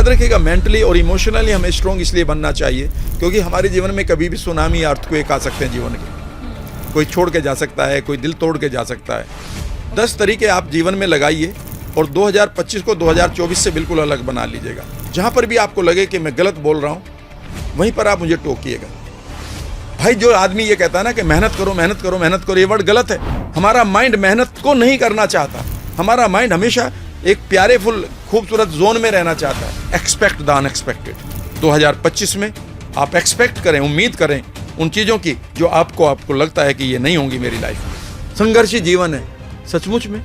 याद रखिएगा, मेंटली और इमोशनली हमें स्ट्रॉन्ग इसलिए बनना चाहिए क्योंकि हमारे जीवन में कभी भी सुनामी या अर्थक्वेक आ सकते हैं जीवन के। कोई छोड़ के जा सकता है, कोई दिल तोड़ के जा सकता है। 10 तरीके आप जीवन में लगाइए और 2025 को 2024 से बिल्कुल अलग बना लीजिएगा। जहाँ पर भी आपको लगे कि मैं गलत बोल रहा हूँ, वहीं पर आप मुझे टोकिएगा। भाई जो आदमी ये कहता है ना कि मेहनत करो मेहनत करो मेहनत करो, ये वर्ड गलत है। हमारा माइंड मेहनत को नहीं करना चाहता। हमारा माइंड हमेशा एक प्यारे फुल खूबसूरत जोन में रहना चाहता है। Expect the unexpected. 2025 में आप एक्सपेक्ट करें, उम्मीद करें उन चीज़ों की जो आपको लगता है कि ये नहीं होंगी मेरी लाइफ में। संघर्षी जीवन है सचमुच में।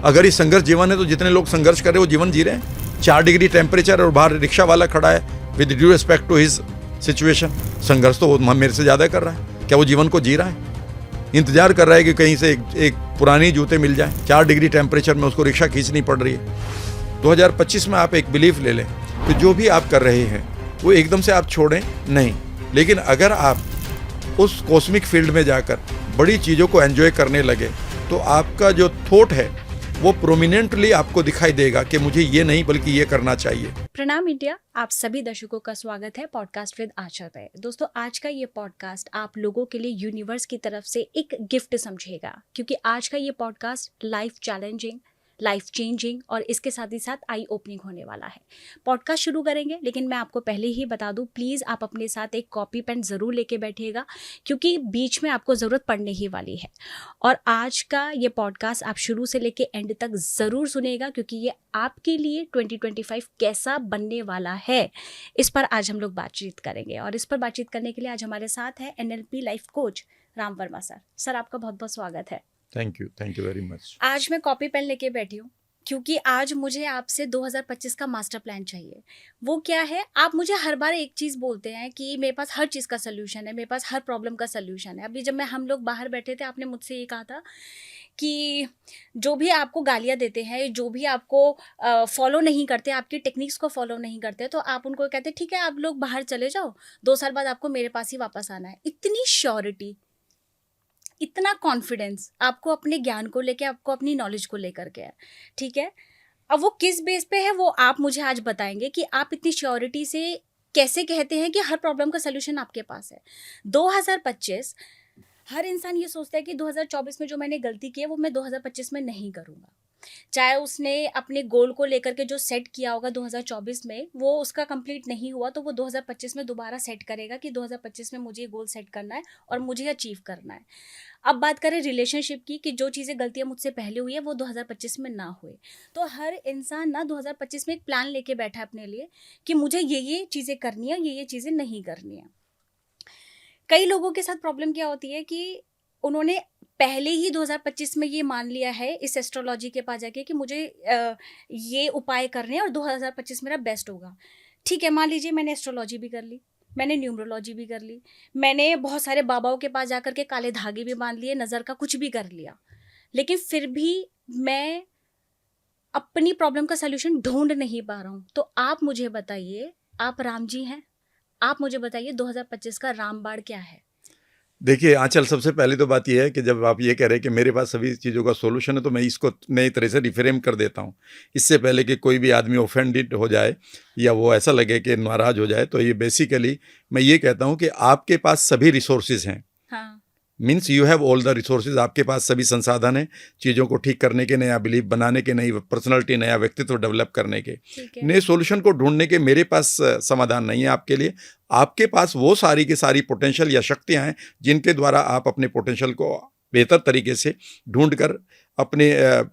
अगर ये संघर्ष जीवन है तो जितने लोग संघर्ष कर रहे हैं वो जीवन जी रहे हैं। 4 डिग्री टेम्परेचर और बाहर रिक्शा वाला खड़ा है with due respect to his situation. संघर्ष तो वो मेरे से ज़्यादा कर रहा है। क्या वो जीवन को जी रहा है? इंतजार कर रहा है कि कहीं से एक पुरानी जूते मिल जाए। 4 डिग्री टेम्परेचर में उसको रिक्शा खींचनी पड़ रही है। 2025 में आप एक बिलीफ ले लें कि जो भी आप कर रहे हैं वो एकदम से आप छोड़ें नहीं, लेकिन अगर आप उस कॉस्मिक फील्ड में जाकर बड़ी चीज़ों को एंजॉय करने लगे तो आपका जो थॉट है वो प्रोमिनेंटली आपको दिखाई देगा कि मुझे ये नहीं बल्कि ये करना चाहिए। प्रणाम इंडिया, आप सभी दर्शकों का स्वागत है पॉडकास्ट विद आशा पे। दोस्तों, आज का ये पॉडकास्ट आप लोगों के लिए यूनिवर्स की तरफ से एक गिफ्ट समझेगा, क्योंकि आज का ये podcast life challenging, life changing और इसके साथ ही साथ आई ओपनिंग होने वाला है। पॉडकास्ट शुरू करेंगे, लेकिन मैं आपको पहले ही बता दूं, प्लीज़ आप अपने साथ एक कॉपी पेन ज़रूर लेके बैठिएगा, क्योंकि बीच में आपको ज़रूरत पड़ने ही वाली है। और आज का ये पॉडकास्ट आप शुरू से लेके एंड तक ज़रूर सुनेगा, क्योंकि ये आपके लिए 2025 कैसा बनने वाला है, इस पर आज हम लोग बातचीत करेंगे। और इस पर बातचीत करने के लिए आज हमारे साथ है NLP life coach Ram Verma sir. Sir, आपका बहुत बहुत स्वागत है। Thank you very much. आज मैं कॉपी पेन लेके बैठी हूँ, क्योंकि आज मुझे आपसे 2025 का मास्टर प्लान चाहिए। वो क्या है? आप मुझे हर बार एक चीज़ बोलते हैं कि मेरे पास हर चीज़ का सल्यूशन है, मेरे पास हर प्रॉब्लम का सल्यूशन है। अभी जब हम लोग बाहर बैठे थे, आपने मुझसे ये कहा था कि जो भी आपको गालियाँ देते हैं, जो भी आपको फॉलो नहीं करते, आपकी टेक्निक्स को फॉलो नहीं करते, तो आप उनको कहते ठीक है, आप लोग बाहर चले जाओ, 2 साल बाद आपको मेरे पास ही वापस आना है। इतनी श्योरिटी, इतना कॉन्फिडेंस आपको अपने ज्ञान को लेके, आपको अपनी नॉलेज को लेकर के है, ठीक है। अब वो किस बेस पे है वो आप मुझे आज बताएंगे कि आप इतनी श्योरिटी से कैसे कहते हैं कि हर प्रॉब्लम का सलूशन आपके पास है। 2025, हर इंसान ये सोचता है कि 2024 में जो मैंने गलती की है वो मैं 2025 में नहीं करूँगा। चाहे उसने अपने गोल को लेकर के जो सेट किया होगा 2024 में, वो उसका कंप्लीट नहीं हुआ, तो वो 2025 में दोबारा सेट करेगा कि 2025 में मुझे ये गोल सेट करना है और मुझे अचीव करना है। अब बात करें रिलेशनशिप की, कि जो चीज़ें गलतियां मुझसे पहले हुई है वो 2025 में ना हुए। तो हर इंसान ना 2025 में एक प्लान लेके बैठा है अपने लिए कि मुझे ये चीज़ें करनी है, ये चीज़ें नहीं करनी है। कई लोगों के साथ प्रॉब्लम क्या होती है कि उन्होंने पहले ही 2025 में ये मान लिया है इस एस्ट्रोलॉजी के पास जाके कि मुझे ये उपाय करने हैं और 2025 मेरा बेस्ट होगा। ठीक है, मान लीजिए मैंने एस्ट्रोलॉजी भी कर ली, मैंने न्यूमरोलॉजी भी कर ली, मैंने बहुत सारे बाबाओं के पास जाकर के काले धागे भी बांध लिए, नज़र का कुछ भी कर लिया, लेकिन फिर भी मैं अपनी प्रॉब्लम का सल्यूशन ढूंढ नहीं पा रहा हूँ। तो आप मुझे बताइए, आप राम जी हैं, आप मुझे बताइए 2025 का रामबाण क्या है? देखिए आंचल, सबसे पहली तो बात यह है कि जब आप ये कह रहे हैं कि मेरे पास सभी चीज़ों का सॉल्यूशन है, तो मैं इसको नई तरह से रिफ्रेम कर देता हूँ। इससे पहले कि कोई भी आदमी ऑफेंडेड हो जाए या वो ऐसा लगे कि नाराज़ हो जाए, तो ये बेसिकली मैं ये कहता हूँ कि आपके पास सभी रिसोर्सेज हैं। हाँ। Means you have all the resources. आपके पास सभी संसाधन हैं चीज़ों को ठीक करने के, नया बिलीफ बनाने के, नई पर्सनैलिटी, नया व्यक्तित्व डेवलप करने के, नए सॉल्यूशन को ढूंढने के। मेरे पास समाधान नहीं है आपके लिए। आपके पास वो सारी की सारी पोटेंशियल या शक्तियाँ हैं जिनके द्वारा आप अपने पोटेंशियल को बेहतर तरीके से ढूंढ कर अपने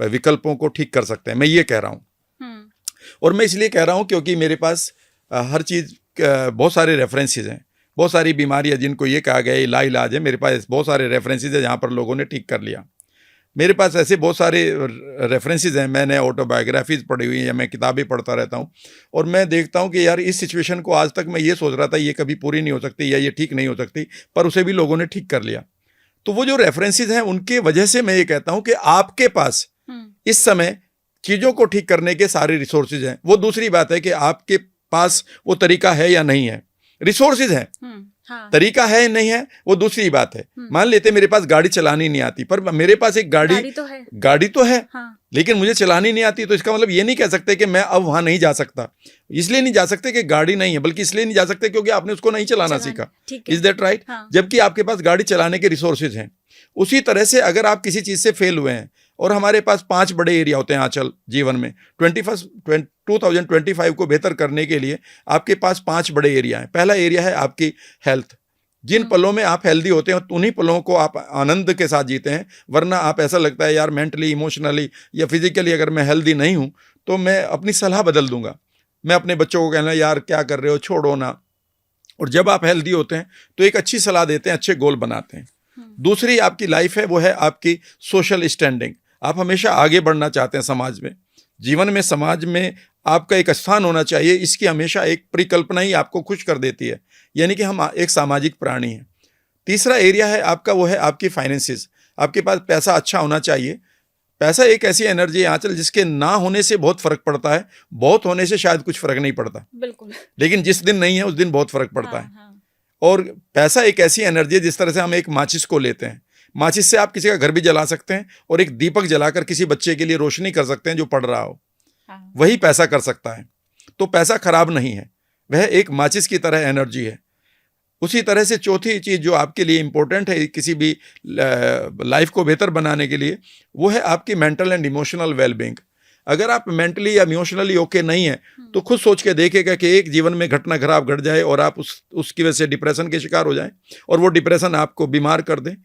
विकल्पों को ठीक कर सकते हैं। मैं ये कह रहा हूँ, और मैं इसलिए कह रहा हूँ क्योंकि मेरे पास हर चीज़ बहुत सारे रेफरेंसेस हैं। बहुत सारी बीमारियां जिनको ये कहा गया इलाज है, मेरे पास बहुत सारे रेफरेंसेस हैं जहाँ पर लोगों ने ठीक कर लिया। मेरे पास ऐसे बहुत सारे रेफरेंसेस हैं। मैंने ऑटोबायोग्राफीज पढ़ी हुई हैं या मैं किताबें पढ़ता रहता हूँ, और मैं देखता हूँ कि यार इस सिचुएशन को आज तक मैं ये सोच रहा था ये कभी पूरी नहीं हो सकती या ये ठीक नहीं हो सकती, पर उसे भी लोगों ने ठीक कर लिया। तो वो जो रेफरेंसेस हैं उनके वजह से मैं ये कहता हूँ कि आपके पास इस समय चीज़ों को ठीक करने के सारे रिसोर्सेज हैं। वो दूसरी बात है कि आपके पास वो तरीका है या नहीं है। रिसोर्सेज हैं, हाँ, तरीका है नहीं है वो दूसरी बात है। मान लेते मेरे पास गाड़ी चलानी नहीं आती, पर मेरे पास एक गाड़ी तो है हाँ, लेकिन मुझे चलानी नहीं आती, तो इसका मतलब ये नहीं कह सकते कि मैं अब वहां नहीं जा सकता। इसलिए नहीं जा सकते कि गाड़ी नहीं है, बल्कि इसलिए नहीं जा सकते क्योंकि आपने उसको नहीं चलाना सीखा। Is that right? जबकि आपके पास गाड़ी चलाने के रिसोर्सेज हैं। उसी तरह से अगर आप किसी चीज से फेल हुए हैं, और हमारे पास 5 बड़े एरिया होते हैं आंचल जीवन में, 2025 को बेहतर करने के लिए आपके पास 5 बड़े एरिया हैं। पहला एरिया है आपकी हेल्थ। जिन पलों में आप हेल्दी होते हैं उन्हीं पलों को आप आनंद के साथ जीते हैं, वरना आप ऐसा लगता है यार मेंटली, इमोशनली या फिजिकली अगर मैं हेल्दी नहीं हूं तो मैं अपनी सलाह बदल दूंगा। मैं अपने बच्चों को कहना यार क्या कर रहे हो, छोड़ो ना। और जब आप हेल्दी होते हैं तो एक अच्छी सलाह देते हैं, अच्छे गोल बनाते हैं। दूसरी आपकी लाइफ है, वो है आपकी सोशल स्टैंडिंग। आप हमेशा आगे बढ़ना चाहते हैं समाज में, जीवन में, समाज में आपका एक स्थान होना चाहिए। इसकी हमेशा एक परिकल्पना ही आपको खुश कर देती है, यानी कि हम एक सामाजिक प्राणी हैं। तीसरा एरिया है आपका, वो है आपकी फाइनेंसेस। आपके पास पैसा अच्छा होना चाहिए। पैसा एक ऐसी एनर्जी है आंचल जिसके ना होने से बहुत फर्क पड़ता है, बहुत होने से शायद कुछ फर्क नहीं पड़ता, बिल्कुल। लेकिन जिस दिन नहीं है उस दिन बहुत फर्क पड़ता है। और पैसा एक ऐसी एनर्जी है, जिस तरह से हम एक माचिस को लेते हैं, माचिस से आप किसी का घर भी जला सकते हैं और एक दीपक जलाकर किसी बच्चे के लिए रोशनी कर सकते हैं जो पढ़ रहा हो। वही पैसा कर सकता है। तो पैसा खराब नहीं है, वह एक माचिस की तरह एनर्जी है। उसी तरह से चौथी चीज जो आपके लिए इंपॉर्टेंट है किसी भी लाइफ को बेहतर बनाने के लिए, वो है आपकी मेंटल एंड इमोशनल वेलबींग। अगर आप मेंटली या इमोशनली ओके नहीं है तो खुद सोच के देखेगा कि एक जीवन में घटना खराब घट जाए और आप उसकी वजह से डिप्रेशन के शिकार हो जाएं और वो डिप्रेशन आपको बीमार कर दे।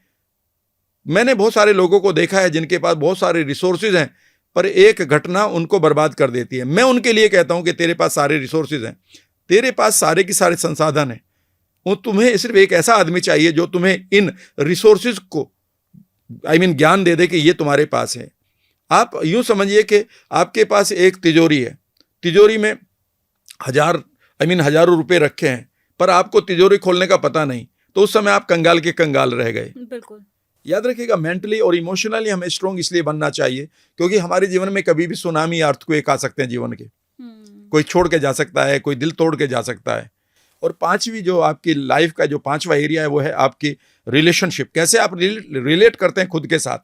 मैंने बहुत सारे लोगों को देखा है जिनके पास बहुत सारे रिसोर्सेज हैं, पर एक घटना उनको बर्बाद कर देती है। मैं उनके लिए कहता हूं कि तेरे पास सारे रिसोर्सेज हैं, तेरे पास सारे के सारे संसाधन हैं, वो तुम्हें सिर्फ एक ऐसा आदमी चाहिए जो तुम्हें इन रिसोर्सेज को ज्ञान दे दे कि ये तुम्हारे पास है। आप यूं समझिए कि आपके पास एक तिजोरी है, तिजोरी में हजारों रुपए रखे हैं, पर आपको तिजोरी खोलने का पता नहीं, तो उस समय आप कंगाल के कंगाल रह गए। बिल्कुल। याद रखिएगा, मेंटली और इमोशनली हमें स्ट्रॉन्ग इसलिए बनना चाहिए क्योंकि हमारे जीवन में कभी भी सुनामी या अर्थक्वेक आ सकते हैं जीवन के। कोई छोड़ के जा सकता है, कोई दिल तोड़ के जा सकता है। और पांचवी जो आपकी लाइफ का जो 5वां एरिया है वो है आपकी रिलेशनशिप। कैसे आप रिलेट करते हैं खुद के साथ,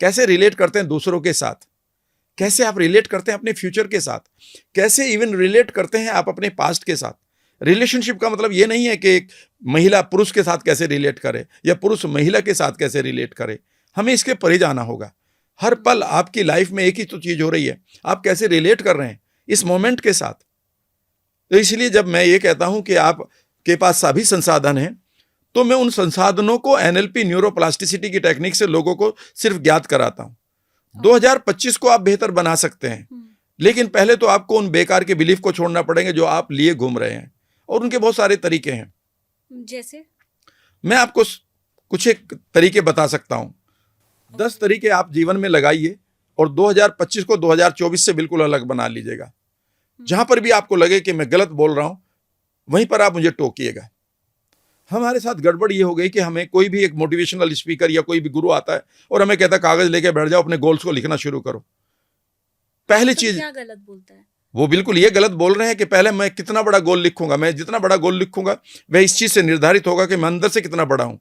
कैसे रिलेट करते हैं दूसरों के साथ, कैसे आप रिलेट करते हैं अपने फ्यूचर के साथ, कैसे इवन रिलेट करते हैं आप अपने पास्ट के साथ। रिलेशनशिप का मतलब ये नहीं है कि एक महिला पुरुष के साथ कैसे रिलेट करे या पुरुष महिला के साथ कैसे रिलेट करे। हमें इसके परे जाना होगा। हर पल आपकी लाइफ में एक ही तो चीज हो रही है, आप कैसे रिलेट कर रहे हैं इस मोमेंट के साथ। तो इसलिए जब मैं ये कहता हूं कि आपके पास सभी संसाधन हैं, तो मैं उन संसाधनों को एनएलपी न्यूरोप्लास्टिसिटी की टेक्निक से लोगों को सिर्फ ज्ञात कराता हूं। 2025 को आप बेहतर बना सकते हैं, लेकिन पहले तो आपको उन बेकार के बिलीफ को छोड़ना पड़ेंगे जो आप लिए घूम रहे हैं, और उनके बहुत सारे तरीके हैं। जैसे मैं आपको कुछ एक तरीके बता सकता हूं। 10 तरीके आप जीवन में लगाइए और 2025 को 2024 से बिल्कुल अलग बना लीजिएगा। जहां पर भी आपको लगे कि मैं गलत बोल रहा हूं, वहीं पर आप मुझे टोकिएगा। हमारे साथ गड़बड़ ये हो गई कि हमें कोई भी एक मोटिवेशनल स्पीकर या कोई भी गुरु आता है और हमें कहता है कागज लेके बैठ जाओ, अपने गोल्स को लिखना शुरू करो। पहली चीज क्या गलत बोलता है वो, बिल्कुल ये गलत बोल रहे हैं कि पहले मैं कितना बड़ा गोल लिखूंगा। मैं जितना बड़ा गोल लिखूंगा वह इस चीज से निर्धारित होगा कि मैं अंदर से कितना बड़ा हूं।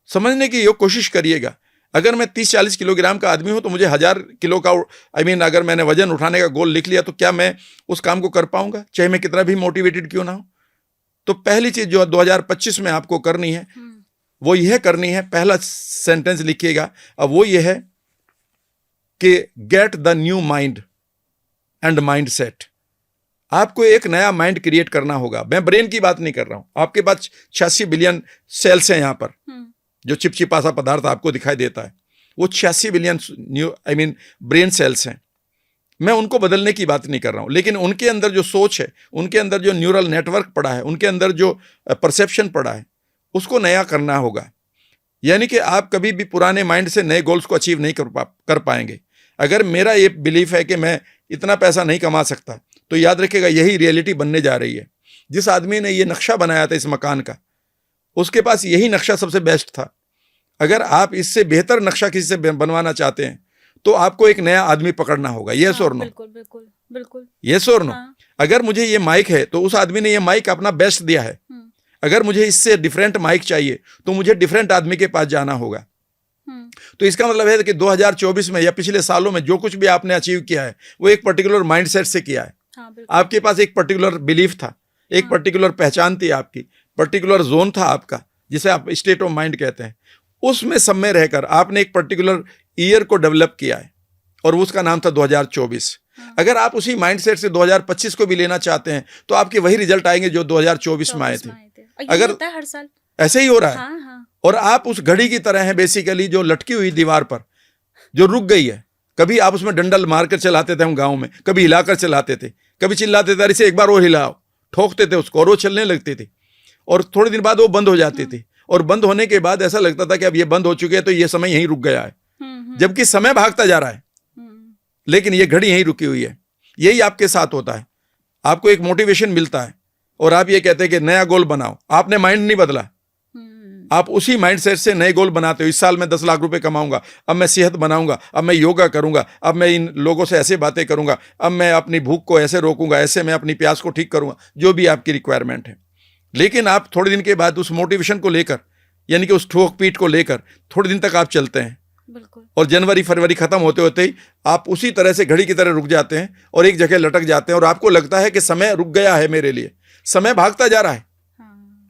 समझने की ये कोशिश करिएगा। अगर मैं 30-40 किलोग्राम का आदमी हूं तो मुझे 1000 किलो का अगर मैंने वजन उठाने का गोल लिख लिया तो क्या मैं उस काम को कर पाऊंगा, चाहे मैं कितना भी मोटिवेटेड क्यों ना हो। तो पहली चीज जो 2025 में आपको करनी है वो यह करनी है, पहला सेंटेंस लिखिएगा, अब वो ये है कि get the new mind and mind set. आपको एक नया माइंड क्रिएट करना होगा। मैं ब्रेन की बात नहीं कर रहा हूं। आपके पास 86 बिलियन सेल्स हैं यहां पर, जो चिपचिपा सा पदार्थ आपको दिखाई देता है, वो 86 बिलियन ब्रेन सेल्स हैं। मैं उनको बदलने की बात नहीं कर रहा हूं, लेकिन उनके अंदर जो सोच है, उनके अंदर जो न्यूरल नेटवर्क पड़ा है, उनके अंदर जो परसेप्शन पड़ा है, उसको नया करना होगा। यानी कि आप कभी भी पुराने माइंड से नए गोल्स को अचीव नहीं कर पाएंगे। अगर मेरा ये बिलीफ है कि मैं इतना पैसा नहीं कमा सकता, तो याद रखिएगा यही रियलिटी बनने जा रही है। जिस आदमी ने ये नक्शा बनाया था इस मकान का, उसके पास यही नक्शा सबसे बेस्ट था। अगर आप इससे बेहतर नक्शा किसी से बनवाना चाहते हैं तो आपको एक नया आदमी पकड़ना होगा। यस और नो? बिल्कुल। यस और नो? अगर मुझे ये माइक है तो उस आदमी ने ये माइक अपना बेस्ट दिया है, अगर मुझे इससे डिफरेंट माइक चाहिए तो मुझे डिफरेंट आदमी के पास जाना होगा। तो इसका मतलब है कि 2024 में या पिछले सालों में जो कुछ भी आपने अचीव किया है वो एक पर्टिकुलर माइंडसेट से किया है। हाँ, आपके पास एक पर्टिकुलर बिलीफ था, एक पर्टिकुलर पहचान थी आपकी, पर्टिकुलर जोन था आपका, जिसे आप स्टेट ऑफ माइंड कहते हैं। उसमें सब में रहकर आपने एक पर्टिकुलर ईयर को डेवलप किया है और उसका नाम था 2024। अगर आप उसी माइंडसेट से 2025 को भी लेना चाहते हैं तो आपके वही रिजल्ट आएंगे जो 2024 में आए थे। अगर होता है हर साल ऐसे ही हो रहा है। हाँ, हाँ। और आप उस घड़ी की तरह हैं बेसिकली, जो लटकी हुई दीवार पर, जो रुक गई है। कभी आप उसमें डंडल मारकर चलाते थे हम गांव में, कभी हिलाकर चलाते थे, कभी चिल्लाते थे अरे इसे एक बार और हिलाओ, ठोकते थे उसको और वो चलने लगती थी और थोड़े दिन बाद वो बंद हो जाती थी। और बंद होने के बाद ऐसा लगता था कि अब ये बंद हो चुकी है तो ये समय यहीं रुक गया है, जबकि समय भागता जा रहा है लेकिन ये घड़ी यहीं रुकी हुई है। यही आपके साथ होता है। आपको एक मोटिवेशन मिलता है और आप ये कहते हैं कि नया गोल बनाओ। आपने माइंड नहीं बदला, आप उसी माइंडसेट से नए गोल बनाते हो। इस साल मैं 10 लाख रुपए कमाऊंगा, अब मैं सेहत बनाऊंगा, अब मैं योगा करूंगा, अब मैं इन लोगों से ऐसे बातें करूंगा, अब मैं अपनी भूख को ऐसे रोकूंगा, ऐसे मैं अपनी प्यास को ठीक करूंगा, जो भी आपकी रिक्वायरमेंट है। लेकिन आप थोड़े दिन के बाद उस मोटिवेशन को लेकर, यानी कि उस ठोक पीट को लेकर थोड़े दिन तक आप चलते हैं और जनवरी फरवरी खत्म होते होते ही आप उसी तरह से घड़ी की तरह रुक जाते हैं और एक जगह लटक जाते हैं और आपको लगता है कि समय रुक गया है मेरे लिए। समय भागता जा रहा है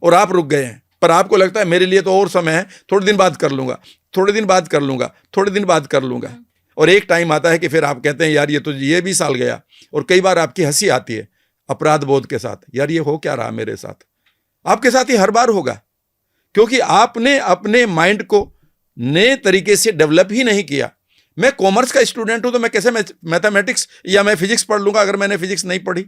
और आप रुक गए हैं, पर आपको लगता है मेरे लिए तो और समय है, थोड़े दिन बाद कर लूंगा, थोड़े दिन बाद कर लूंगा, थोड़े दिन बाद कर लूंगा। और एक टाइम आता है कि फिर आप कहते हैं यार ये भी साल गया। और कई बार आपकी हंसी आती है अपराध बोध के साथ, यार ये हो क्या रहा मेरे साथ। आपके साथ ही हर बार होगा, क्योंकि आपने अपने माइंड को नए तरीके से डेवलप ही नहीं किया। मैं कॉमर्स का स्टूडेंट हूं तो मैं कैसे मैथमेटिक्स या मैं फिजिक्स पढ़ लूंगा अगर मैंने फिजिक्स नहीं पढ़ी।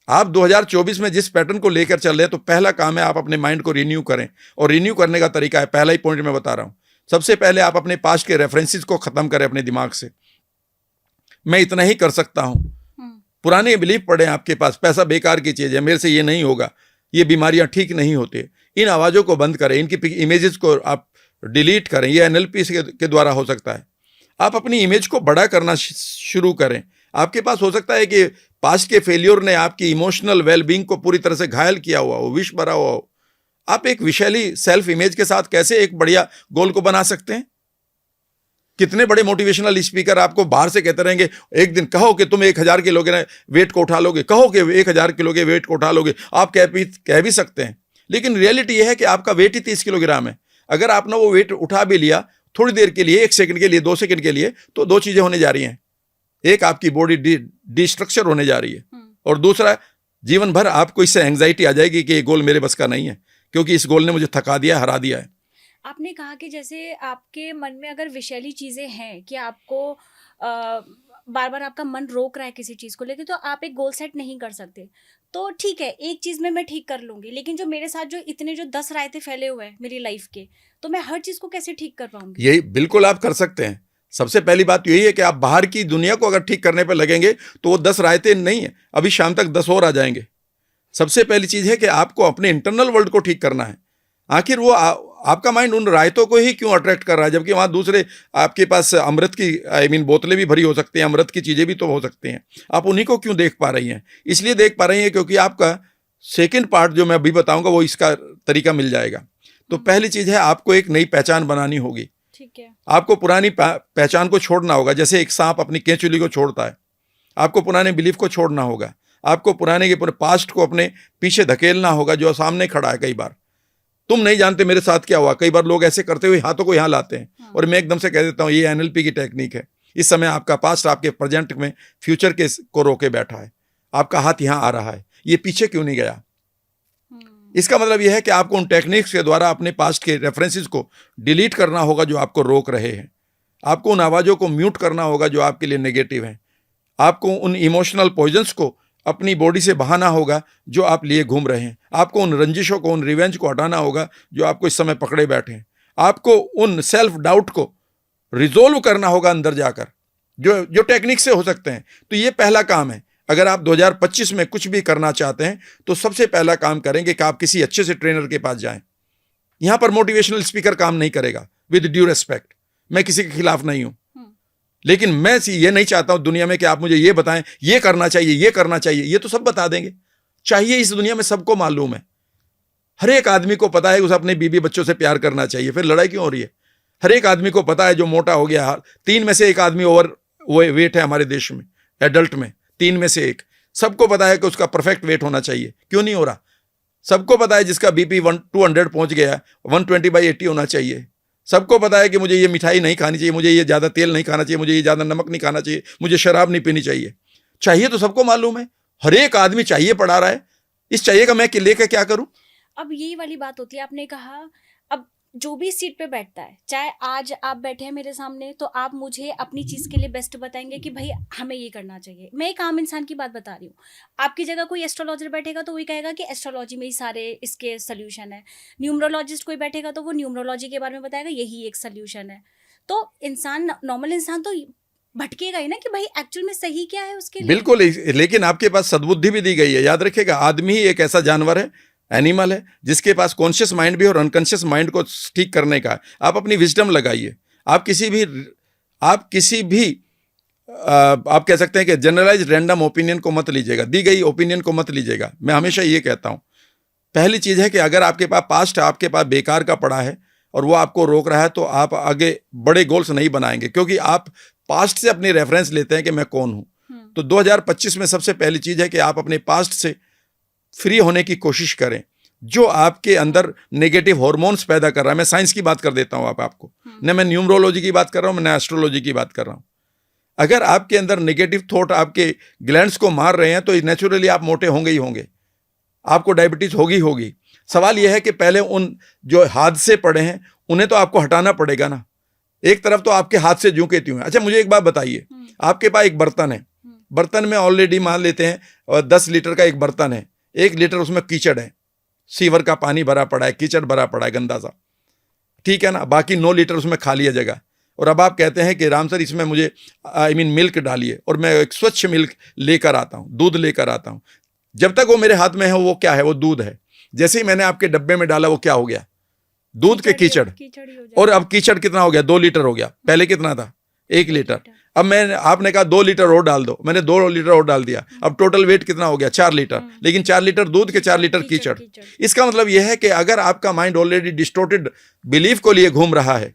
आप 2024 में जिस पैटर्न को लेकर चल रहे हैं तो पहला काम है आप अपने माइंड को रिन्यू करें। और रिन्यू करने का तरीका है, पहला ही पॉइंट मैं बता रहा हूं, सबसे पहले आप अपने पास्ट के रेफरेंसेस को खत्म करें अपने दिमाग से। मैं इतना ही कर सकता हूं, पुराने बिलीफ पड़े आपके पास, पैसा बेकार की चीज है, मेरे से ये नहीं होगा, ये बीमारियां ठीक नहीं होती। इन आवाजों को बंद करें, इनकी इमेजेस को आप डिलीट करें। ये NLP के द्वारा हो सकता है। आप अपनी इमेज को बड़ा करना शुरू करें। आपके पास हो सकता है कि पास्ट के फेलियर ने आपकी इमोशनल वेलबींग को पूरी तरह से घायल किया हुआ हो, विष भरा हुआ हो। आप एक विशैली सेल्फ इमेज के साथ कैसे एक बढ़िया गोल को बना सकते हैं। कितने बड़े मोटिवेशनल स्पीकर आपको बाहर से कहते रहेंगे, एक दिन कहो कि तुम 1000 किलो के वेट को उठा लोगे, कहो कि 1000 किलो के वेट को उठा लोगे। आप कह भी सकते हैं, लेकिन रियलिटी यह है कि आपका वेट ही 30 किलोग्राम है। अगर आपने वो वेट उठा भी लिया थोड़ी देर के लिए, 1 सेकंड के लिए, 2 सेकंड के लिए, तो 2 चीजें होने जा रही हैं। एक, आपकी बॉडी डिस्ट्रक्चर होने जा रही है, और दूसरा, जीवन भर आपको इससे एंग्जाइटी आ जाएगी कि ये गोल मेरे बस का नहीं है, क्योंकि इस गोल ने मुझे थका दिया, हरा दिया है। आपने कहा कि जैसे आपके मन में अगर विषैली चीजें हैं कि आपको बार बार आपका मन रोक रहा है किसी चीज को लेकर, तो आप एक गोल सेट नहीं कर सकते। तो ठीक है, एक चीज में मैं ठीक कर लूंगी, लेकिन जो मेरे साथ जो इतने जो 10 रायते फैले हुए हैं मेरी लाइफ के, तो मैं हर चीज को कैसे ठीक कर पाऊंगी? यही बिल्कुल आप कर सकते हैं। सबसे पहली बात यही है कि आप बाहर की दुनिया को अगर ठीक करने पर लगेंगे तो वो 10 रायते नहीं है, अभी शाम तक 10 और आ जाएंगे। सबसे पहली चीज है कि आपको अपने इंटरनल वर्ल्ड को ठीक करना है। आखिर वो आपका माइंड उन रायतों को ही क्यों अट्रैक्ट कर रहा है, जबकि वहां दूसरे आपके पास अमृत की बोतलें भी भरी हो सकती हैं, अमृत की चीजें भी तो हो सकती हैं। आप उन्हीं को क्यों देख पा रही हैं? इसलिए देख पा रही हैं क्योंकि आपका सेकंड पार्ट जो मैं अभी बताऊंगा वो इसका तरीका मिल जाएगा। तो पहली चीज है, आपको एक नई पहचान बनानी होगी। ठीक है। आपको पुरानी पहचान को छोड़ना होगा, जैसे एक सांप अपनी केंचुली को छोड़ता है। आपको पुराने बिलीफ को छोड़ना होगा। आपको पुराने के पूरे पास्ट को अपने पीछे धकेलना होगा, जो सामने खड़ा है। कई बार तुम नहीं जानते मेरे साथ क्या हुआ। कई बार लोग ऐसे करते हुए हाथों को यहाँ लाते हैं, और मैं एकदम से कह देता हूँ ये NLP की टेक्निक है। इस समय आपका पास्ट आपके प्रेजेंट में फ्यूचर के को रोके बैठा है। आपका हाथ यहाँ आ रहा है, ये पीछे क्यों नहीं गया? इसका मतलब यह है कि आपको उन टेक्निक्स के द्वारा अपने पास्ट के रेफरेंसेस को डिलीट करना होगा जो आपको रोक रहे हैं। आपको उन आवाज़ों को म्यूट करना होगा जो आपके लिए नेगेटिव हैं। आपको उन इमोशनल पॉइजन्स को अपनी बॉडी से बहाना होगा जो आप लिए घूम रहे हैं। आपको उन रंजिशों को, उन रिवेंज को हटाना होगा जो आपको इस समय पकड़े बैठे हैं। आपको उन सेल्फ डाउट को रिजोल्व करना होगा अंदर जाकर, जो टेक्निक से हो सकते हैं। तो ये पहला काम है। अगर आप 2025 में कुछ भी करना चाहते हैं तो सबसे पहला काम करेंगे कि आप किसी अच्छे से ट्रेनर के पास जाएं। यहां पर मोटिवेशनल स्पीकर काम नहीं करेगा, विद ड्यू रेस्पेक्ट। मैं किसी के खिलाफ नहीं हूं, लेकिन मैं ये नहीं चाहता हूं दुनिया में कि आप मुझे ये बताएं ये करना चाहिए, ये करना चाहिए। ये तो सब बता देंगे, चाहिए इस दुनिया में सबको मालूम है। हर एक आदमी को पता है उसे अपने बीवी बच्चों से प्यार करना चाहिए, फिर लड़ाई क्यों हो रही है? हर एक आदमी को पता है जो मोटा हो गया, 3 में से 1 आदमी ओवर वेट है हमारे देश में, एडल्ट में 3 में से 1। सबको पता है कि उसका परफेक्ट वेट होना चाहिए, क्यों नहीं हो रहा? सबको पता है जिसका बीपी 200 पहुंच गया, 120/80 होना चाहिए। सबको पता है कि मुझे ये मिठाई नहीं खानी चाहिए, मुझे ये ज़्यादा तेल नहीं खाना चाहिए, मुझे ये ज़्यादा नमक नहीं खाना चाहिए, मुझे शराब नहीं पीनी चाहिए। चाहिए तो सबको मालूम है, हर एक आदमी चाहिए पढ़ा रहा है। इस चाहिए का मैं लेकर क्या करूं? अब यही वाली बात होती है, आपने कहा अब जो भी सीट पे बैठता है, चाहे आज आप बैठे हैं मेरे सामने, तो आप मुझे अपनी चीज़ के लिए बेस्ट बताएंगे कि भाई हमें ये करना चाहिए। मैं एक आम इंसान की बात बता रही हूँ, आपकी जगह कोई एस्ट्रोलॉजर बैठेगा तो वही कहेगा कि एस्ट्रोलॉजी में ही सारे इसके सोल्यूशन है। न्यूमरोलॉजिस्ट कोई बैठेगा तो वो न्यूमरोलॉजी के बारे में बताएगा यही एक सोल्यूशन है। तो इंसान, नॉर्मल इंसान तो भटकेगा ही ना कि भाई एक्चुअल में सही क्या है उसके लिए। बिल्कुल, लेकिन आपके पास सद्बुद्धि भी दी गई है। याद रखिएगा, आदमी ही एक ऐसा जानवर है, एनिमल है, जिसके पास कॉन्शियस माइंड भी और अनकॉन्शियस माइंड को ठीक करने का है। आप अपनी विजडम लगाइए। आप किसी भी आप कह सकते हैं कि जनरलाइज रैंडम ओपिनियन को मत लीजिएगा, दी गई ओपिनियन को मत लीजिएगा। मैं हमेशा ये कहता हूं, पहली चीज है कि अगर आपके पास पास्ट है, आपके पास बेकार का पड़ा है और वो आपको रोक रहा है, तो आप आगे बड़े गोल्स नहीं बनाएंगे, क्योंकि आप पास्ट से अपनी रेफरेंस लेते हैं कि मैं कौन हूं। तो 2025 में सबसे पहली चीज है कि आप अपने पास्ट से फ्री होने की कोशिश करें, जो आपके अंदर नेगेटिव हार्मोन्स पैदा कर रहा है। मैं साइंस की बात कर देता हूं आपको, न मैं न्यूमरोलॉजी की बात कर रहा हूं, न एस्ट्रोलॉजी की बात कर रहा हूं। अगर आपके अंदर नेगेटिव थॉट आपके ग्लैंड्स को मार रहे हैं, तो नेचुरली आप मोटे होंगे ही होंगे, आपको डायबिटीज होगी। सवाल यह है कि पहले उन जो हादसे पड़े हैं उन्हें तो आपको हटाना पड़ेगा ना। एक तरफ तो आपके हाथ से जूं के त्यों है। अच्छा, मुझे एक बात बताइए, आपके पास एक बर्तन है, बर्तन में ऑलरेडी मान लेते हैं और 10 लीटर का एक बर्तन है, 1 लीटर उसमें कीचड़ है, सीवर का पानी भरा पड़ा है, कीचड़ भरा पड़ा है गंदा सा, ठीक है ना। बाकी 9 लीटर उसमें खाली है जगह। और अब आप कहते हैं कि राम सर इसमें मुझे मिल्क डालिए, और मैं एक स्वच्छ मिल्क लेकर आता हूं, दूध लेकर आता हूं। जब तक वो मेरे हाथ में है, वो क्या है? वो दूध है। जैसे ही मैंने आपके डब्बे में डाला, वो क्या हो गया? दूध के कीचड़। और अब कीचड़ कितना हो गया? 2 लीटर हो गया। पहले कितना था? 1 लीटर। अब आपने कहा 2 लीटर और डाल दो, मैंने 2 लीटर और डाल दिया। अब टोटल वेट कितना हो गया? 4 लीटर। लेकिन 4 लीटर दूध के 4 लीटर कीचड़। इसका मतलब यह है कि अगर आपका माइंड ऑलरेडी डिस्टोर्टेड बिलीफ को लिए घूम रहा है,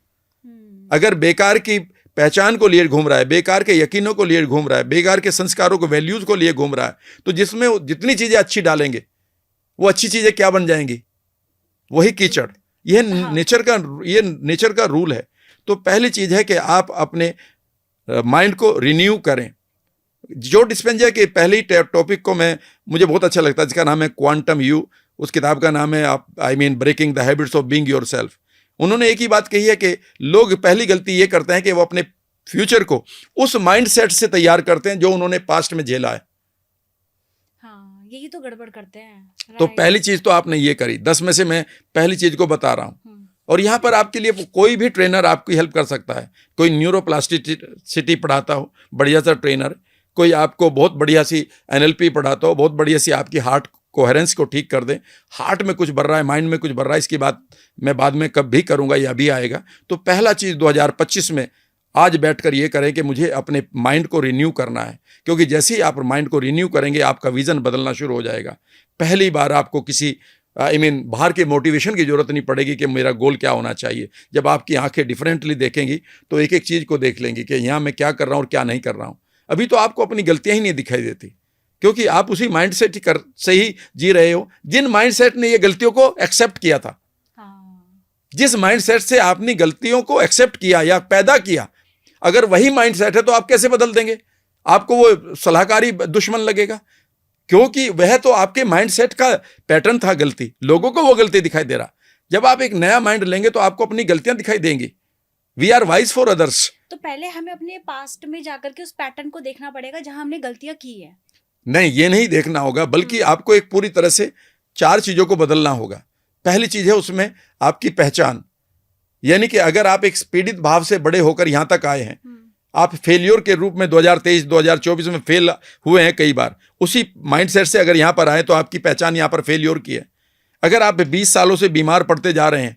अगर बेकार की पहचान को लिए घूम रहा है, बेकार के यकीनों को लिए घूम रहा है, बेकार के संस्कारों को, वैल्यूज को लिए घूम रहा है, तो जिसमें जितनी चीजें अच्छी डालेंगे, वो अच्छी चीजें क्या बन जाएंगी? वही कीचड़। यह नेचर का रूल है। तो पहली चीज है कि आप अपने माइंड को रिन्यू करें। जो डिस्पेंजा के पहले टॉपिक को मुझे बहुत अच्छा लगता है, जिसका नाम है क्वांटम यू। उस किताब का नाम है breaking the habits of being yourself. उन्होंने एक ही बात कही है कि लोग पहली गलती ये करते हैं कि वो अपने फ्यूचर को उस माइंडसेट से तैयार करते हैं जो उन्होंने पास्ट में झेला है। हाँ, यही तो गड़बड़ करते हैं। तो पहली चीज तो आपने ये करी। 10 में से मैं पहली चीज को बता रहा हूं। और यहाँ पर आपके लिए कोई भी ट्रेनर आपकी हेल्प कर सकता है। कोई न्यूरोप्लास्टिसिटी पढ़ाता हो, बढ़िया सा ट्रेनर, कोई आपको बहुत बढ़िया सी NLP पढ़ाता हो, बहुत बढ़िया सी आपकी हार्ट कोहेरेंस को ठीक कर दे। हार्ट में कुछ बढ़ रहा है, माइंड में कुछ बढ़ रहा है, इसकी बात मैं बाद में कब भी करूंगा, या अभी आएगा। तो पहला चीज 2025 में आज बैठकर ये करें कि मुझे अपने माइंड को रिन्यू करना है, क्योंकि जैसे ही आप माइंड को रिन्यू करेंगे, आपका विजन बदलना शुरू हो जाएगा। पहली बार आपको किसी बाहर के मोटिवेशन की जरूरत नहीं पड़ेगी कि मेरा गोल क्या होना चाहिए। जब आपकी आंखें डिफरेंटली देखेंगी, तो एक एक चीज को देख लेंगी कि यहाँ मैं क्या कर रहा हूँ और क्या नहीं कर रहा हूँ। अभी तो आपको अपनी गलतियां ही नहीं दिखाई देती, क्योंकि आप उसी माइंडसेट से ही जी रहे हो जिन माइंडसेट ने ये गलतियों को एक्सेप्ट किया था। जिस माइंडसेट से आपने गलतियों को एक्सेप्ट किया या पैदा किया, अगर वही माइंडसेट है तो आप कैसे बदल देंगे? आपको वो सलाहकारी दुश्मन लगेगा, क्योंकि वह तो आपके माइंडसेट का पैटर्न था गलती। लोगों को वो गलती दिखाई दे रहा। जब आप एक नया माइंड लेंगे तो आपको अपनी गलतियां दिखाई देंगी। We are wise for others. तो पहले हमें अपने पास्ट में जाकर के उस पैटर्न को देखना पड़ेगा जहां हमने गलतियां की है। नहीं, ये नहीं देखना होगा, बल्कि आपको एक पूरी तरह से 4 चीजों को बदलना होगा। पहली चीज है उसमें आपकी पहचान, यानी कि अगर आप एक पीड़ित भाव से बड़े होकर यहां तक आए हैं, आप फेलियर के रूप में 2023 2024 में फेल हुए हैं कई बार, उसी माइंडसेट से अगर यहां पर आए तो आपकी पहचान यहां पर फेलियर की है। अगर आप 20 सालों से बीमार पड़ते जा रहे हैं,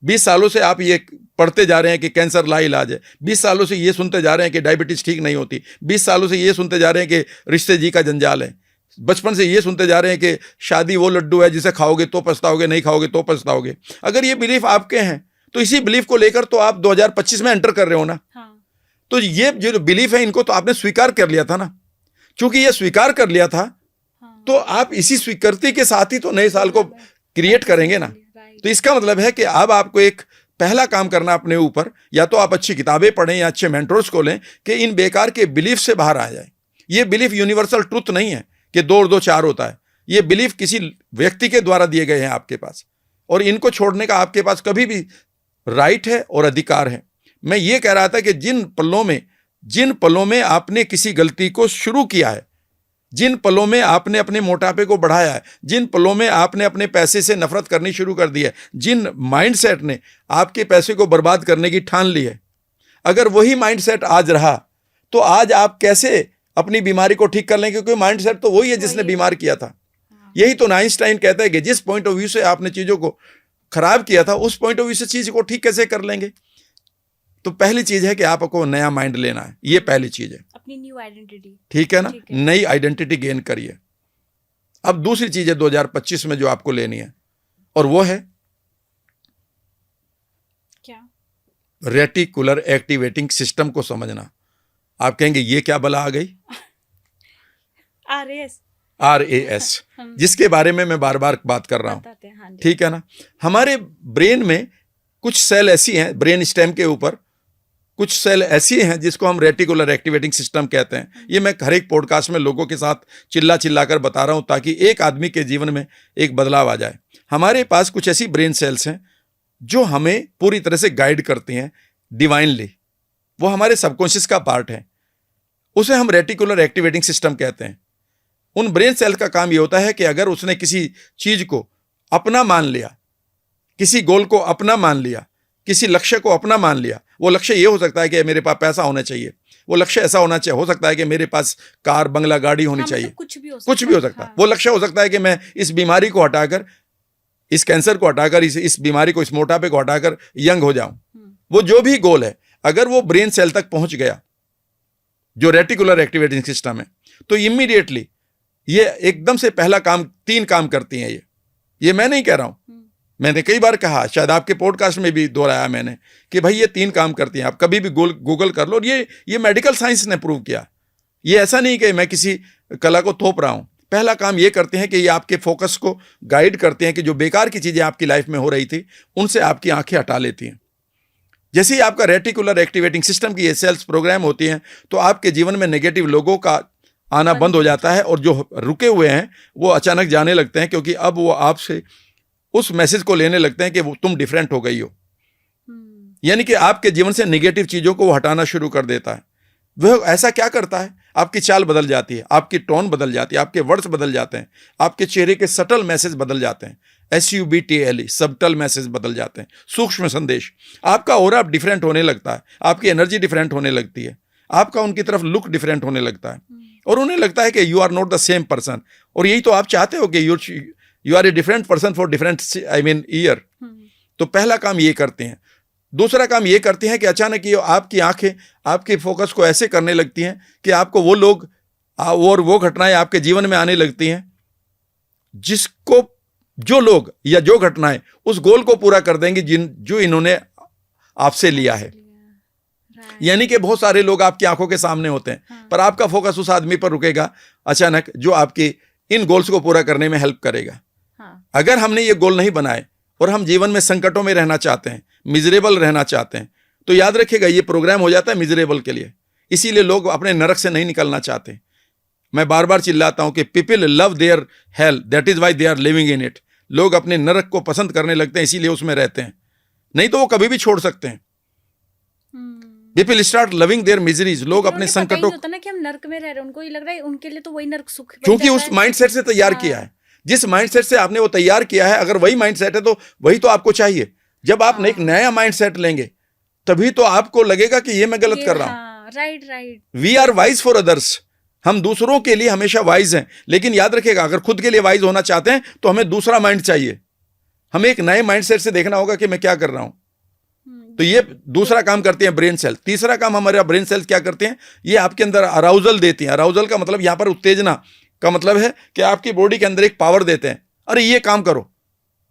20 सालों से आप ये पढ़ते जा रहे हैं कि कैंसर लाइलाज है, 20 सालों से ये सुनते जा रहे हैं कि डायबिटीज ठीक नहीं होती, 20 सालों से ये सुनते जा रहे हैं कि रिश्ते जी का जंजाल है, बचपन से ये सुनते जा रहे हैं कि शादी वो लड्डू है जिसे खाओगे तो पछताओगे, नहीं खाओगे तो पछताओगे। अगर ये बिलीफ आपके हैं तो इसी बिलीफ को लेकर तो आप 2025 में एंटर कर रहे हो ना। हाँ। तो ये जो बिलीफ है इनको तो आपने स्वीकार कर लिया था ना। क्योंकि ये स्वीकार कर लिया था हाँ। तो आप इसी स्वीकृति के साथ ही तो नए साल को क्रिएट करेंगे ना। तो इसका मतलब है कि अब आपको एक पहला काम करना अपने ऊपर, या तो आप अच्छी किताबें पढ़ें या अच्छे मेंटर्स को लें कि इन बेकार के बिलीफ से बाहर आ जाए। ये बिलीफ यूनिवर्सल ट्रुथ नहीं है कि 2 और 2 4 होता है। ये बिलीफ किसी व्यक्ति के द्वारा दिए गए हैं आपके पास, और इनको छोड़ने का आपके पास कभी भी राइट है और अधिकार है। मैं ये कह रहा था कि जिन पलों में आपने किसी गलती को शुरू किया है, जिन पलों में आपने अपने मोटापे को बढ़ाया है, जिन पलों में आपने अपने पैसे से नफरत करनी शुरू कर दी है, जिन माइंडसेट ने आपके पैसे को बर्बाद करने की ठान ली है, अगर वही माइंडसेट आज रहा तो आज आप कैसे अपनी बीमारी को ठीक कर लेंगे? क्योंकि माइंडसेट तो वही है जिसने बीमार किया था। यही तो आइंस्टाइन कहता है कि जिस पॉइंट ऑफ व्यू से आपने चीजों को खराब किया था, उस पॉइंट ऑफ व्यू से चीज को ठीक कैसे कर लेंगे? तो पहली चीज है कि आपको नया माइंड लेना है। ये पहली चीज है, अपनी न्यू आइडेंटिटी। ठीक है ना, नई आइडेंटिटी गेन करिए। अब दूसरी चीज है 2025 में जो आपको लेनी है, और वो है क्या? रेटिकुलर एक्टिवेटिंग सिस्टम को समझना। आप कहेंगे ये क्या बला आ गई? RAS, जिसके बारे में मैं बार बार बात कर रहा हूं। हाँ, ठीक है ना। हमारे ब्रेन में कुछ सेल ऐसी हैं, ब्रेन स्टेम के ऊपर कुछ सेल ऐसी हैं जिसको हम रेटिकुलर एक्टिवेटिंग सिस्टम कहते हैं। ये मैं हर एक पॉडकास्ट में लोगों के साथ चिल्ला कर बता रहा हूं ताकि एक आदमी के जीवन में एक बदलाव आ जाए। हमारे पास कुछ ऐसी ब्रेन सेल्स हैं जो हमें पूरी तरह से गाइड करती हैं डिवाइनली। वो हमारे सबकॉन्शियस का पार्ट है, उसे हम रेटिकुलर एक्टिवेटिंग सिस्टम कहते हैं। उन ब्रेन सेल का काम ये होता है कि अगर उसने किसी चीज को अपना मान लिया, किसी गोल को अपना मान लिया, किसी लक्ष्य को अपना मान लिया, वो लक्ष्य ये हो सकता है कि मेरे पास पैसा होना चाहिए, वो लक्ष्य ऐसा होना चाहिए, हो सकता है कि मेरे पास कार बंगला गाड़ी होनी चाहिए, कुछ भी हो सकता है। वो लक्ष्य हो सकता है कि मैं इस बीमारी को हटाकर, इस कैंसर को हटाकर, इस बीमारी को, इस मोटापे को हटाकर यंग हो जाऊं। वो जो भी गोल है, अगर वो ब्रेन सेल तक पहुंच गया जो रेटिकुलर एक्टिवेटिंग सिस्टम है, तो इमीडिएटली ये एकदम से पहला काम, 3 काम करती हैं ये मैं नहीं कह रहा हूं, मैंने कई बार कहा, शायद आपके पॉडकास्ट में भी दोहराया मैंने कि भाई ये 3 काम करती हैं। आप कभी भी गूगल कर लो, और ये मेडिकल साइंस ने प्रूव किया। ये ऐसा नहीं कि मैं किसी कला को थोप रहा हूं। पहला काम ये करते हैं कि ये आपके फोकस को गाइड करते हैं कि जो बेकार की चीजें आपकी लाइफ में हो रही थी उनसे आपकी आंखें हटा लेती हैं। जैसे ही आपका रेटिकुलर एक्टिवेटिंग सिस्टम की ये सेल्स प्रोग्राम होती हैं तो आपके जीवन में नेगेटिव लोगों का आना बंद हो जाता है, और जो रुके हुए हैं वो अचानक जाने लगते हैं, क्योंकि अब वो आपसे उस मैसेज को लेने लगते हैं कि वो तुम डिफरेंट हो गई हो। यानी कि आपके जीवन से नेगेटिव चीजों को वो हटाना शुरू कर देता है। वह ऐसा क्या करता है? आपकी चाल बदल जाती है, आपकी टोन बदल जाती है, आपके वर्ड्स बदल जाते हैं, आपके चेहरे के सटल मैसेज बदल जाते हैं, SUBTLE सबटल मैसेज बदल जाते हैं, सूक्ष्म संदेश। आपका ऑरा डिफरेंट होने लगता है, आपकी एनर्जी डिफरेंट होने लगती है, आपका उनकी तरफ लुक डिफरेंट होने लगता है, और उन्हें लगता है कि you are not the same person. और यही तो आप चाहते हो कि you are a different person for different year. तो पहला काम ये करते हैं। दूसरा काम ये करते हैं कि अचानक ये आपकी आंखें आपके फोकस को ऐसे करने लगती हैं कि आपको वो लोग और वो घटनाएं आपके जीवन में आने लगती हैं जो लोग या जो घटनाएं उस गोल को पूरा कर देंगे जो इन्होंने आपसे लिया है। यानी कि बहुत सारे लोग आपकी आंखों के सामने होते हैं, पर आपका फोकस उस आदमी पर रुकेगा अचानक जो आपके इन गोल्स को पूरा करने में हेल्प करेगा। अगर हमने ये गोल नहीं बनाए और हम जीवन में संकटों में रहना चाहते हैं, मिजरेबल रहना चाहते हैं, तो याद रखिएगा ये प्रोग्राम हो जाता है मिजरेबल के लिए। इसीलिए लोग अपने नरक से नहीं निकलना चाहते। मैं बार बार चिल्लाता हूं कि people love their hell, that is why they are living in it. लोग अपने नरक को पसंद करने लगते हैं, इसीलिए उसमें रहते हैं, नहीं तो वो कभी भी छोड़ सकते हैं। People start loving their miseries. लोग अपने संकटों होता ना कि हम नर्क में रह रहे हैं, उनको ये लग रहा है उनके लिए तो वही नर्क सुख, क्योंकि उस माइंडसेट से तैयार किया है। जिस माइंडसेट से आपने वो तैयार किया है, अगर वही माइंडसेट है तो वही तो आपको चाहिए। जब आप एक नया माइंडसेट लेंगे तभी तो आपको लगेगा कि ये मैं गलत कर रहा हूं। Right. We are wise for others. हम दूसरों के लिए हमेशा वाइज हैं, लेकिन याद रखिएगा अगर खुद के लिए वाइज होना चाहते हैं तो हमें दूसरा माइंड चाहिए। हमें एक नए माइंडसेट से देखना होगा कि मैं क्या कर रहा हूं। तो ये दूसरा काम करते हैं ब्रेन सेल। तीसरा काम हमारे ब्रेन सेल्स क्या करते हैं? ये आपके अंदर अराउजल देती हैं। अराउजल का मतलब यहां पर उत्तेजना, का मतलब है कि आपकी बॉडी के अंदर एक पावर देते हैं, अरे ये काम करो,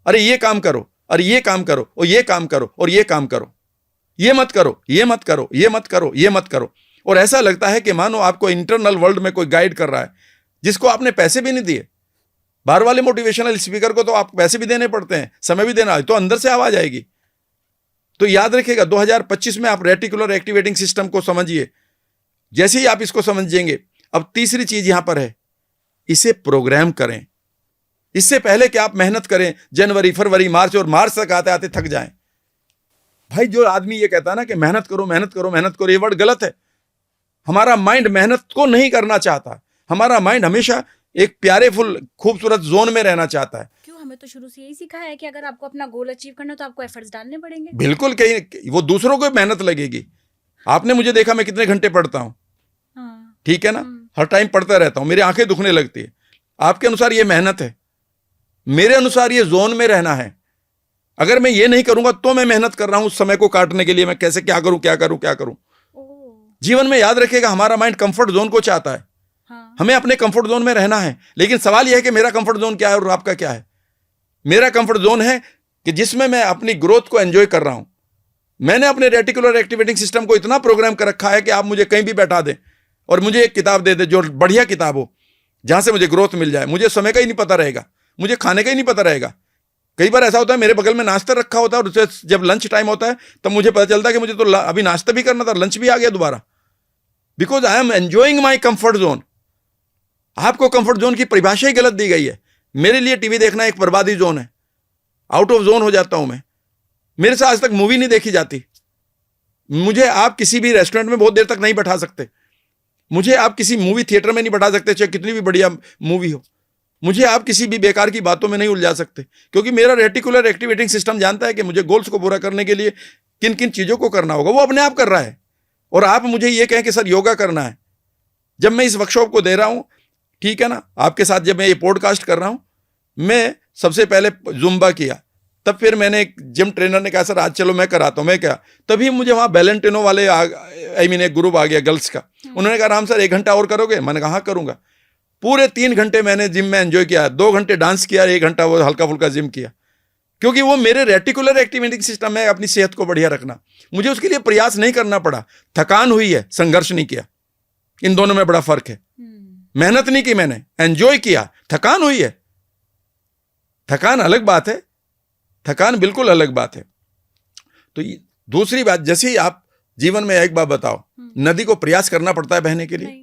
अरे ये काम करो, अरे ये काम करो, और ये काम करो, और ये काम करो, ये मत करो, ये मत करो, ये मत करो, ये मत करो। और ऐसा लगता है कि मानो आपको इंटरनल वर्ल्ड में कोई गाइड कर रहा है, जिसको आपने पैसे भी नहीं दिए। बाहर वाले मोटिवेशनल स्पीकर को तो आप पैसे भी देने पड़ते हैं, समय भी देना है, तो अंदर से आवाज आएगी। तो याद रखिएगा 2025 में आप रेटिकुलर एक्टिवेटिंग सिस्टम को समझिए। जैसे ही आप इसको समझेंगे, अब तीसरी चीज यहां पर है, इसे प्रोग्राम करें। इससे पहले कि आप मेहनत करें जनवरी, फरवरी, मार्च, और मार्च तक आते आते थक जाएं। भाई जो आदमी ये कहता है ना कि मेहनत करो, मेहनत करो, मेहनत करो, ये वर्ड गलत है। हमारा माइंड मेहनत को नहीं करना चाहता। हमारा माइंड हमेशा एक प्यारे फुल खूबसूरत जोन में रहना चाहता है। क्यों, हमें तो शुरू से यही सिखाया है कि अगर आपको अपना गोल अचीव करना है तो आपको एफर्ट्स डालने पड़ेंगे। बिल्कुल, कहीं वो दूसरों को मेहनत लगेगी। आपने मुझे देखा मैं कितने घंटे पढ़ता हूं, ठीक है ना, हर टाइम पढ़ता रहता हूं, मेरी आंखें दुखने लगती है। आपके अनुसार ये मेहनत है, मेरे अनुसार ये जोन में रहना है। अगर मैं ये नहीं करूंगा तो मैं मेहनत कर रहा हूं उस समय को काटने के लिए, मैं कैसे क्या करूं, क्या करूं, क्या करूं। जीवन में याद रखिएगा, हमारा माइंड कंफर्ट जोन को चाहता है। हमें अपने कंफर्ट जोन में रहना है, लेकिन सवाल यह है कि मेरा कंफर्ट जोन क्या है और आपका क्या है। मेरा कंफर्ट जोन है कि जिसमें मैं अपनी ग्रोथ को एंजॉय कर रहा हूं। मैंने अपने रेटिकुलर एक्टिवेटिंग सिस्टम को इतना प्रोग्राम कर रखा है कि आप मुझे कहीं भी बैठा दें और मुझे एक किताब दे दे जो बढ़िया किताब हो, जहां से मुझे ग्रोथ मिल जाए। मुझे समय का ही नहीं पता रहेगा, मुझे खाने का ही नहीं पता रहेगा। कई बार ऐसा होता है मेरे बगल में नाश्ता रखा होता है और जब लंच टाइम होता है तब मुझे पता चलता है कि मुझे तो अभी नाश्ता भी करना था, लंच भी आ गया दोबारा, because I am enjoying my comfort zone. आपको कंफर्ट जोन की परिभाषा ही गलत दी गई है। मेरे लिए टीवी देखना एक बर्बादी जोन है, आउट ऑफ जोन हो जाता हूं मैं। मेरे से आज तक मूवी नहीं देखी जाती। मुझे आप किसी भी रेस्टोरेंट में बहुत देर तक नहीं बैठा सकते, मुझे आप किसी मूवी थिएटर में नहीं बैठा सकते, चाहे कितनी भी बढ़िया मूवी हो। मुझे आप किसी भी बेकार की बातों में नहीं उलझा सकते, क्योंकि मेरा रेटिकुलर एक्टिवेटिंग सिस्टम जानता है कि मुझे गोल्स को पूरा करने के लिए किन किन चीजों को करना होगा, वो अपने आप कर रहा है। और आप मुझे ये कहें कि सर योगा करना है, जब मैं इस वर्कशॉप को दे रहा हूं, ठीक है ना, आपके साथ जब मैं ये पॉडकास्ट कर रहा हूं, मैं सबसे पहले जुम्बा किया, तब फिर मैंने एक जिम ट्रेनर ने कहा सर आज चलो मैं कराता हूं, मैं क्या, तभी मुझे वहां बैलेंटिनो वाले एक ग्रुप आ गया गर्ल्स का। उन्होंने कहा राम सर 1 घंटा और करोगे? मैंने कहा हाँ करूंगा। पूरे 3 घंटे मैंने जिम में एंजॉय किया, 2 घंटे डांस किया, 1 घंटा वो हल्का फुल्का जिम किया, क्योंकि वो मेरे रेटिकुलर एक्टिवेटिंग सिस्टम है अपनी सेहत को बढ़िया रखना। मुझे उसके लिए प्रयास नहीं करना पड़ा, थकान हुई है, संघर्ष नहीं किया। इन दोनों में बड़ा फर्क है। मेहनत नहीं की मैंने, एंजॉय किया, थकान हुई है। थकान अलग बात है, थकान बिल्कुल अलग बात है। तो दूसरी बात, जैसे ही आप जीवन में एक बात बताओ, नदी को प्रयास करना पड़ता है बहने के लिए।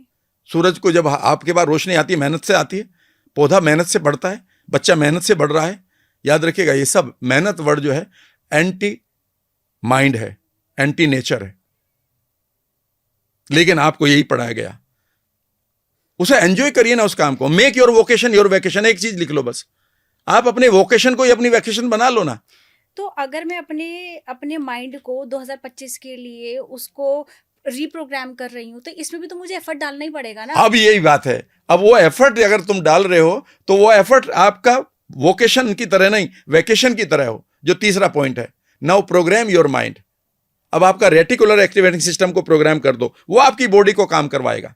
सूरज को जब आपके पास रोशनी आती है, मेहनत से आती है, पौधा मेहनत से बढ़ता है, बच्चा मेहनत से बढ़ रहा है। याद रखिएगा ये सब मेहनत वर्ड जो है एंटी माइंड है, एंटी नेचर है, लेकिन आपको यही पढ़ाया गया। उसे एंजॉय करिए ना उस काम को। Make your vocation your vacation, एक चीज लिख लो बस, आप अपने वोकेशन को ही अपनी वैकेशन बना लो ना। तो अगर मैं अपने माइंड को 2025 के लिए उसको रीप्रोग्राम कर रही हूँ, तो इसमें भी तो मुझे एफर्ट डालना ही पड़ेगा ना। अब यही बात है, अब वो एफर्ट अगर तुम डाल रहे हो तो वो एफर्ट आपका वोकेशन की तरह नहीं, वैकेशन की तरह हो, जो तीसरा पॉइंट है। Now programme your mind. अब आपका रेटिकुलर एक्टिवेटिंग सिस्टम को प्रोग्राम कर दो, वो आपकी बॉडी को काम करवाएगा।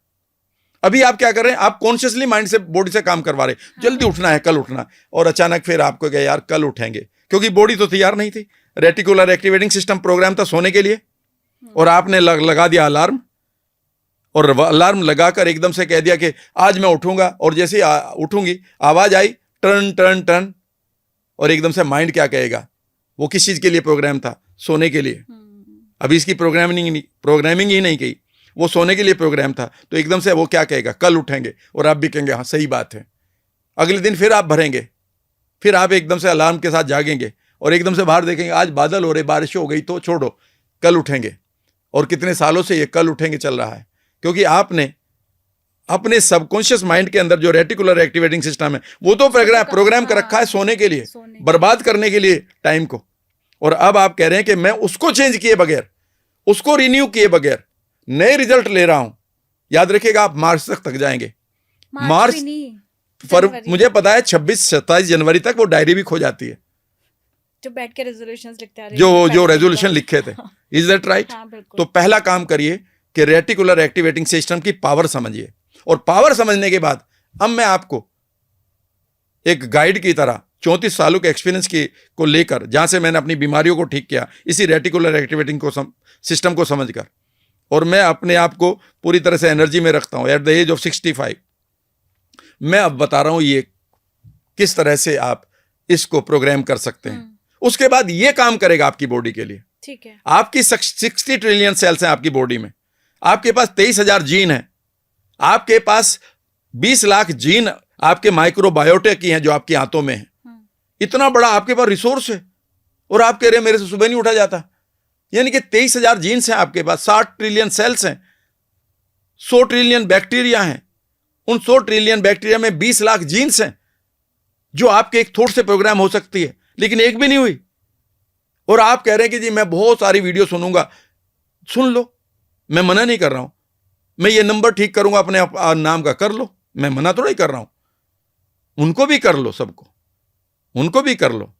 अभी आप क्या कर रहे हैं, आप कॉन्शियसली माइंड से बॉडी से काम करवा रहे हैं, जल्दी उठना है, कल उठना, और अचानक फिर आपको कहे यार कल उठेंगे, क्योंकि बॉडी तो तैयार नहीं थी। रेटिकुलर एक्टिवेटिंग सिस्टम प्रोग्राम था सोने के लिए, और आपने लगा दिया अलार्म, और अलार्म लगाकर एकदम से कह दिया कि आज मैं उठूंगा, और जैसे ही उठूंगी आवाज आई टर्न टर्न टर्न, और एकदम से माइंड क्या कहेगा, वो किस चीज के लिए प्रोग्राम था, सोने के लिए। अभी इसकी प्रोग्रामिंग ही नहीं की, वो सोने के लिए प्रोग्राम था, तो एकदम से वो क्या कहेगा, कल उठेंगे, और आप भी कहेंगे हाँ सही बात है। अगले दिन फिर आप भरेंगे, फिर आप एकदम से अलार्म के साथ जागेंगे, और एकदम से बाहर देखेंगे आज बादल हो रहे, बारिश हो गई, तो छोड़ो कल उठेंगे। और कितने सालों से ये कल उठेंगे चल रहा है, क्योंकि आपने अपने सबकॉन्शियस माइंड के अंदर जो रेटिकुलर एक्टिवेटिंग सिस्टम है वो तो प्रोग्राम कर रखा है सोने के लिए, बर्बाद करने के लिए टाइम को। और अब आप कह रहे हैं कि मैं उसको चेंज किए बगैर, उसको रिन्यू किए बगैर नए रिजल्ट ले रहा हूं। याद रखिएगा आप मार्च तक थक जाएंगे। मार्च मुझे पता है 26-27 जनवरी तक वो डायरी भी खो जाती है, जो बैठ के रेजोल्यूशंस लिखते आ रहे जो रेजोल्यूशन लिखे थे। Is that right? तो पहला काम करिए कि रेटिकुलर एक्टिवेटिंग सिस्टम की पावर समझिए, और पावर समझने के बाद अब मैं आपको एक गाइड की तरह 34 सालों के एक्सपीरियंस को लेकर, जहां से मैंने अपनी बीमारियों को ठीक किया इसी रेटिकुलर एक्टिवेटिंग सिस्टम को समझकर, और मैं अपने आप को पूरी तरह से एनर्जी में रखता हूं एट द एज ऑफ 65, मैं अब बता रहा हूं ये किस तरह से आप इसको प्रोग्राम कर सकते हैं। उसके बाद ये काम करेगा आपकी बॉडी के लिए। ठीक है। आपकी 60 ट्रिलियन सेल्स हैं आपकी बॉडी में, आपके पास 23,000 जीन हैं, आपके पास 20 लाख जीन आपके माइक्रोबायोटे की हैं जो आपकी आंतों में है। इतना बड़ा आपके पास रिसोर्स है और आप कह रहे हैं मेरे से सुबह नहीं उठा जाता। यानी कि 23,000 जीन्स हैं आपके पास, 60 ट्रिलियन सेल्स हैं, 100 ट्रिलियन बैक्टीरिया हैं, उन 100 ट्रिलियन बैक्टीरिया में 20 लाख जीन्स हैं जो आपके एक थॉट से प्रोग्राम हो सकती है, लेकिन एक भी नहीं हुई। और आप कह रहे हैं कि जी मैं बहुत सारी वीडियो सुनूंगा। सुन लो, मैं मना नहीं कर रहा हूं, मैं ये नंबर ठीक करूंगा अपने नाम का, कर लो, मैं मना थोड़ा ही कर रहा हूं। उनको भी कर लो, सबको उनको भी कर लो,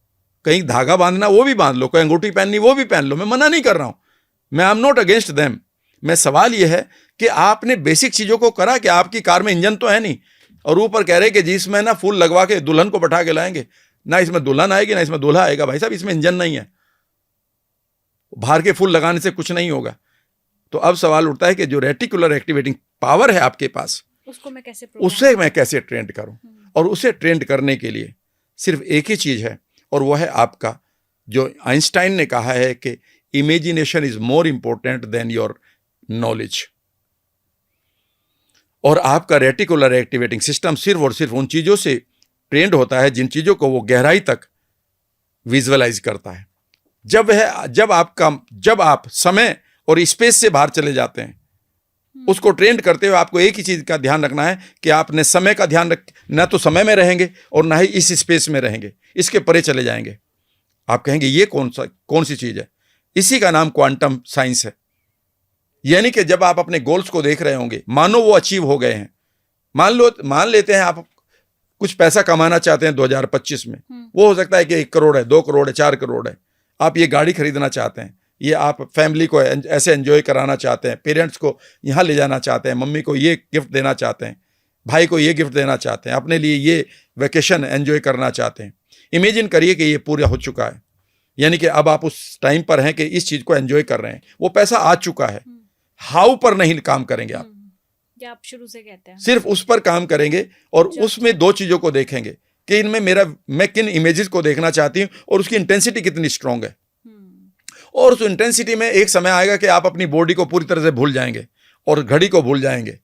कहीं धागा बांधना वो भी बांध लो, कहीं अंगूठी पहननी वो भी पहन लो, मैं मना नहीं कर रहा हूं, मैं I am not against them. मैं सवाल यह है कि आपने बेसिक चीजों को करा कि आपकी कार में इंजन तो है नहीं, और ऊपर कह रहे कि जी इसमें ना फूल लगवा के दुल्हन को बैठा के लाएंगे, ना इसमें दुल्हन आएगी ना इसमें दूल्हा आएगा। भाई साहब इसमें इंजन नहीं है, बाहर के फूल लगाने से कुछ नहीं होगा। तो अब सवाल उठता है कि जो रेटिकुलर एक्टिवेटिंग पावर है आपके पास, उसे मैं कैसे ट्रेंड करूं। और उसे ट्रेंड करने के लिए सिर्फ एक ही चीज है, और वह है आपका, जो आइंस्टाइन ने कहा है कि imagination is more important than your knowledge. और आपका रेटिकुलर एक्टिवेटिंग सिस्टम सिर्फ और सिर्फ उन चीजों से ट्रेंड होता है जिन चीजों को वो गहराई तक विजुअलाइज करता है। जब आप समय और स्पेस से बाहर चले जाते हैं, उसको ट्रेंड करते हुए आपको एक ही चीज का ध्यान रखना है कि आपने समय का ध्यान ना तो समय में रहेंगे और ना ही इस स्पेस में रहेंगे, इसके परे चले जाएंगे। आप कहेंगे ये कौन सी चीज है? इसी का नाम क्वांटम साइंस है। यानी कि जब आप अपने गोल्स को देख रहे होंगे, मानो वो अचीव हो गए हैं, मान लेते हैं आप कुछ पैसा कमाना चाहते हैं 2025 में, वो हो सकता है कि 1 करोड़ है, 2 करोड़ है, 4 करोड़ है। आप ये गाड़ी खरीदना चाहते हैं, ये आप फैमिली को ऐसे एंजॉय कराना चाहते हैं, पेरेंट्स को यहाँ ले जाना चाहते हैं, मम्मी को ये गिफ्ट देना चाहते हैं, भाई को ये गिफ्ट देना चाहते हैं, अपने लिए ये वेकेशन एंजॉय करना चाहते हैं। इमेजिन करिए कि ये पूरा हो चुका है, यानी कि अब आप उस टाइम पर हैं कि इस चीज को एंजॉय कर रहे हैं, वो पैसा आ चुका है। हाउ पर नहीं काम करेंगे आप शुरू से कहते हैं, सिर्फ उस पर काम करेंगे और उसमें 2 चीजों को देखेंगे कि इनमें मैं किन इमेजेस को देखना चाहती हूं और उसकी इंटेंसिटी कितनी स्ट्रांग है। और उस इंटेंसिटी में एक समय आएगा कि आप अपनी बॉडी को पूरी तरह से भूल जाएंगे और घड़ी को भूल जाएंगे।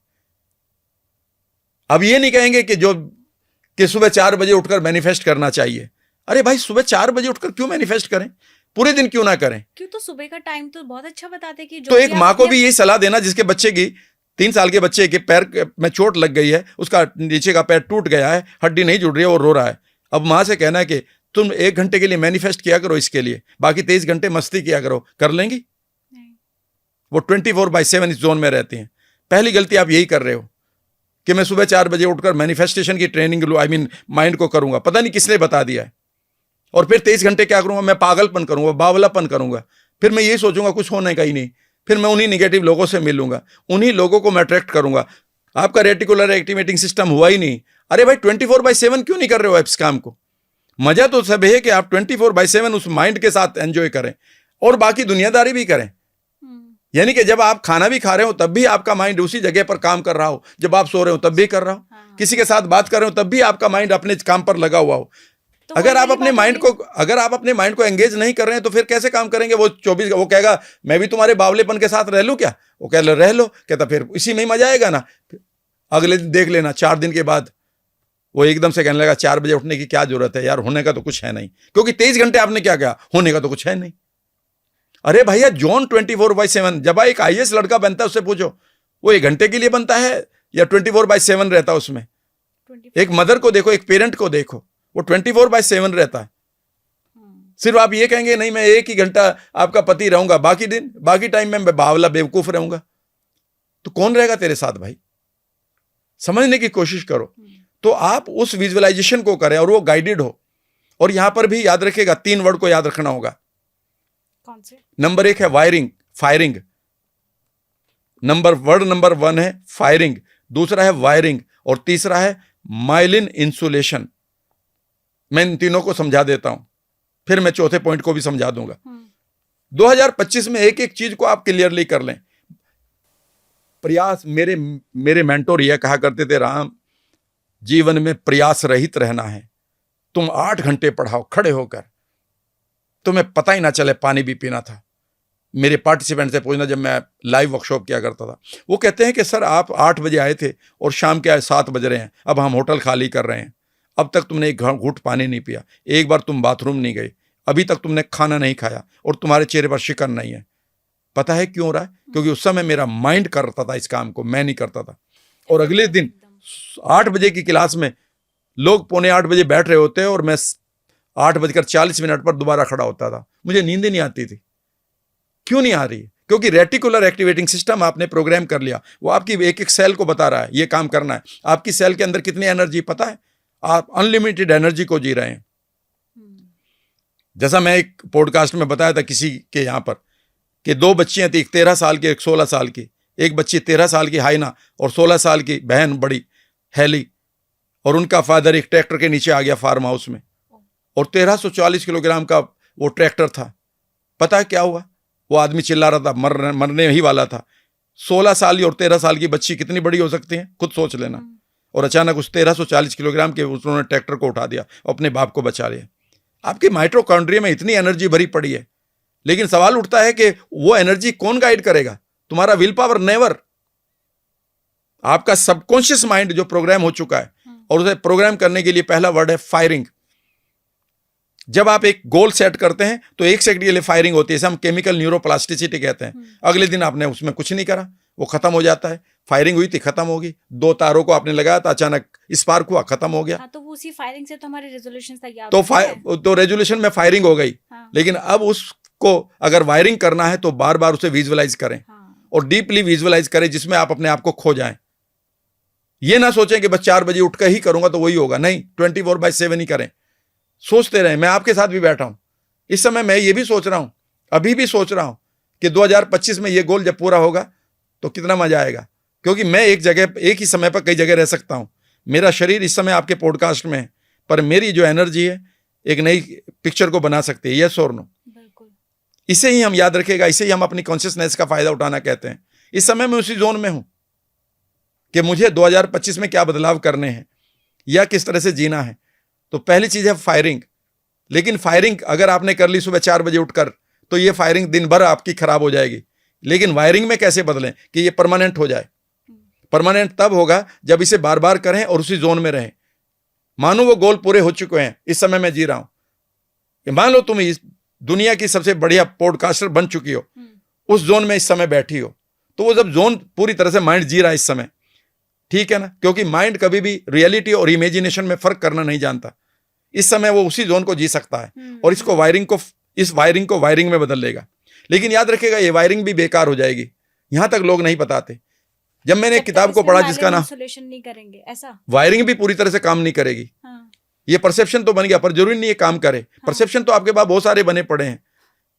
अब ये नहीं कहेंगे कि सुबह 4 बजे उठकर मैनिफेस्ट करना चाहिए। अरे भाई, सुबह 4 बजे उठकर क्यों मैनिफेस्ट करें? पूरे दिन क्यों ना करें? क्यों? तो सुबह का टाइम तो बहुत अच्छा बताते कि तो एक माँ को भी यही सलाह देना जिसके बच्चे की 3 साल के बच्चे के पैर में चोट लग गई है, उसका नीचे का पैर टूट गया है, हड्डी नहीं जुड़ रही है और रो रहा है। अब माँ से कहना है कि तुम 1 घंटे के लिए मैनिफेस्ट किया करो इसके लिए, बाकी 23 घंटे मस्ती किया करो, कर लेंगी? नहीं। वो 24/7 इस जोन में रहती हैं। पहली गलती आप यही कर रहे हो कि मैं सुबह 4 बजे उठकर मैनिफेस्टेशन की ट्रेनिंग माइंड को करूंगा। पता नहीं किसने बता दिया है। और फिर 23 घंटे क्या करूंगा? मैं पागलपन करूंगा, बावलापन करूंगा। फिर मैं यही सोचूंगा कुछ होने का ही नहीं। फिर मैं उन्हीं निगेटिव लोगों से मिलूंगा, उन्हीं लोगों को मैं अट्रैक्ट करूंगा। आपका रेटिकुलर एक्टिवेटिंग सिस्टम हुआ ही नहीं। अरे भाई, 24/7 क्यों नहीं कर रहे हो इस काम को? मजा तो सब है कि आप 24/7 उस माइंड के साथ एंजॉय करें और बाकी दुनियादारी भी करें। यानी कि जब आप खाना भी खा रहे हो तब भी आपका माइंड उसी जगह पर काम कर रहा हो, जब आप सो रहे हो तब भी कर रहा हो, किसी के साथ बात कर रहे हो तब भी आपका माइंड अपने काम पर लगा हुआ हो। तो अगर आप अपने माइंड को एंगेज नहीं कर रहे हैं तो फिर कैसे काम करेंगे? वो कहेगा मैं भी तुम्हारे बावलेपन के साथ रह लूं क्या? वो कह लो रह लो, कहता फिर इसी में ही मजा आएगा ना। अगले दिन देख लेना, 4 दिन के बाद वो एकदम से कहने लगा 4 बजे उठने की क्या जरूरत है यार, होने का तो कुछ है नहीं। क्योंकि 23 घंटे आपने क्या कहा? होने का तो कुछ है नहीं। अरे भैया, जॉन 24/7 जब एक IAS लड़का बनता है उससे पूछो वो 1 घंटे के लिए बनता है या 24/7 रहता है उसमें? एक मदर को देखो, एक पेरेंट को देखो, वो 24/7 रहता है। सिर्फ आप ये कहेंगे नहीं मैं 1 ही घंटा आपका पति रहूंगा, बाकी टाइम में मैं बावला बेवकूफ रहूंगा, तो कौन रहेगा तेरे साथ भाई? समझने की कोशिश करो। तो आप उस विजुअलाइजेशन को करें और वो गाइडेड हो। और यहां पर भी याद रखिएगा, 3 वर्ड को याद रखना होगा। कौन से? नंबर 1 है फायरिंग। वर्ड नंबर 1 है फायरिंग, दूसरा है वायरिंग और तीसरा है माइलिन इंसुलेशन। मैं इन तीनों को समझा देता हूं, फिर मैं चौथे पॉइंट को भी समझा दूंगा। 2025 में एक एक चीज को आप क्लियरली कर लें। प्रयास, मेरे मेंटोर यह कहा करते थे, राम जीवन में प्रयास रहित रहना है। तुम 8 घंटे पढ़ाओ खड़े होकर, तुम्हें पता ही ना चले पानी भी पीना था। मेरे पार्टिसिपेंट से पूछना, जब मैं लाइव वर्कशॉप किया करता था, वो कहते हैं कि सर आप 8 बजे आए थे और शाम के 7 बज रहे हैं, अब हम होटल खाली कर रहे हैं, अब तक तुमने एक घूंट पानी नहीं पिया, एक बार तुम बाथरूम नहीं गए, अभी तक तुमने खाना नहीं खाया और तुम्हारे चेहरे पर शिकन नहीं है। पता है क्यों हो रहा है? क्योंकि उस समय मेरा माइंड करता था इस काम को, मैं नहीं करता था। और अगले दिन 8 बजे की क्लास में लोग 7:45 बजे बैठ रहे होते हैं और मैं 8:40 पर दोबारा खड़ा होता था। मुझे नींद ही नहीं आती थी। क्यों नहीं आ रही? क्योंकि रेटिकुलर एक्टिवेटिंग सिस्टम आपने प्रोग्राम कर लिया, वो आपकी एक एक सेल को बता रहा है ये काम करना है। आपकी सेल के अंदर कितनी एनर्जी पता है? आप अनलिमिटेड एनर्जी को जी रहे हैं। जैसा मैं एक पॉडकास्ट में बताया था किसी के यहां पर कि 2 बच्चियां थी, एक 13 साल की, एक 16 साल की। एक बच्ची 13 साल की हाइना और 16 साल की बहन बड़ी हैली, और उनका फादर एक ट्रैक्टर के नीचे आ गया फार्म हाउस में, और 1340 किलोग्राम का वो ट्रैक्टर था। पता है क्या हुआ? वो आदमी चिल्ला रहा था, मरने ही वाला था। 16 साल और 13 साल की बच्ची कितनी बड़ी हो सकती है, खुद सोच लेना। और अचानक उस 1340 किलोग्राम के उन्होंने ट्रैक्टर को उठा दिया और अपने बाप को बचा लिया। आपकी माइटोकॉन्ड्रिया में इतनी एनर्जी भरी पड़ी है, लेकिन सवाल उठता है कि वो एनर्जी कौन गाइड करेगा? तुम्हारा विल पावर नेवर। आपका सबकॉन्शियस माइंड जो प्रोग्राम हो चुका है, और उसे प्रोग्राम करने के लिए पहला वर्ड है फायरिंग। जब आप एक गोल सेट करते हैं तो 1 सेकंड के लिए फायरिंग होती है, इसे हम केमिकल न्यूरोप्लास्टिसिटी कहते हैं। अगले दिन आपने उसमें कुछ नहीं करा, वो खत्म हो जाता है। फायरिंग हुई थी, खत्म होगी। 2 तारों को आपने लगाया था, अचानक स्पार्क हुआ, खत्म हो गया। हाँ, तो वो उसी फायरिंग से तो हमारे रेजोल्यूशन तैयार तो रेजोल्यूशन में फायरिंग हो गई। हाँ। लेकिन अब उसको अगर वायरिंग करना है तो बार बार उसे विजुअलाइज करें। हाँ। और डीपली विजुअलाइज करें, जिसमें आप अपने आप को खो जाएं। ये ना सोचें कि बस 4 बजे उठकर ही करूंगा तो वही होगा, नहीं, 24/7 ही करें। सोचते रहें। मैं आपके साथ भी बैठा हूं इस समय, मैं ये भी सोच रहा हूं, अभी भी सोच रहा हूं कि 2025 में ये गोल जब पूरा होगा तो कितना मजा आएगा। क्योंकि मैं एक ही समय पर कई जगह रह सकता हूं। मेरा शरीर इस समय आपके पॉडकास्ट में है, पर मेरी जो एनर्जी है एक नई पिक्चर को बना सकती है। यस और नो? इसे ही हम याद रखेगा, इसे ही हम अपनी कॉन्शियसनेस का फायदा उठाना कहते हैं। इस समय मैं उसी जोन में हूं कि मुझे 2025 में क्या बदलाव करने हैं या किस तरह से जीना है। तो पहली चीज है फायरिंग। लेकिन फायरिंग अगर आपने कर ली सुबह 4 बजे उठकर, तो ये फायरिंग दिन भर आपकी खराब हो जाएगी। लेकिन वायरिंग में कैसे बदलें कि ये परमानेंट हो जाए? परमानेंट तब होगा जब इसे बार बार करें और उसी जोन में रहें। मानो वो गोल पूरे हो चुके हैं, इस समय मैं जी रहा हूं। मान लो तुम इस दुनिया की सबसे बढ़िया पॉडकास्टर बन चुकी हो, उस जोन में इस समय बैठी हो, तो वो जब जोन पूरी तरह से माइंड जी रहा है इस समय, ठीक है ना? क्योंकि माइंड कभी भी रियलिटी और इमेजिनेशन में फर्क करना नहीं जानता। इस समय वो उसी जोन को जी सकता है और इस वायरिंग को वायरिंग में बदल लेगा। लेकिन याद रखेगा, ये वायरिंग भी बेकार हो जाएगी। यहां तक लोग नहीं बताते। जब मैंने एक किताब को पढ़ा जिसका नाम नहीं करेंगे, ऐसा वायरिंग भी पूरी तरह से काम नहीं करेगी। हाँ। ये परसेप्शन तो बन गया, पर जरूरी नहीं ये काम करे। हाँ। परसेप्शन तो आपके पास बहुत सारे बने पड़े हैं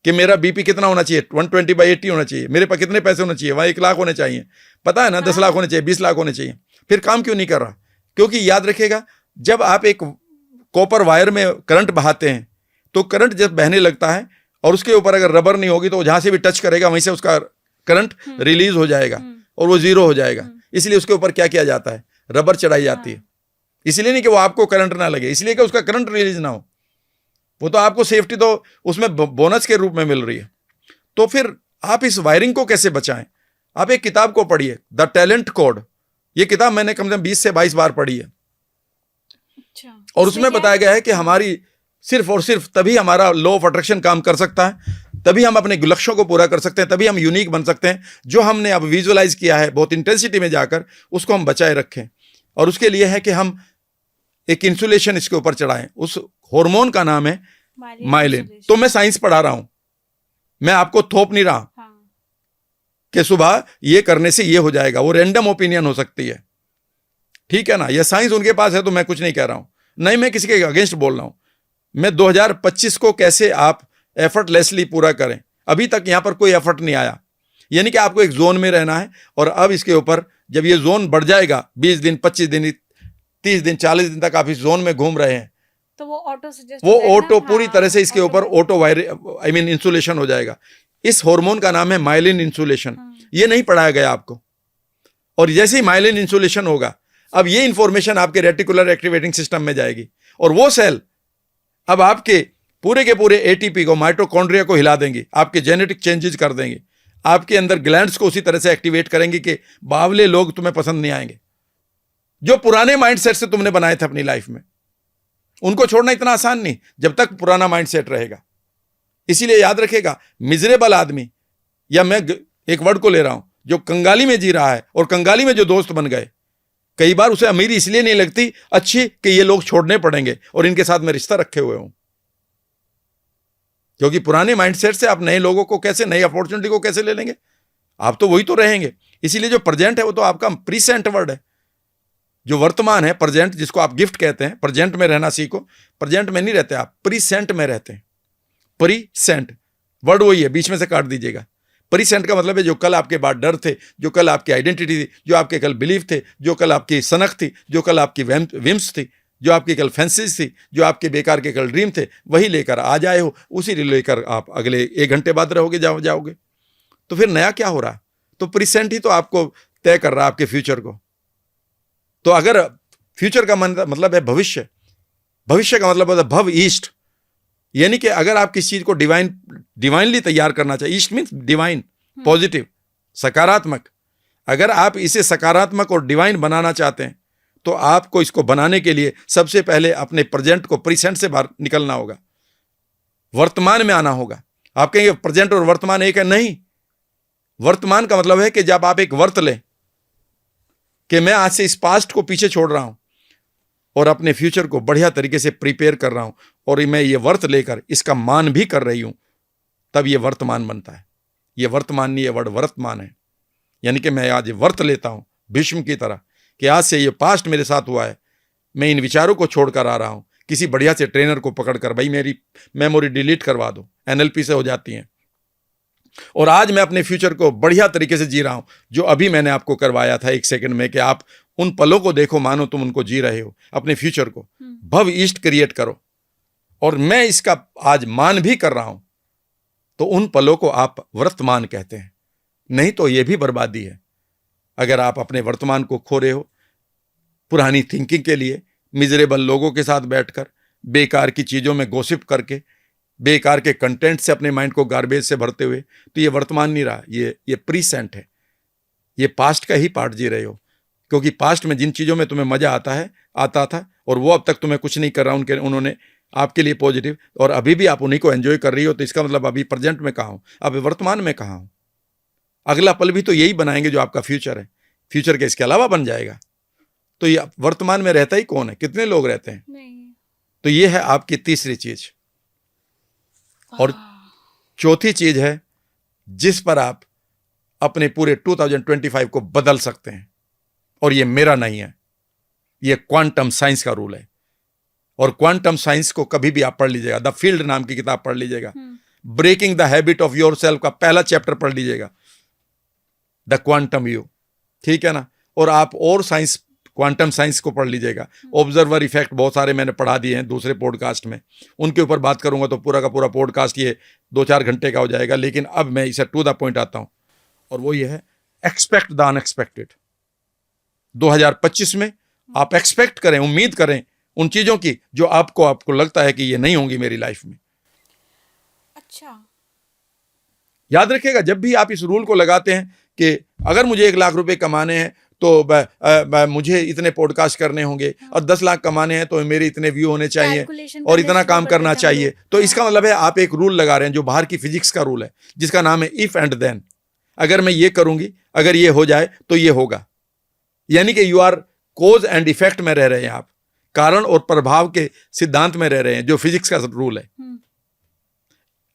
कि मेरा बीपी कितना होना चाहिए, 120/80 होना चाहिए, मेरे पास कितने पैसे होने चाहिए, वहां 1 लाख होने चाहिए, पता है ना, 10 लाख होने चाहिए, 20 लाख होने चाहिए। फिर काम क्यों नहीं कर रहा? क्योंकि याद रखेगा, जब आप एक कॉपर वायर में करंट बहाते हैं तो करंट जब बहने लगता है और उसके ऊपर अगर रबर नहीं होगी तो जहां से भी टच करेगा वहीं से उसका करंट रिलीज हो जाएगा और वो जीरो हो जाएगा। इसलिए उसके ऊपर क्या किया जाता है? रबर चढ़ाई जाती है। इसलिए नहीं कि वो आपको करंट ना लगे, इसलिए कि उसका करंट रिलीज ना हो। वो तो आपको सेफ्टी तो उसमें बोनस के रूप में मिल रही है। तो फिर आप इस वायरिंग को कैसे बचाएं? आप एक किताब को पढ़िए, द टैलेंट कोड। ये किताब मैंने कम से कम 20 से 22 बार पढ़ी है। अच्छा। और उसमें बताया गया है कि हमारी सिर्फ और सिर्फ तभी हमारा लॉ ऑफ अट्रैक्शन काम कर सकता है, तभी हम अपने लक्ष्यों को पूरा कर सकते हैं, तभी हम यूनिक बन सकते हैं। जो हमने अब विजुअलाइज किया है बहुत इंटेंसिटी में जाकर, उसको हम बचाए रखें। और उसके लिए है कि हम एक इंसुलेशन इसके ऊपर चढ़ाएं। उस हार्मोन का नाम है माइलिन। तो मैं साइंस पढ़ा रहा हूं, मैं आपको थोप नहीं रहा कि सुबह ये करने से ये हो जाएगा। वो रैंडम ओपिनियन हो सकती है, ठीक है ना? ये साइंस उनके पास है, तो मैं कुछ नहीं कह रहा हूं, नहीं मैं किसी के अगेंस्ट बोल रहा हूं। मैं 2025 को कैसे आप एफर्टलेसली पूरा करें, अभी तक यहां पर कोई एफर्ट नहीं आया। यानी कि आपको एक जोन में रहना है, और अब इसके ऊपर जब ये जोन बढ़ जाएगा 20 दिन 25 दिन 30 दिन 40 दिन तक आप इस जोन में घूम रहे हैं, तो वो ऑटो सजेस्ट वो ऑटो पूरी तरह से इसके ऊपर ऑटो वायरस इंसुलेशन हो जाएगा। इस हार्मोन का नाम है माइलिन इंसुलेशन। ये नहीं पढ़ाया गया आपको। और जैसे ही माइलिन इंसुलेशन होगा, अब ये इंफॉर्मेशन आपके रेटिकुलर एक्टिवेटिंग सिस्टम में जाएगी और वो सेल अब आपके पूरे के पूरे एटीपी को, माइटोकॉन्ड्रिया को हिला देंगी, आपके जेनेटिक चेंजेस कर देंगे, आपके अंदर ग्लैंड्स को उसी तरह से एक्टिवेट करेंगे कि बावले लोग तुम्हें पसंद नहीं आएंगे। जो पुराने माइंडसेट से तुमने बनाए थे अपनी लाइफ में, उनको छोड़ना इतना आसान नहीं जब तक पुराना माइंडसेट रहेगा। इसीलिए याद रखेगा, मिजरेबल आदमी, या मैं एक वर्ड को ले रहा हूं, जो कंगाली में जी रहा है और कंगाली में जो दोस्त बन गए, कई बार उसे अमीरी इसलिए नहीं लगती अच्छी कि ये लोग छोड़ने पड़ेंगे और इनके साथ मैं रिश्ता रखे हुए हूं। क्योंकि पुराने माइंडसेट से आप नए लोगों को कैसे, नई अपॉर्चुनिटी को कैसे ले लेंगे? आप तो वही तो रहेंगे। इसीलिए जो प्रेजेंट है वो तो आपका प्रीसेंट वर्ड है। जो वर्तमान है, प्रेजेंट, जिसको आप गिफ्ट कहते हैं, प्रेजेंट में रहना सीखो। प्रेजेंट में नहीं रहते आप, प्रीसेंट में रहते हैं। प्रीसेंट वर्ड वही है, बीच में से काट दीजिएगा। प्रीसेंट का मतलब है जो कल आपके बाद डर थे, जो कल आपकी आइडेंटिटी थी, जो आपके कल बिलीफ थे, जो कल आपकी सनक थी, जो कल आपकी विम्स थी, जो आपकी कल फैंसीज थी, जो आपके बेकार के कल ड्रीम थे, वही लेकर आज आए हो, उसी लेकर आप अगले 1 घंटे बाद रहोगे, जाओगे। तो फिर नया क्या हो रहा? तो प्रीसेंट ही तो आपको तय कर रहा है आपके फ्यूचर को। तो अगर फ्यूचर का मतलब है भविष्य, भविष्य का मतलब होता है भव ईस्ट, यानी कि अगर आप किसी चीज को डिवाइनली तैयार करना चाहिए, ईस्ट मीन्स डिवाइन, पॉजिटिव, सकारात्मक। अगर आप इसे सकारात्मक और डिवाइन बनाना चाहते हैं तो आपको इसको बनाने के लिए सबसे पहले अपने प्रेजेंट को प्रीसेंट से बाहर निकलना होगा, वर्तमान में आना होगा। आप कहेंगे प्रेजेंट और वर्तमान एक है, नहीं। वर्तमान का मतलब है कि जब आप एक वर्त लें कि मैं आज से इस पास्ट को पीछे छोड़ रहा हूं और अपने फ्यूचर को बढ़िया तरीके से प्रिपेयर कर रहा हूं और मैं ये वर्त लेकर इसका मान भी कर रही हूं, तब ये वर्तमान बनता है। ये वर्तमान नहीं, ये वर्ड वर्तमान है। यानी कि मैं आज वर्त लेता हूं भीष्म की तरह कि आज से ये पास्ट मेरे साथ हुआ है, मैं इन विचारों को छोड़कर आ रहा हूं। किसी बढ़िया से ट्रेनर को पकड़कर, भाई मेरी मेमोरी डिलीट करवा दो, NLP से हो जाती हैं, और आज मैं अपने फ्यूचर को बढ़िया तरीके से जी रहा हूं। जो अभी मैंने आपको करवाया था 1 सेकंड में कि आप उन पलों को देखो, मानो तुम उनको जी रहे हो, अपने फ्यूचर को भव ईस्ट क्रिएट करो, और मैं इसका आज मान भी कर रहा हूं, तो उन पलों को आप वर्तमान कहते हैं। नहीं तो यह भी बर्बादी है अगर आप अपने वर्तमान को खो रहे हो पुरानी थिंकिंग के लिए, मिजरेबल लोगों के साथ बैठकर, बेकार की चीजों में गॉसिप करके, बेकार के कंटेंट से अपने माइंड को गार्बेज से भरते हुए। तो ये वर्तमान नहीं रहा, ये प्रीसेंट है। ये पास्ट का ही पार्ट जी रहे हो, क्योंकि पास्ट में जिन चीजों में तुम्हें मजा आता था और वो अब तक तुम्हें कुछ नहीं कर रहा, उन्होंने आपके लिए पॉजिटिव, और अभी भी आप उन्हीं को एंजॉय कर रही हो। तो इसका मतलब अभी प्रेजेंट में कहाँ हो, अभी वर्तमान में कहाँ हो? अगला पल भी तो यही बनाएंगे जो आपका फ्यूचर है। फ्यूचर के इसके अलावा बन जाएगा। तो ये वर्तमान में रहता ही कौन है? कितने लोग रहते हैं? नहीं। तो ये है आपकी तीसरी चीज। और चौथी चीज है जिस पर आप अपने पूरे 2025 को बदल सकते हैं, और ये मेरा नहीं है, ये क्वांटम साइंस का रूल है। और क्वांटम साइंस को कभी भी आप पढ़ लीजिएगा, द फील्ड नाम की किताब पढ़ लीजिएगा, breaking the habit of yourself का पहला चैप्टर पढ़ लीजिएगा, द क्वांटम यू, ठीक है ना। और आप और साइंस, क्वांटम साइंस को पढ़ लीजिएगा। ऑब्जर्वर इफेक्ट बहुत सारे मैंने पढ़ा दिए हैं दूसरे पॉडकास्ट में, उनके ऊपर बात करूंगा तो पूरा का पूरा पॉडकास्ट ये 2-4 घंटे का हो जाएगा। लेकिन अब मैं इसे टू द पॉइंट आता हूं, और वो ये है, एक्सपेक्ट द अनएक्सपेक्टेड। 2025 में आप एक्सपेक्ट करें, उम्मीद करें उन चीजों की जो आपको लगता है कि ये नहीं होंगी मेरी लाइफ में। अच्छा, याद रखिएगा, जब भी आप इस रूल को लगाते हैं कि अगर मुझे 1 लाख रुपए कमाने हैं तो मुझे इतने पॉडकास्ट करने होंगे, और 10 लाख कमाने हैं तो मेरे इतने व्यू होने चाहिए और इतना काम करना चाहिए, तो इसका मतलब है आप एक रूल लगा रहे हैं जो बाहर की फिजिक्स का रूल है, जिसका नाम है इफ एंड देन। अगर मैं ये करूंगी, अगर ये हो जाए तो ये होगा। यानी कि you are cause and effect में रह रहे हैं, आप कारण और प्रभाव के सिद्धांत में रह रहे हैं, जो फिजिक्स का रूल है।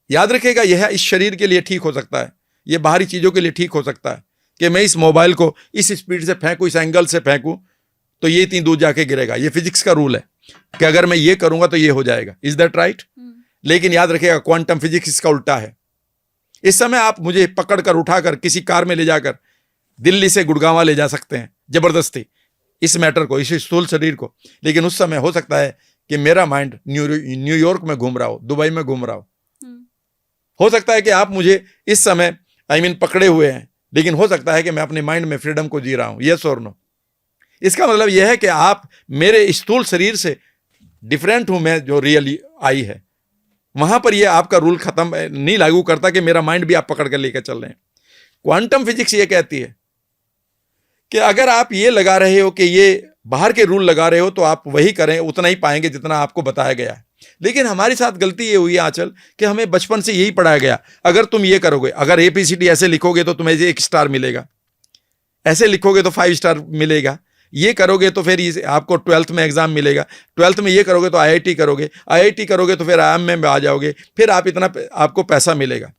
याद रखिएगा, यह इस शरीर के लिए ठीक हो सकता है, यह बाहरी चीजों के लिए ठीक हो सकता है कि मैं इस मोबाइल को इस स्पीड से फेंकूं, इस एंगल से फेंकूं तो ये इतनी दूर जाके गिरेगा। ये फिजिक्स का रूल है कि अगर मैं ये करूंगा तो ये हो जाएगा। Is that right? लेकिन याद रखिएगा, क्वांटम फिजिक्स इसका उल्टा है। इस समय आप मुझे पकड़कर उठाकर किसी कार में ले जाकर दिल्ली से गुड़गांव ले जा सकते हैं जबरदस्ती, इस मैटर को, इस स्थूल शरीर को। लेकिन उस समय हो सकता है कि मेरा माइंड न्यूयॉर्क में घूम रहा हो, दुबई में घूम रहा हो सकता है कि आप मुझे इस समय पकड़े हुए हैं, लेकिन हो सकता है कि मैं अपने माइंड में फ्रीडम को जी रहा हूं। यस और नो? इसका मतलब यह है कि आप मेरे स्थूल शरीर से डिफरेंट हूं मैं, जो रियली आई है। वहां पर यह आपका रूल खत्म नहीं लागू करता कि मेरा माइंड भी आप पकड़ कर लेकर चल रहे हैं। क्वांटम फिजिक्स ये कहती है कि अगर आप ये लगा रहे हो कि ये बाहर के रूल लगा रहे हो, तो आप वही करें, उतना ही पाएंगे जितना आपको बताया गया है। लेकिन हमारे साथ गलती ये हुई आंचल कि हमें बचपन से यही पढ़ाया गया, अगर तुम ये करोगे, अगर ABCD ऐसे लिखोगे तो तुम्हें 1 स्टार मिलेगा, ऐसे लिखोगे तो 5 स्टार मिलेगा, ये करोगे तो फिर आपको 12th में एग्जाम मिलेगा, 12th में ये करोगे तो IIT करोगे, IIT करोगे तो फिर IIM में आ जाओगे, फिर आप इतना आपको पैसा मिलेगा।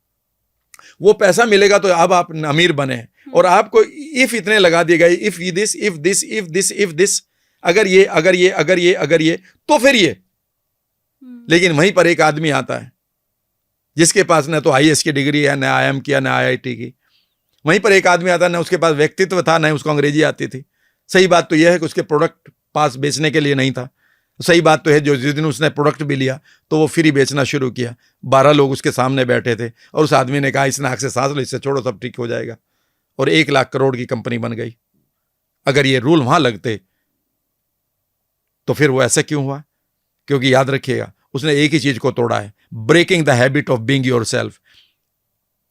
वो पैसा मिलेगा तो अब आप अमीर बने हैं, और आपको इफ इतने लगा दिए गए, if this if this if this if this, अगर ये अगर ये अगर ये अगर ये तो फिर ये। लेकिन वहीं पर एक आदमी आता है जिसके पास न तो IAS की डिग्री है, न IIM की, न IIT की। वहीं पर एक आदमी आता है, न उसके पास व्यक्तित्व था, न उसको अंग्रेजी आती थी। सही बात तो यह है कि उसके प्रोडक्ट पास बेचने के लिए नहीं था। सही बात तो है जो जिस दिन उसने प्रोडक्ट भी लिया तो वो फ्री बेचना शुरू किया। 12 लोग उसके सामने बैठे थे और उस आदमी ने कहा, इस नाक से सांस लो, इससे छोड़ो, सब ठीक हो जाएगा। और 1 लाख करोड़ की कंपनी बन गई। अगर ये रूल वहां लगते तो फिर वो ऐसा क्यों हुआ? क्योंकि याद रखिएगा, उसने एक ही चीज को तोड़ा है, breaking the habit of being yourself.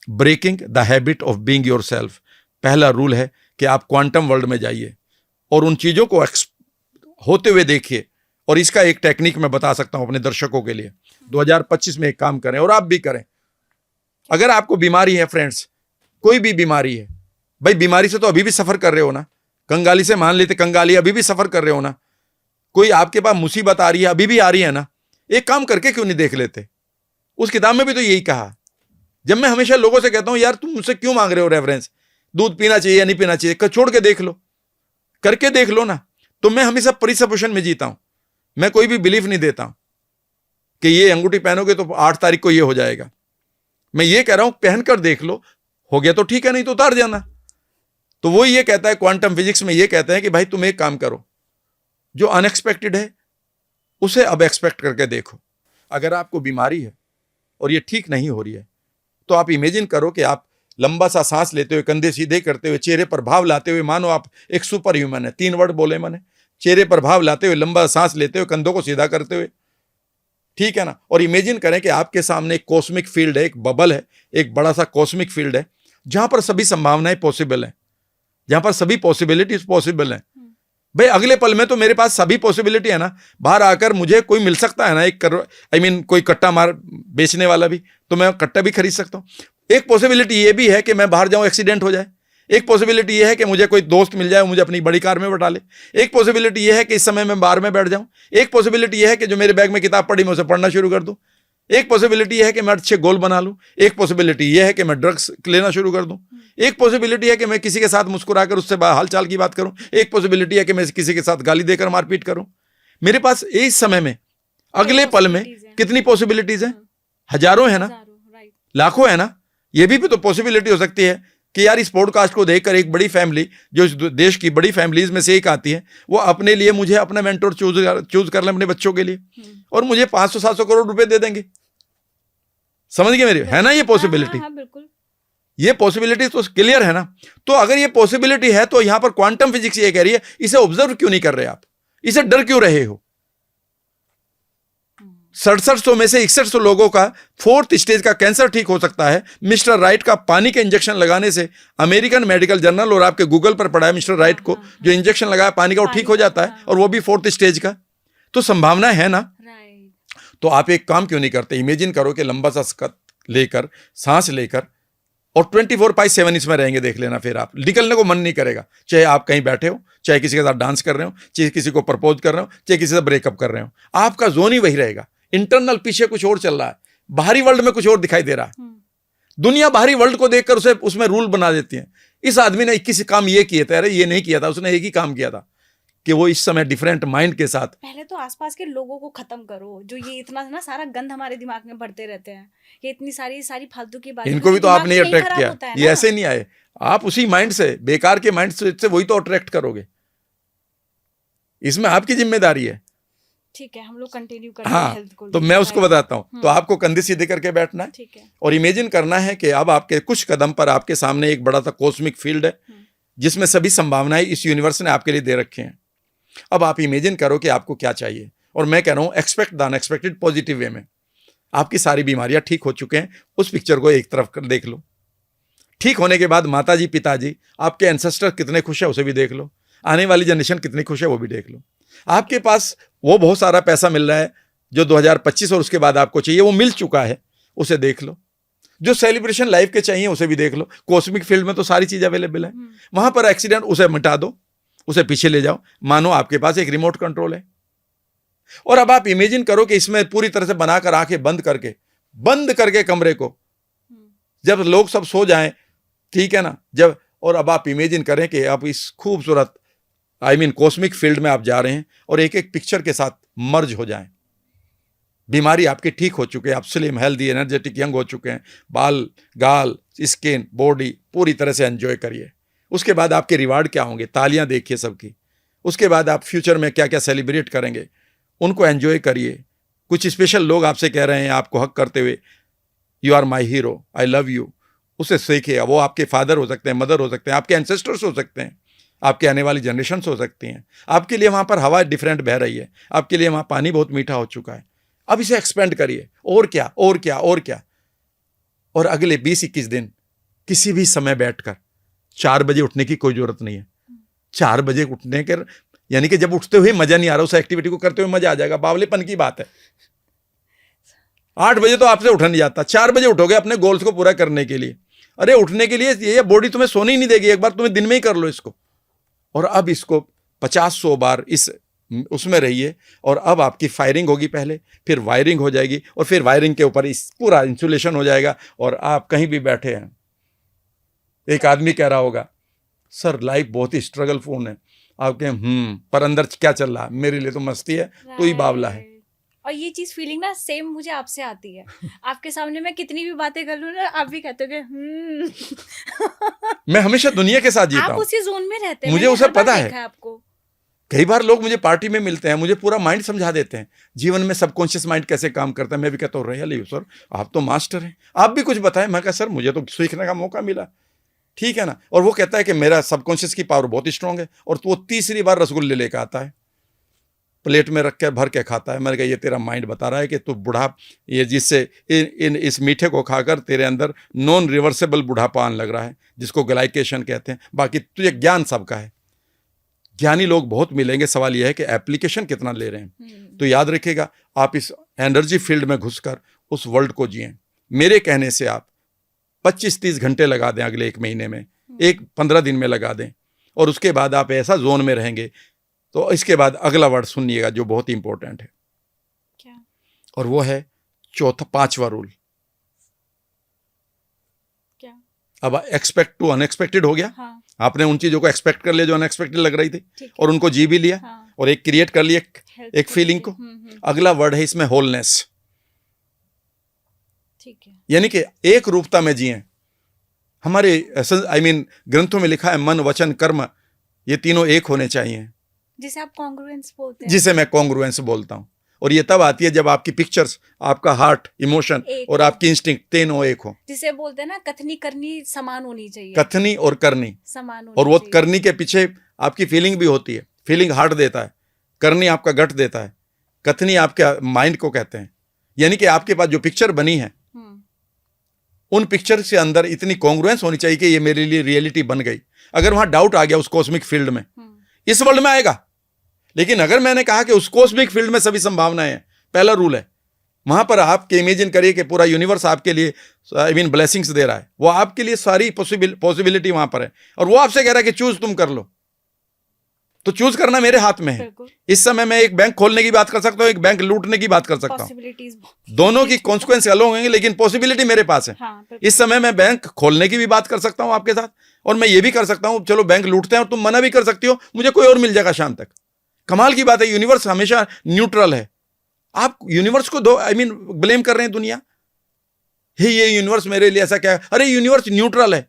Breaking the habit of being yourself पहला रूल है कि आप क्वांटम वर्ल्ड में जाइए और उन चीजों को होते हुए देखिए। और इसका एक टेक्निक मैं बता सकता हूं अपने दर्शकों के लिए। 2025 में एक काम करें, और आप भी करें। अगर आपको बीमारी है फ्रेंड्स, कोई भी बीमारी है, भाई बीमारी से तो अभी भी सफर कर रहे हो ना, कंगाली से मान लेते, कंगाली अभी भी सफर कर रहे हो ना। कोई आपके पास मुसीबत आ रही है, अभी भी आ रही है ना, एक काम करके क्यों नहीं देख लेते? उस किताब में भी तो यही कहा। जब मैं हमेशा लोगों से कहता हूं, यार तुम मुझसे क्यों मांग रहे हो रेफरेंस, दूध पीना चाहिए या नहीं पीना चाहिए, छोड़ के देख लो, करके देख लो ना। तो मैं हमेशा प्रीसपोजिशन में जीता हूं। मैं कोई भी बिलीफ नहीं देता हूं कि ये अंगूठी पहनोगे तो 8 तारीख को ये हो जाएगा। मैं ये कह रहा हूं पहनकर देख लो, हो गया तो ठीक है, नहीं तो उतार जाना। तो वो ये कहता है, क्वांटम फिजिक्स में ये कहते हैं कि भाई तुम एक काम करो, जो अनएक्सपेक्टेड है उसे अब एक्सपेक्ट करके देखो। अगर आपको बीमारी है और ये ठीक नहीं हो रही है, तो आप इमेजिन करो कि आप लंबा सा सांस लेते हुए, कंधे सीधे करते हुए, चेहरे पर भाव लाते हुए, मानो आप एक सुपर ह्यूमन है। 3 वर्ड बोले मैंने, चेहरे पर भाव लाते हुए, लंबा सांस लेते हुए, कंधों को सीधा करते हुए, ठीक है ना। और इमेजिन करें कि आपके सामने एक कॉस्मिक फील्ड है, एक बबल है, एक बड़ा सा कॉस्मिक फील्ड है, जहां पर सभी संभावनाएं पॉसिबल हैं, जहां पर सभी पॉसिबिलिटीज पॉसिबल हैं। भाई अगले पल में तो मेरे पास सभी पॉसिबिलिटी है ना। बाहर आकर मुझे कोई मिल सकता है ना, कोई कट्टा मार बेचने वाला भी, तो मैं कट्टा भी खरीद सकता हूं। एक पॉसिबिलिटी ये भी है कि मैं बाहर जाऊं, एक्सीडेंट हो जाए। एक पॉसिबिलिटी ये है कि मुझे कोई दोस्त मिल जाए, मुझे अपनी बड़ी कार में बैठा ले। एक पॉसिबिलिटी ये है कि इस समय मैं बार में बैठ जाऊं। एक पॉसिबिलिटी ये है कि जो मेरे बैग में किताब पड़ी मैं उसे पढ़ना शुरू कर दूं। एक पॉसिबिलिटी ये है कि मैं अच्छे गोल बना लूं। एक पॉसिबिलिटी ये है कि मैं ड्रग्स लेना शुरू कर दूं। एक पॉसिबिलिटी है कि मैं किसी के साथ मुस्कुराकर उससे हालचाल की बात करूं। एक पॉसिबिलिटी है कि मैं किसी के साथ गाली देकर मारपीट करूं। मेरे पास इस समय में, अगले पल में कितनी पॉसिबिलिटीज हैं? हजारों है ना, लाखों है ना। ये भी तो पॉसिबिलिटी हो सकती है कि यार इस पॉडकास्ट को देखकर एक बड़ी फैमिली, जो इस देश की बड़ी फैमिलीज में से एक आती है, वो अपने लिए मुझे अपना मेंटोर चूज कर ले अपने बच्चों के लिए, और मुझे 500-700 करोड़ रुपए दे देंगे। समझ गए मेरी? है ना ये पॉसिबिलिटी? बिल्कुल। ये पॉसिबिलिटी तो क्लियर है ना। तो अगर ये पॉसिबिलिटी है तो यहां पर क्वांटम फिजिक्स ये कह रही है, इसे ऑब्जर्व क्यों नहीं कर रहे आप, इसे डर क्यों रहे हो? 6700 में से 6100 लोगों का 4th स्टेज का कैंसर ठीक हो सकता है मिस्टर राइट का पानी के इंजेक्शन लगाने से। अमेरिकन मेडिकल जर्नल और आपके गूगल पर पढ़ा है मिस्टर राइट को जो इंजेक्शन लगाया पानी का, वो ठीक हो जाता है, और वो भी 4th स्टेज का। तो संभावना है ना। तो आप एक काम क्यों नहीं करते? इमेजिन करो कि लंबा सा लेकर, सांस लेकर, और 24/7 इसमें रहेंगे। देख लेना, फिर आप निकलने को मन नहीं करेगा। चाहे आप कहीं बैठे हो, चाहे किसी के साथ डांस कर रहे हो, चाहे किसी को प्रपोज कर रहे हो, चाहे किसी से ब्रेकअप कर रहे हो, आपका जोन ही वही रहेगा। इंटरनल पीछे कुछ और चल रहा है, बाहरी वर्ल्ड में कुछ और दिखाई दे रहा है। दुनिया बाहरी वर्ल्ड को देखकर उसे उसमें रूल बना देती है। इस आदमी ने 21 काम ये किए थे, अरे ये नहीं किया था, उसने एक ही काम किया था कि वो इस समय डिफरेंट माइंड के साथ। पहले तो आसपास के लोगों को खत्म करो, जो ये इतना ना सारा गंद हमारे दिमाग में भरते रहते हैं। ये इतनी सारी फालतू की बातें, इनको भी तो आपने अट्रैक्ट किया। ये ऐसे नहीं आए, आप उसी माइंड से, बेकार के माइंड से वही तो अट्रैक्ट करोगे। इसमें आपकी जिम्मेदारी है। ठीक है, हम लोग कंटिन्यू करते हैं हाँ, हेल्थ को। तो मैं उसको बताता हूँ। तो आपको कंधे सीधे करके बैठना है ठीक है। और इमेजिन करना है कि अब आपके कुछ कदम पर आपके सामने एक बड़ा सा कॉस्मिक फील्ड है जिसमें सभी संभावनाएं इस यूनिवर्स ने आपके लिए दे रखी हैं। अब आप इमेजिन करो कि आपको क्या चाहिए, और मैं कह रहा हूँ expect the unexpected positive way में। आपकी सारी बीमारियां ठीक हो चुके हैं, उस पिक्चर को एक तरफ कर देख लो। ठीक होने के बाद माताजी पिताजी आपके एंसेस्टर कितने खुश है उसे भी देख लो, आने वाली जनरेशन कितनी खुश है वो भी देख लो। आपके पास वो बहुत सारा पैसा मिल रहा है जो 2025 और उसके बाद आपको चाहिए, वो मिल चुका है, उसे देख लो। जो सेलिब्रेशन लाइफ के चाहिए उसे भी देख लो। कॉस्मिक फील्ड में तो सारी चीज अवेलेबल है। वहां पर एक्सीडेंट, उसे मिटा दो, उसे पीछे ले जाओ, मानो आपके पास एक रिमोट कंट्रोल है। और अब आप इमेजिन करो कि इसमें पूरी तरह से बनाकर आंखें बंद करके कमरे को, जब लोग सब सो जाएं, ठीक है ना, जब, और अब आप इमेजिन करें कि आप इस खूबसूरत कॉस्मिक फील्ड में आप जा रहे हैं और एक एक पिक्चर के साथ मर्ज हो जाएं। बीमारी आपके ठीक हो चुके हैं, आप स्लिम हेल्दी एनर्जेटिक यंग हो चुके हैं, बाल गाल स्किन बॉडी पूरी तरह से एंजॉय करिए। उसके बाद आपके रिवार्ड क्या होंगे, तालियां देखिए सबकी। उसके बाद आप फ्यूचर में क्या क्या सेलिब्रेट करेंगे उनको एंजॉय करिए। कुछ स्पेशल लोग आपसे कह रहे हैं आपको हक करते हुए, you are my hero, I love you, उसे सीखिए। वो आपके फादर हो सकते हैं, मदर हो सकते हैं, आपके एंसेस्टर्स हो सकते हैं, आपके आने वाली जनरेशन हो सकती हैं। आपके लिए वहाँ पर हवा डिफरेंट बह रही है, आपके लिए वहाँ पानी बहुत मीठा हो चुका है। अब इसे एक्सपेंड करिए, और क्या और क्या और क्या। और अगले 20-21 दिन किसी भी समय बैठकर 4 बजे उठने की कोई जरूरत नहीं है। 4 बजे उठने के यानी कि जब उठते हुए मजा नहीं आ रहा, उस एक्टिविटी को करते हुए मजा आ जाएगा, बावलेपन की बात है। 8 बजे तो आपसे उठा नहीं जाता, 4 बजे उठोगे अपने गोल्स को पूरा करने के लिए। अरे उठने के लिए ये बॉडी तुम्हें सोने ही नहीं देगी, एक बार तुम्हें दिन में ही कर लो इसको। और अब इसको 50-100 बार इस उसमें रहिए, और अब आपकी फायरिंग होगी पहले, फिर वायरिंग हो जाएगी, और फिर वायरिंग के ऊपर इस पूरा इंसुलेशन हो जाएगा, और आप कहीं भी बैठे हैं। एक आदमी कह रहा होगा, सर लाइफ बहुत ही स्ट्रगलफुल है। आप कहें पर अंदर क्या चल रहा है? मेरे लिए तो मस्ती है, तो ही बावला है। और ये चीज फीलिंग ना सेम मुझे आपसे आती है। आपके सामने मैं कितनी भी बातें कर लूं ना, आप भी कहते हो कि मैं हमेशा दुनिया के साथ जीता हूं। आप उसी जोन में रहते हैं, मुझे उसे पता है। आपको कई बार लोग मुझे पार्टी में मिलते हैं, मुझे पूरा माइंड समझा देते हैं, जीवन में सबकॉन्शियस माइंड कैसे काम करता है। मैं भी कहता हूँ रियली सर आप तो मास्टर हैं, आप भी कुछ बताएं। मैं कहा सर मुझे तो सीखने का मौका मिला, ठीक है ना। और वो कहता है कि मेरा सबकॉन्शियस की पावर बहुत स्ट्रांग है, और वो तीसरी बार रसगुल्ले लेकर आता है, प्लेट में रख के भर के खाता है। मैंने कहा ये तेरा माइंड बता रहा है कि तू बुढ़ा, ये जिससे इस मीठे को खाकर तेरे अंदर नॉन रिवर्सेबल बुढ़ापा आने लग रहा है, जिसको ग्लाइकेशन कहते हैं। बाकी तुझे ज्ञान सबका है, ज्ञानी लोग बहुत मिलेंगे, सवाल यह है कि एप्लीकेशन कितना ले रहे हैं। तो याद रखिएगा, आप इस एनर्जी फील्ड में घुसकर उस वर्ल्ड को जिएं। मेरे कहने से आप 25-30 घंटे लगा दें अगले 1 महीने में, 15 दिन में लगा दें, और उसके बाद आप ऐसा जोन में रहेंगे। तो इसके बाद अगला वर्ड सुनिएगा जो बहुत इंपॉर्टेंट है, क्या? और वो है 5वां रूल। क्या? अब एक्सपेक्ट टू अनएक्सपेक्टेड हो गया। हाँ। आपने उन चीजों को एक्सपेक्ट कर लिया जो अनएक्सपेक्टेड लग रही थी, और उनको जी भी लिया। हाँ। और एक क्रिएट कर लिया एक फीलिंग को। अगला वर्ड है इसमें होलनेस, ठीक है। यानी कि एक रूपता में जिए। हमारे ग्रंथों में लिखा है मन वचन कर्म ये तीनों एक होने चाहिए, जिसे आप कॉन्ग्रुएंस बोलते हैं, जिसे मैं कॉन्ग्रुएंस बोलता हूं। और ये तब आती है जब आपकी पिक्चर्स, आपका हार्ट, इमोशन और आपकी इंस्टिंक्ट तीनों एक हो। जिसे बोलते हैं ना कथनी करनी समान होनी चाहिए, कथनी और करनी समान होनी और वो चाहिए। करनी के पीछे आपकी फीलिंग भी होती है। फीलिंग हार्ट देता है, करनी आपका गट देता है, कथनी आपके माइंड को कहते हैं। यानी कि आपके पास जो पिक्चर बनी है उन पिक्चर से अंदर इतनी कॉन्ग्रुएंस होनी चाहिए कि ये मेरे लिए रियलिटी बन गई। अगर वहां डाउट आ गया उस कॉस्मिक फील्ड में, इस वर्ल्ड में आएगा। लेकिन अगर मैंने कहा कि उस कॉस्मिक फील्ड में सभी संभावनाएं हैं, पहला रूल है, वहां पर आपके इमेजिन करिए कि पूरा यूनिवर्स आपके लिए ब्लेसिंग्स दे रहा है। वो आपके लिए सारी पॉसिबिलिटी वहां पर है, और वो आपसे कह रहा है कि चूज तुम कर लो। तो चूज करना मेरे हाथ में है। इस समय मैं एक बैंक खोलने की बात कर सकता हूं, एक बैंक लूटने की बात कर सकता हूं। दोनों की कॉन्सिक्वेंस अलग होंगे, लेकिन पॉसिबिलिटी मेरे पास है। इस समय मैं बैंक खोलने की भी बात कर सकता हूं आपके साथ, और मैं ये भी कर सकता हूं चलो बैंक लूटते हैं, और तुम मना भी कर सकती हो, मुझे कोई और मिल जाएगा शाम तक। कमाल की बात है, यूनिवर्स हमेशा न्यूट्रल है। आप यूनिवर्स को ब्लेम कर रहे हैं दुनिया, ये यूनिवर्स मेरे लिए ऐसा क्या है? अरे यूनिवर्स न्यूट्रल है।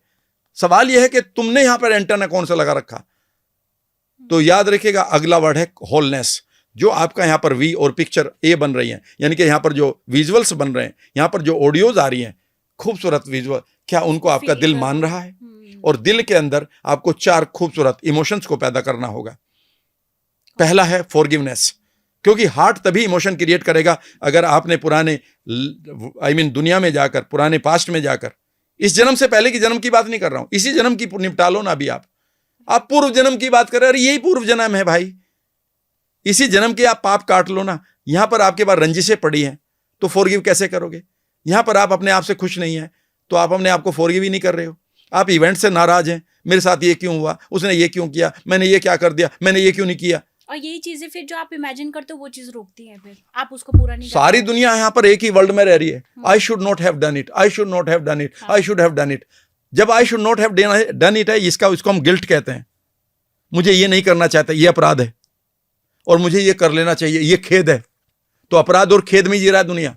सवाल यह है कि तुमने यहां पर एंटेना कौन सा लगा रखा। तो याद रखिएगा अगला वर्ड है होलनेस। जो आपका यहाँ पर वी और पिक्चर ए बन रही हैं, यानी कि यहाँ पर जो विजुअल्स बन रहे हैं, यहाँ पर जो ऑडियोज आ रही हैं, खूबसूरत विजुअल, क्या उनको आपका दिल मान रहा है? और दिल के अंदर आपको 4 खूबसूरत इमोशंस को पैदा करना होगा। पहला है फॉरगिवनेस, क्योंकि हार्ट तभी इमोशन क्रिएट करेगा अगर आपने पुराने दुनिया में जाकर, पुराने पास्ट में जाकर, इस जन्म से पहले की जन्म की बात नहीं कर रहा हूं, इसी जन्म की निपटा लो ना। अभी आप पूर्व जन्म की बात कर रहे हैं, अरे यही पूर्व जन्म है भाई, इसी जन्म के आप पाप काट लो ना। यहां पर आपके पास रंजिशें पड़ी हैं तो फॉरगिव कैसे करोगे? यहां पर आप अपने आप से खुश नहीं है तो आप अपने आप को फॉरगिव ही नहीं कर रहे हो। आप इवेंट से नाराज हैं, मेरे साथ ये क्यों हुआ, उसने ये क्यों किया, मैंने ये क्या कर दिया, मैंने ये क्यों नहीं किया। और यही चीजें फिर जो आप इमेजिन करते हो वो चीज रोकती है, फिर आप उसको पूरा नहीं सारी दुनिया यहाँ पर एक ही वर्ल्ड में रह रही है, I should not have done it, I should not have done it, I should have done it. जब I should not have done it है, इसको हम गिल्ट कहते हैं। मुझे ये नहीं करना चाहता, ये अपराध है, और मुझे ये कर लेना चाहिए, ये खेद है। तो अपराध और खेद में जी रहा है दुनिया।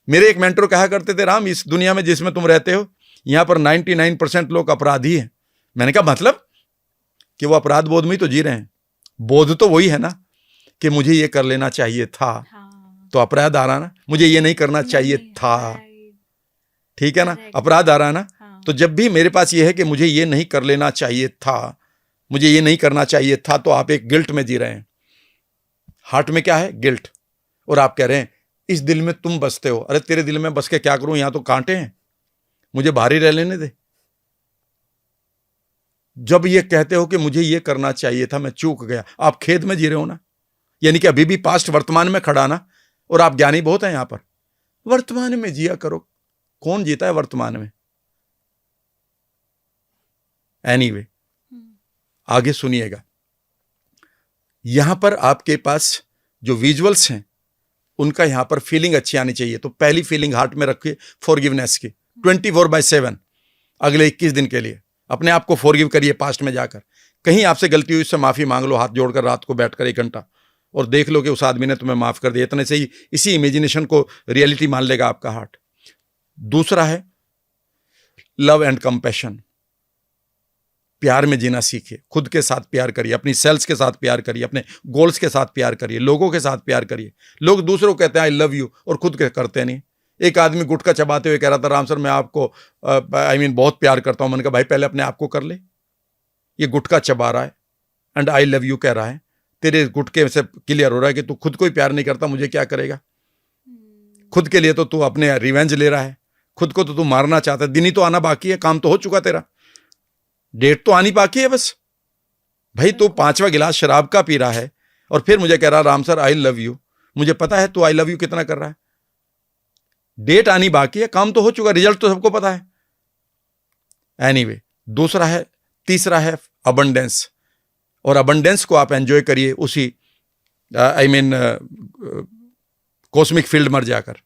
मेरे एक मेंटर कहा करते थे, राम, इस दुनिया में जिसमें तुम रहते हो यहां पर 99% लोग अपराधी हैं। मैंने कहा मतलब कि वो अपराध बोध में ही तो जी रहे हैं। बोध तो वही है ना कि मुझे ये कर लेना चाहिए था, तो अपराध आ रहा ना, मुझे ये नहीं करना चाहिए था, ठीक है ना, अपराध आ रहा ना। तो जब भी मेरे पास ये है कि मुझे ये नहीं कर लेना चाहिए था, मुझे ये नहीं करना चाहिए था, तो आप एक गिल्ट में जी रहे हैं। हार्ट में क्या है? गिल्ट। और आप कह रहे हैं इस दिल में तुम बसते हो, अरे तेरे दिल में बस के क्या करूं, यहां तो कांटे हैं, मुझे बाहर ही रह लेने दे। जब ये कहते हो कि मुझे ये करना चाहिए था, मैं चूक गया, आप खेद में जी रहे हो ना, यानी कि अभी भी पास्ट वर्तमान में खड़ा ना। और आप ज्ञानी बहुत हैं, यहां पर वर्तमान में जिया करो। कौन जीता है वर्तमान में? एनीवे, आगे सुनिएगा। यहां पर आपके पास जो विजुअल्स हैं उनका यहां पर फीलिंग अच्छी आनी चाहिए। तो पहली फीलिंग हार्ट में रखिए फॉरगिवनेस की, 24/7 अगले 21 दिन के लिए अपने आप को फॉरगिव करिए। पास्ट में जाकर कहीं आपसे गलती हुई, उससे माफी मांग लो, हाथ जोड़कर रात को बैठकर 1 घंटा, और देख लो कि उस आदमी ने तुम्हें माफ कर दिया। इतने से ही इसी इमेजिनेशन को रियलिटी मान लेगा आपका हार्ट। दूसरा है लव एंड कंपैशन। प्यार में जीना सीखिए, खुद के साथ प्यार करिए, अपनी सेल्स के साथ प्यार करिए, अपने गोल्स के साथ प्यार करिए, लोगों के साथ प्यार करिए। लोग दूसरों को कहते हैं आई लव यू और खुद के करते नहीं। एक आदमी गुटखा चबाते हुए कह रहा था, राम सर मैं आपको बहुत प्यार करता हूं। मैंने कहा भाई पहले अपने आप को कर ले। ये गुटखा चबा रहा है एंड आई लव यू कह रहा है, तेरे गुटके से क्लियर हो रहा है कि तू खुद को ही प्यार नहीं करता, मुझे क्या करेगा। खुद के लिए तो तू अपने रिवेंज ले रहा है, खुद को तो तू मारना चाहता है। दिन ही तो आना बाकी है, काम तो हो चुका तेरा, डेट तो आनी बाकी है बस। भाई तू 5वां गिलास शराब का पी रहा है और फिर मुझे कह रहा Ram sir I love you. मुझे पता है तू आई लव यू कितना कर रहा है, डेट आनी बाकी है, काम तो हो चुका, रिजल्ट तो सबको पता है। एनीवे, तीसरा है अबंडेंस। और अबंडेंस को आप एंजॉय करिए उसी कॉस्मिक फील्ड में जाकर।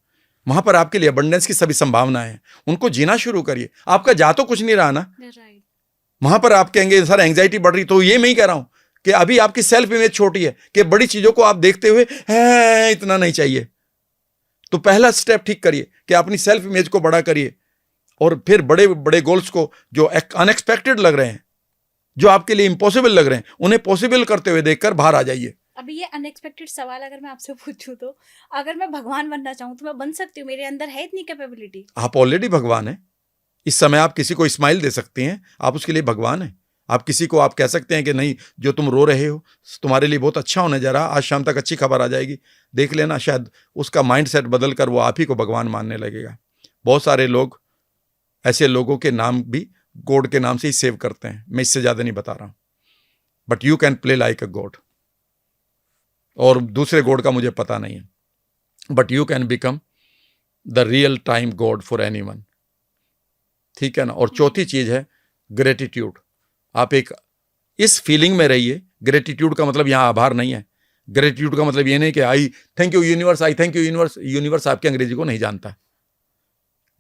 वहां पर आपके लिए अबंडेंस की सभी संभावनाएं हैं, उनको जीना शुरू करिए। आपका जा तो कुछ नहीं रहा ना, वहां पर आप कहेंगे सर एंग्जाइटी बढ़ रही, तो ये मैं ही कह रहा हूं कि अभी आपकी सेल्फ इमेज छोटी है कि बड़ी चीजों को आप देखते हुए है इतना नहीं चाहिए। तो पहला स्टेप ठीक करिए कि अपनी सेल्फ इमेज को बड़ा करिए, और फिर बड़े बड़े गोल्स को जो अनएक्सपेक्टेड लग रहे हैं, जो आपके लिए इम्पॉसिबल लग रहे हैं, उन्हें पॉसिबल करते हुए देखकर बाहर आ जाइए। अभी ये अनएक्सपेक्टेड सवाल अगर मैं आपसे पूछूं तो अगर मैं भगवान बनना चाहूं तो मैं बन सकती हूँ? मेरे अंदर है इतनी कैपेबिलिटी? आप ऑलरेडी भगवान हैं। इस समय आप किसी को स्माइल दे सकती हैं, आप उसके लिए भगवान हैं। आप किसी को आप कह सकते हैं कि नहीं जो तुम रो रहे हो तुम्हारे लिए बहुत अच्छा होने जा रहा, आज शाम तक अच्छी खबर आ जाएगी, देख लेना, शायद उसका माइंडसेट बदल कर वो आप ही को भगवान मानने लगेगा। बहुत सारे लोग ऐसे लोगों के नाम भी गॉड के नाम से ही सेव करते हैं, मैं इससे ज्यादा नहीं बता रहा हूं। But you can play like a God, और दूसरे गॉड का मुझे पता नहीं है, but you can become the real time God for anyone, ठीक है ना। और चौथी चीज है ग्रेटिट्यूड। आप एक इस फीलिंग में रहिए। ग्रेटिट्यूड का मतलब यहां आभार नहीं है, ग्रेटिट्यूड का मतलब ये नहीं कि आई thank you universe, I thank you universe. Universe आपके अंग्रेजी को नहीं जानता।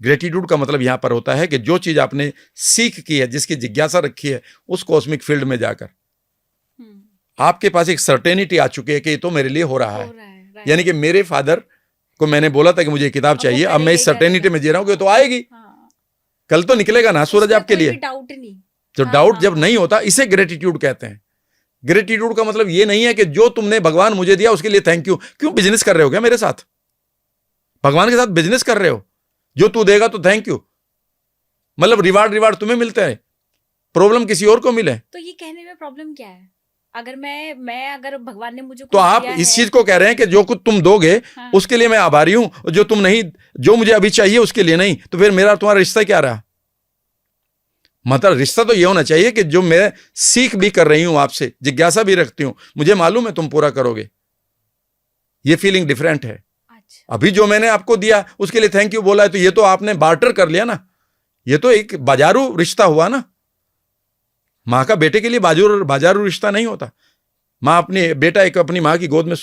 ग्रेटिट्यूड का मतलब यहां पर होता है कि जो चीज आपने सीख की है, जिसकी जिज्ञासा रखी है, उस कॉस्मिक फील्ड में जाकर आपके पास एक सर्टेनिटी आ चुकी है कि ये तो मेरे लिए हो रहा है। यानी कि मेरे फादर को मैंने बोला था कि मुझे किताब चाहिए, अब मैं इस सर्टेनिटी में जी रहा हूं कि तो आएगी, कल तो निकलेगा ना सूरज आपके लिए। डाउट नहीं। जो डाउट जब नहीं होता, इसे ग्रेटिट्यूड कहते हैं। ग्रेटिट्यूड का मतलब ये नहीं है कि जो तुमने भगवान मुझे दिया उसके लिए थैंक यू। क्यों बिजनेस कर रहे हो क्या मेरे साथ? भगवान के साथ बिजनेस कर रहे हो? जो तू देगा तो थैंक यू, मतलब रिवार्ड तुम्हें मिलता है, प्रॉब्लम किसी और को मिले। तो ये कहने में प्रॉब्लम क्या है? अगर मैं अगर भगवान ने मुझे तो आप इस चीज को कह रहे हैं कि जो कुछ तुम दोगे हाँ। उसके लिए मैं आभारी हूं, जो तुम नहीं, जो मुझे अभी चाहिए उसके लिए नहीं, तो फिर मेरा तुम्हारा रिश्ता क्या रहा? मतलब रिश्ता तो ये होना चाहिए कि जो मैं सीख भी कर रही हूं आपसे, जिज्ञासा भी रखती हूं, मुझे मालूम है तुम पूरा करोगे, ये फीलिंग डिफरेंट है। अच्छा। अभी जो मैंने आपको दिया उसके लिए थैंक यू बोला है, तो ये तो आपने बार्टर कर लिया ना, ये तो एक बाजारू रिश्ता हुआ ना। माँ का बेटे के लिए बाजारू रिश्ता नहीं होता। माँ अपने बेटा एक अपनी माँ की गोद में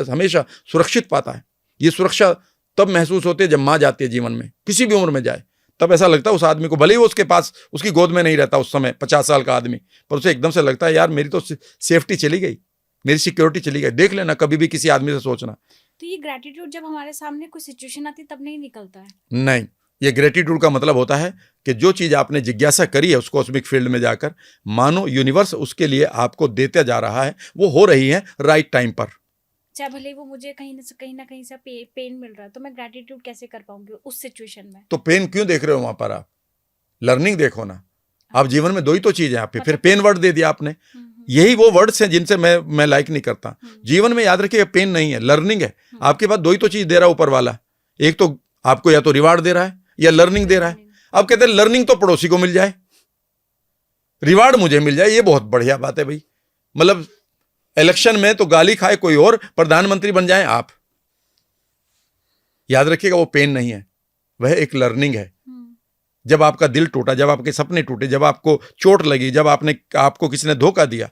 हमेशा सुरक्षित पाता है। ये सुरक्षा तब महसूस होती है जब माँ जाती है जीवन में, किसी भी उम्र में जाए, तब ऐसा लगता है उस आदमी को, भले ही वो उसके पास उसकी गोद में नहीं रहता उस समय 50 साल का आदमी, पर उसे एकदम से लगता है यार मेरी तो सेफ्टी चली गई, मेरी सिक्योरिटी चली गई। देख लेना कभी भी किसी आदमी से सोचना। तो ये ग्रेटिट्यूड जब हमारे सामने कोई सिचुएशन आती है तब नहीं निकलता है? नहीं, ये ग्रेटिट्यूड का मतलब होता है कि जो चीज आपने जिज्ञासा करी है उस कॉस्मिक फील्ड में जाकर, मानो यूनिवर्स उसके लिए आपको देते जा रहा है, वो हो रही है राइट टाइम पर। चाहे भले वो मुझे कहीं ना कहीं से पेन मिल रहा है, तो मैं ग्रेटिट्यूड कैसे कर पाऊंगी उस सिचुएशन में? तो पेन क्यों देख रहे हो वहां पर? आप लर्निंग देखो ना। आप जीवन में दो ही तो चीज है आपके, फिर पेन वर्ड दे दिया आपने। यही वो वर्ड्स हैं जिनसे मैं लाइक नहीं करता। जीवन में याद रखिए पेन नहीं है, लर्निंग है। आपके पास दो ही तो चीज दे रहा है ऊपर वाला, एक तो आपको या तो रिवार्ड दे रहा है या लर्निंग दे रहा है। अब कहते हैं लर्निंग तो पड़ोसी को मिल जाए, रिवार्ड मुझे मिल जाए, ये बहुत बढ़िया बात है भाई। मतलब इलेक्शन में तो गाली खाए कोई और, प्रधानमंत्री बन जाए आप। याद रखिएगा वो पेन नहीं है, वह एक लर्निंग है। जब आपका दिल टूटा, जब आपके सपने टूटे, जब आपको चोट लगी, जब आपको किसी ने धोखा दिया,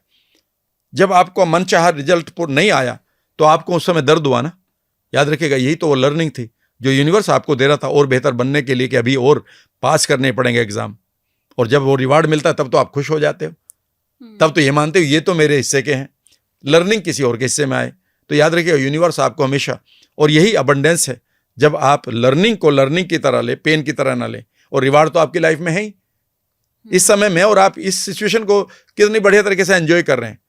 जब आपको मनचाहा रिजल्ट नहीं आया, तो आपको उस समय दर्द हुआ ना। याद रखिएगा यही तो वो लर्निंग थी जो यूनिवर्स आपको दे रहा था और बेहतर बनने के लिए, कि अभी और पास करने पड़ेंगे एग्जाम। और जब वो रिवार्ड मिलता है तब तो आप खुश हो जाते हो, तब तो ये मानते हो ये तो मेरे हिस्से के हैं, लर्निंग किसी और के हिस्से में आए। तो याद रखिएगा यूनिवर्स आपको हमेशा, और यही अबंडेंस है, जब आप लर्निंग को लर्निंग की तरह ले, पेन की तरह ना ले। और रिवार्ड तो आपकी लाइफ में है ही। इस समय मैं और आप इस सिचुएशन को कितनी बढ़िया तरीके से एंजॉय कर रहे हैं,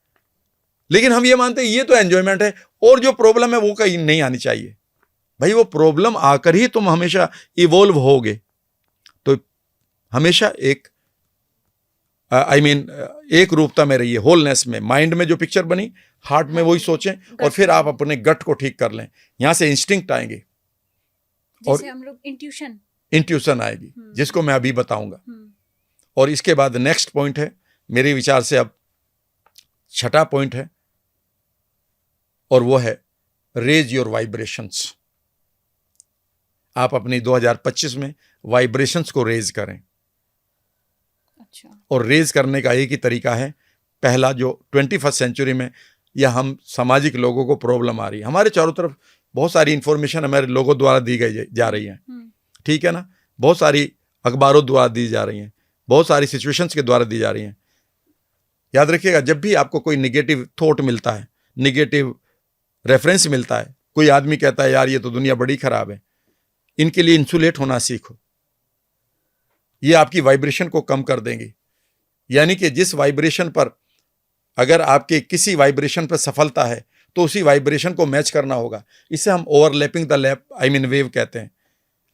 लेकिन हम ये मानते हैं ये तो एंजॉयमेंट है, और जो प्रॉब्लम है वो कहीं नहीं आनी चाहिए। भाई वो प्रॉब्लम आकर ही तुम हमेशा इवॉल्व होगे। तो हमेशा एक एक रूपता में रहिए, होलनेस में। माइंड में जो पिक्चर बनी, हार्ट में वही सोचें, और फिर आप अपने गट को ठीक कर लें। यहां से इंस्टिंक्ट आएंगे, और जैसे हम लोग इंट्यूशन आएगी, जिसको मैं अभी बताऊंगा। और इसके बाद नेक्स्ट पॉइंट है, मेरे विचार से अब छठा पॉइंट है, और वो है रेज योर वाइब्रेशंस। आप अपनी 2025 में वाइब्रेशंस को रेज करें। अच्छा। और रेज करने का एक ही तरीका है। पहला, जो 21st सेंचुरी में या हम सामाजिक लोगों को प्रॉब्लम आ रही है, हमारे चारों तरफ बहुत सारी इंफॉर्मेशन हमारे लोगों द्वारा दी गई जा रही है, ठीक है ना, बहुत सारी अखबारों द्वारा दी जा रही हैं, बहुत सारी सिचुएशंस के द्वारा दी जा रही हैं। याद रखिएगा जब भी आपको कोई निगेटिव थॉट मिलता है, निगेटिव रेफरेंस मिलता है, कोई आदमी कहता है यार ये तो दुनिया बड़ी खराब है, इनके लिए इंसुलेट होना सीखो। ये आपकी वाइब्रेशन को कम कर देंगे। यानी कि जिस वाइब्रेशन पर, अगर आपके किसी वाइब्रेशन पर सफलता है तो उसी वाइब्रेशन को मैच करना होगा। इसे हम ओवरलैपिंग द वेव कहते हैं।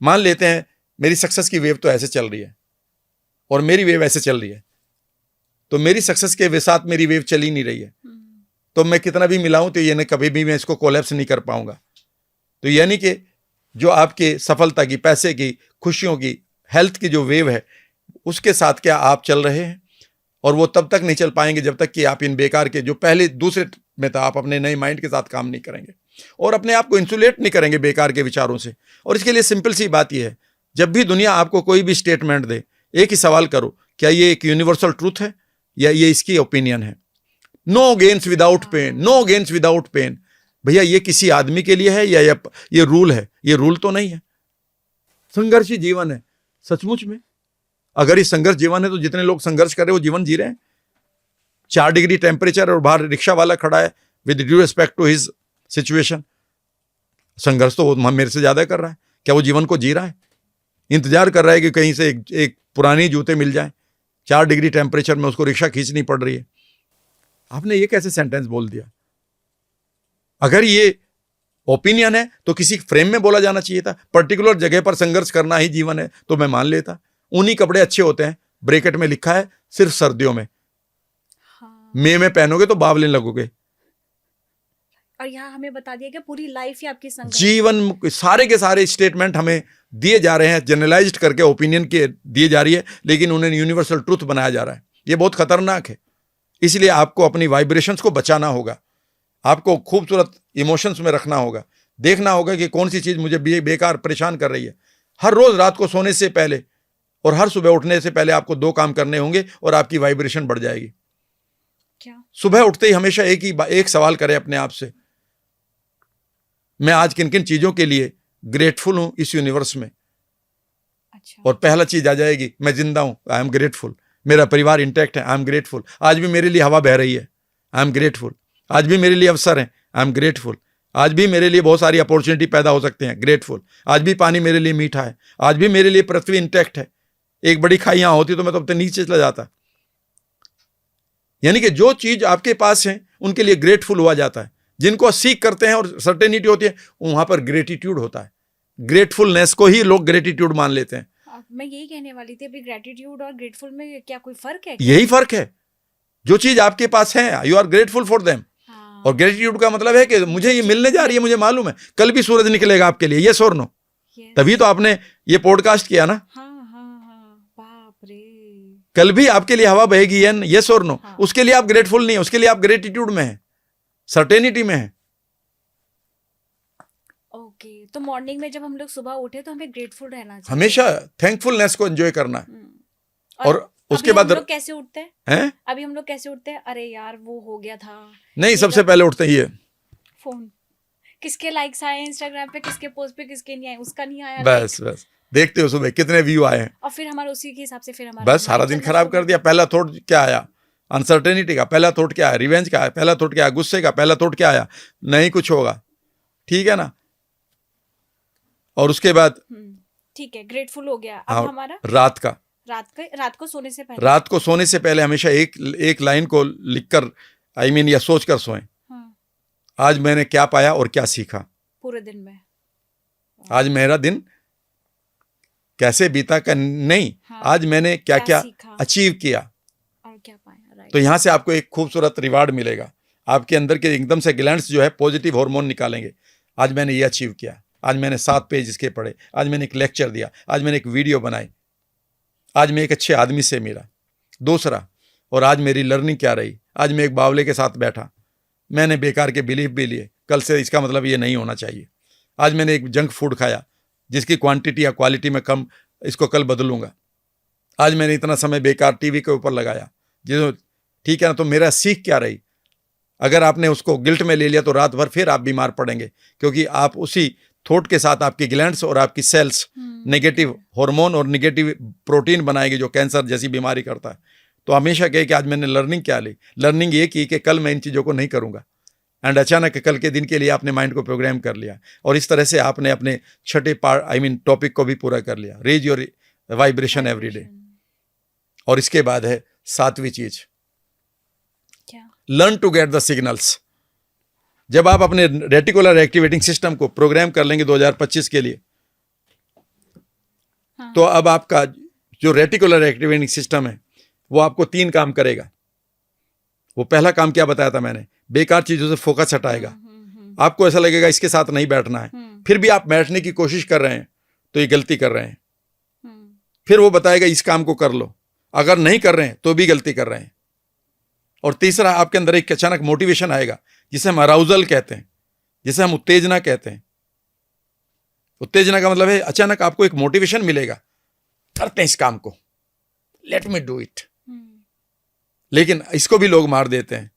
मान लेते हैं मेरी सक्सेस की वेव तो ऐसे चल रही है और मेरी वेव ऐसे चल रही है, तो मेरी सक्सेस के साथ मेरी वेव चल ही नहीं रही है, तो मैं कितना भी मिलाऊं तो ये कभी भी मैं इसको कोलैप्स नहीं कर पाऊंगा। तो यानी कि जो आपके सफलता की, पैसे की, खुशियों की, हेल्थ की जो वेव है, उसके साथ क्या आप चल रहे हैं? और वो तब तक नहीं चल पाएंगे जब तक कि आप इन बेकार के, जो पहले दूसरे में था, आप अपने नए माइंड के साथ काम नहीं करेंगे और अपने आप को इंसुलेट नहीं करेंगे बेकार के विचारों से। और इसके लिए सिंपल सी बात यह है, जब भी दुनिया आपको कोई भी स्टेटमेंट दे, एक ही सवाल करो, क्या ये एक यूनिवर्सल ट्रूथ है या ये इसकी ओपिनियन है? No gains without pain, no gains without pain. भैया ये किसी आदमी के लिए है या ये रूल है? ये रूल तो नहीं है। संघर्षी जीवन है सचमुच में। अगर ये संघर्ष जीवन है तो जितने लोग संघर्ष कर रहे हैं वो जीवन जी रहे हैं। 4 डिग्री टेम्परेचर और बाहर रिक्शा वाला खड़ा है with due respect to his situation. संघर्ष तो वो मेरे से ज्यादा कर रहा है। क्या वो जीवन को जी रहा है? इंतजार कर रहा है कि कहीं से एक पुरानी जूते मिल जाए। 4 डिग्री टेम्परेचर में उसको रिक्शा खींचनी पड़ रही है। आपने ये कैसे सेंटेंस बोल दिया? अगर ये ओपिनियन है तो किसी फ्रेम में बोला जाना चाहिए था। पर्टिकुलर जगह पर संघर्ष करना ही जीवन है तो मैं मान लेता। ऊनी कपड़े अच्छे होते हैं, ब्रैकेट में लिखा है सिर्फ सर्दियों में। हाँ। मई में पहनोगे तो बावले लगोगे। और यहाँ हमें बता दिया कि पूरी लाइफ ही आपकी संघर्ष। जीवन सारे के सारे स्टेटमेंट हमें दिए जा रहे हैं, जनरलाइज्ड करके ओपिनियन के दिए जा रही है, लेकिन उन्हें यूनिवर्सल ट्रूथ बनाया जा रहा है। ये बहुत खतरनाक है। इसलिए आपको अपनी वाइब्रेशंस को बचाना होगा, आपको खूबसूरत इमोशंस में रखना होगा, देखना होगा कि कौन सी चीज मुझे बेकार परेशान कर रही है। हर रोज रात को सोने से पहले और हर सुबह उठने से पहले आपको 2 काम करने होंगे और आपकी वाइब्रेशन बढ़ जाएगी। क्या? सुबह उठते ही हमेशा एक सवाल करें अपने आप से, मैं आज किन किन चीजों के लिए ग्रेटफुल हूं इस यूनिवर्स में। अच्छा। और पहला चीज आ जाएगी, मैं जिंदा हूं, आई एम ग्रेटफुल। मेरा परिवार इंटैक्ट है, आई एम ग्रेटफुल। आज भी मेरे लिए हवा बह रही है, आई एम ग्रेटफुल। आज भी मेरे लिए अवसर हैं, आई एम ग्रेटफुल। आज भी मेरे लिए बहुत सारी अपॉर्चुनिटी पैदा हो सकते हैं, ग्रेटफुल। आज भी पानी मेरे लिए मीठा है, आज भी मेरे लिए पृथ्वी इंटैक्ट है। एक बड़ी खाई यहां होती तो मैं तो अब तक नीचे चला जाता। यानी कि जो चीज आपके पास है उनके लिए ग्रेटफुल हुआ जाता है। जिनको सीख करते हैं और सर्टेनिटी होती है वहां पर ग्रेटिट्यूड होता है। ग्रेटफुलनेस को ही लोग ग्रेटिट्यूड मान लेते हैं। मैं यही कहने वाली थी, अभी ग्रेटिट्यूड और ग्रेटफुल में क्या कोई फर्क है? यही फर्क है। जो चीज आपके पास है you are grateful for them. हाँ। और ग्रेटिट्यूड का मतलब है कि मुझे ये मिलने जा रही है, मुझे मालूम है कल भी सूरज निकलेगा आपके लिए, यस और नो। तभी तो आपने ये पॉडकास्ट किया ना। हाँ हाँ हाँ, बाप रे। कल भी आपके लिए हवा बहेगी, यस और नो। हाँ। उसके लिए आप ग्रेटफुल नहीं है, उसके लिए आप ग्रेटिट्यूड में है, सर्टेनिटी में है। ओके, तो मॉर्निंग में जब हम लोग सुबह उठे तो हमें ग्रेटफुल रहना चाहिए, हमेशा थैंकफुलनेस को एंजॉय करना है। और उसके अभी बाद हम लोग कैसे उठते हैं? हैं? अभी हम लोग कैसे उठते हैं? अरे यार वो हो गया था। नहीं, सबसे पहले उठते ही है फोन, किसके लाइक्स आए इंस्टाग्राम पे, किसके पोस्ट पे, किसके नहीं आए, उसका नहीं आया बस बस देखते हो सुबह कितने व्यू आए हैं, और फिर हमारा उसी के हिसाब से फिर हमारा बस सारा दिन खराब कर दिया। पहला थॉट क्या आया? अनसर्टेनिटी का। पहला थॉट क्या है? रिवेंज का है। पहला थॉट क्या है? गुस्से का। पहला थॉट क्या आया? नहीं कुछ होगा, ठीक है ना। और उसके बाद ठीक है, ग्रेटफुल हो गया। अब हमारा रात को सोने से पहले हमेशा एक लाइन को लिखकर या सोच कर सोएं। आज मैंने क्या पाया और क्या सीखा पूरे दिन में। आज मेरा दिन कैसे बीता का नहीं, आज मैंने क्या क्या अचीव किया और क्या पाया। तो यहां से आपको एक खूबसूरत रिवार्ड मिलेगा। आपके अंदर के एकदम से ग्लैंड्स जो है पॉजिटिव हार्मोन निकालेंगे। आज मैंने ये अचीव किया, आज मैंने 7 पेज इसके पढ़े, आज मैंने एक लेक्चर दिया, आज मैंने एक वीडियो बनाई, आज मैं एक अच्छे आदमी से मिला। दूसरा, और आज मेरी लर्निंग क्या रही? आज मैं एक बावले के साथ बैठा, मैंने बेकार के बिलीफ भी लिए, कल से इसका मतलब ये नहीं होना चाहिए। आज मैंने एक जंक फूड खाया जिसकी क्वांटिटी या क्वालिटी में कम, इसको कल बदलूंगा। आज मैंने इतना समय बेकार टीवी के ऊपर लगाया, ठीक है ना। तो मेरा सीख क्या रही? अगर आपने उसको गिल्ट में ले लिया तो रात भर फिर आप बीमार पड़ेंगे, क्योंकि आप उसी थॉट के साथ आपकी ग्लैंड्स और आपकी सेल्स नेगेटिव हार्मोन और नेगेटिव प्रोटीन बनाएगी जो कैंसर जैसी बीमारी करता है। तो हमेशा कहे कि आज मैंने लर्निंग क्या ली? लर्निंग ये की कि कल मैं इन चीज़ों को नहीं करूँगा। एंड अचानक कल के दिन के लिए आपने माइंड को प्रोग्राम कर लिया और इस तरह से आपने अपने छठे टॉपिक को भी पूरा कर लिया, raise your vibration every day. और इसके बाद है 7वीं चीज, learn to get the signals. जब आप अपने रेटिकुलर एक्टिवेटिंग सिस्टम को प्रोग्राम कर लेंगे 2025 के लिए, तो अब आपका जो रेटिकुलर एक्टिवेटिंग सिस्टम है वो आपको 3 काम करेगा। वो पहला काम क्या बताया था मैंने? बेकार चीजों से फोकस हटाएगा। आपको ऐसा लगेगा इसके साथ नहीं बैठना है, फिर भी आप बैठने की कोशिश कर रहे हैं तो ये गलती कर रहे हैं। फिर वो बताएगा इस काम को कर लो, अगर नहीं कर रहे हैं तो भी गलती कर रहे हैं। और तीसरा, आपके अंदर एक अचानक मोटिवेशन आएगा जिसे हम अराउजल कहते हैं, जिसे हम उत्तेजना कहते हैं। उत्तेजना का मतलब है अचानक आपको एक मोटिवेशन मिलेगा, करते हैं इस काम को, लेट मी डू इट। लेकिन इसको भी लोग मार देते हैं,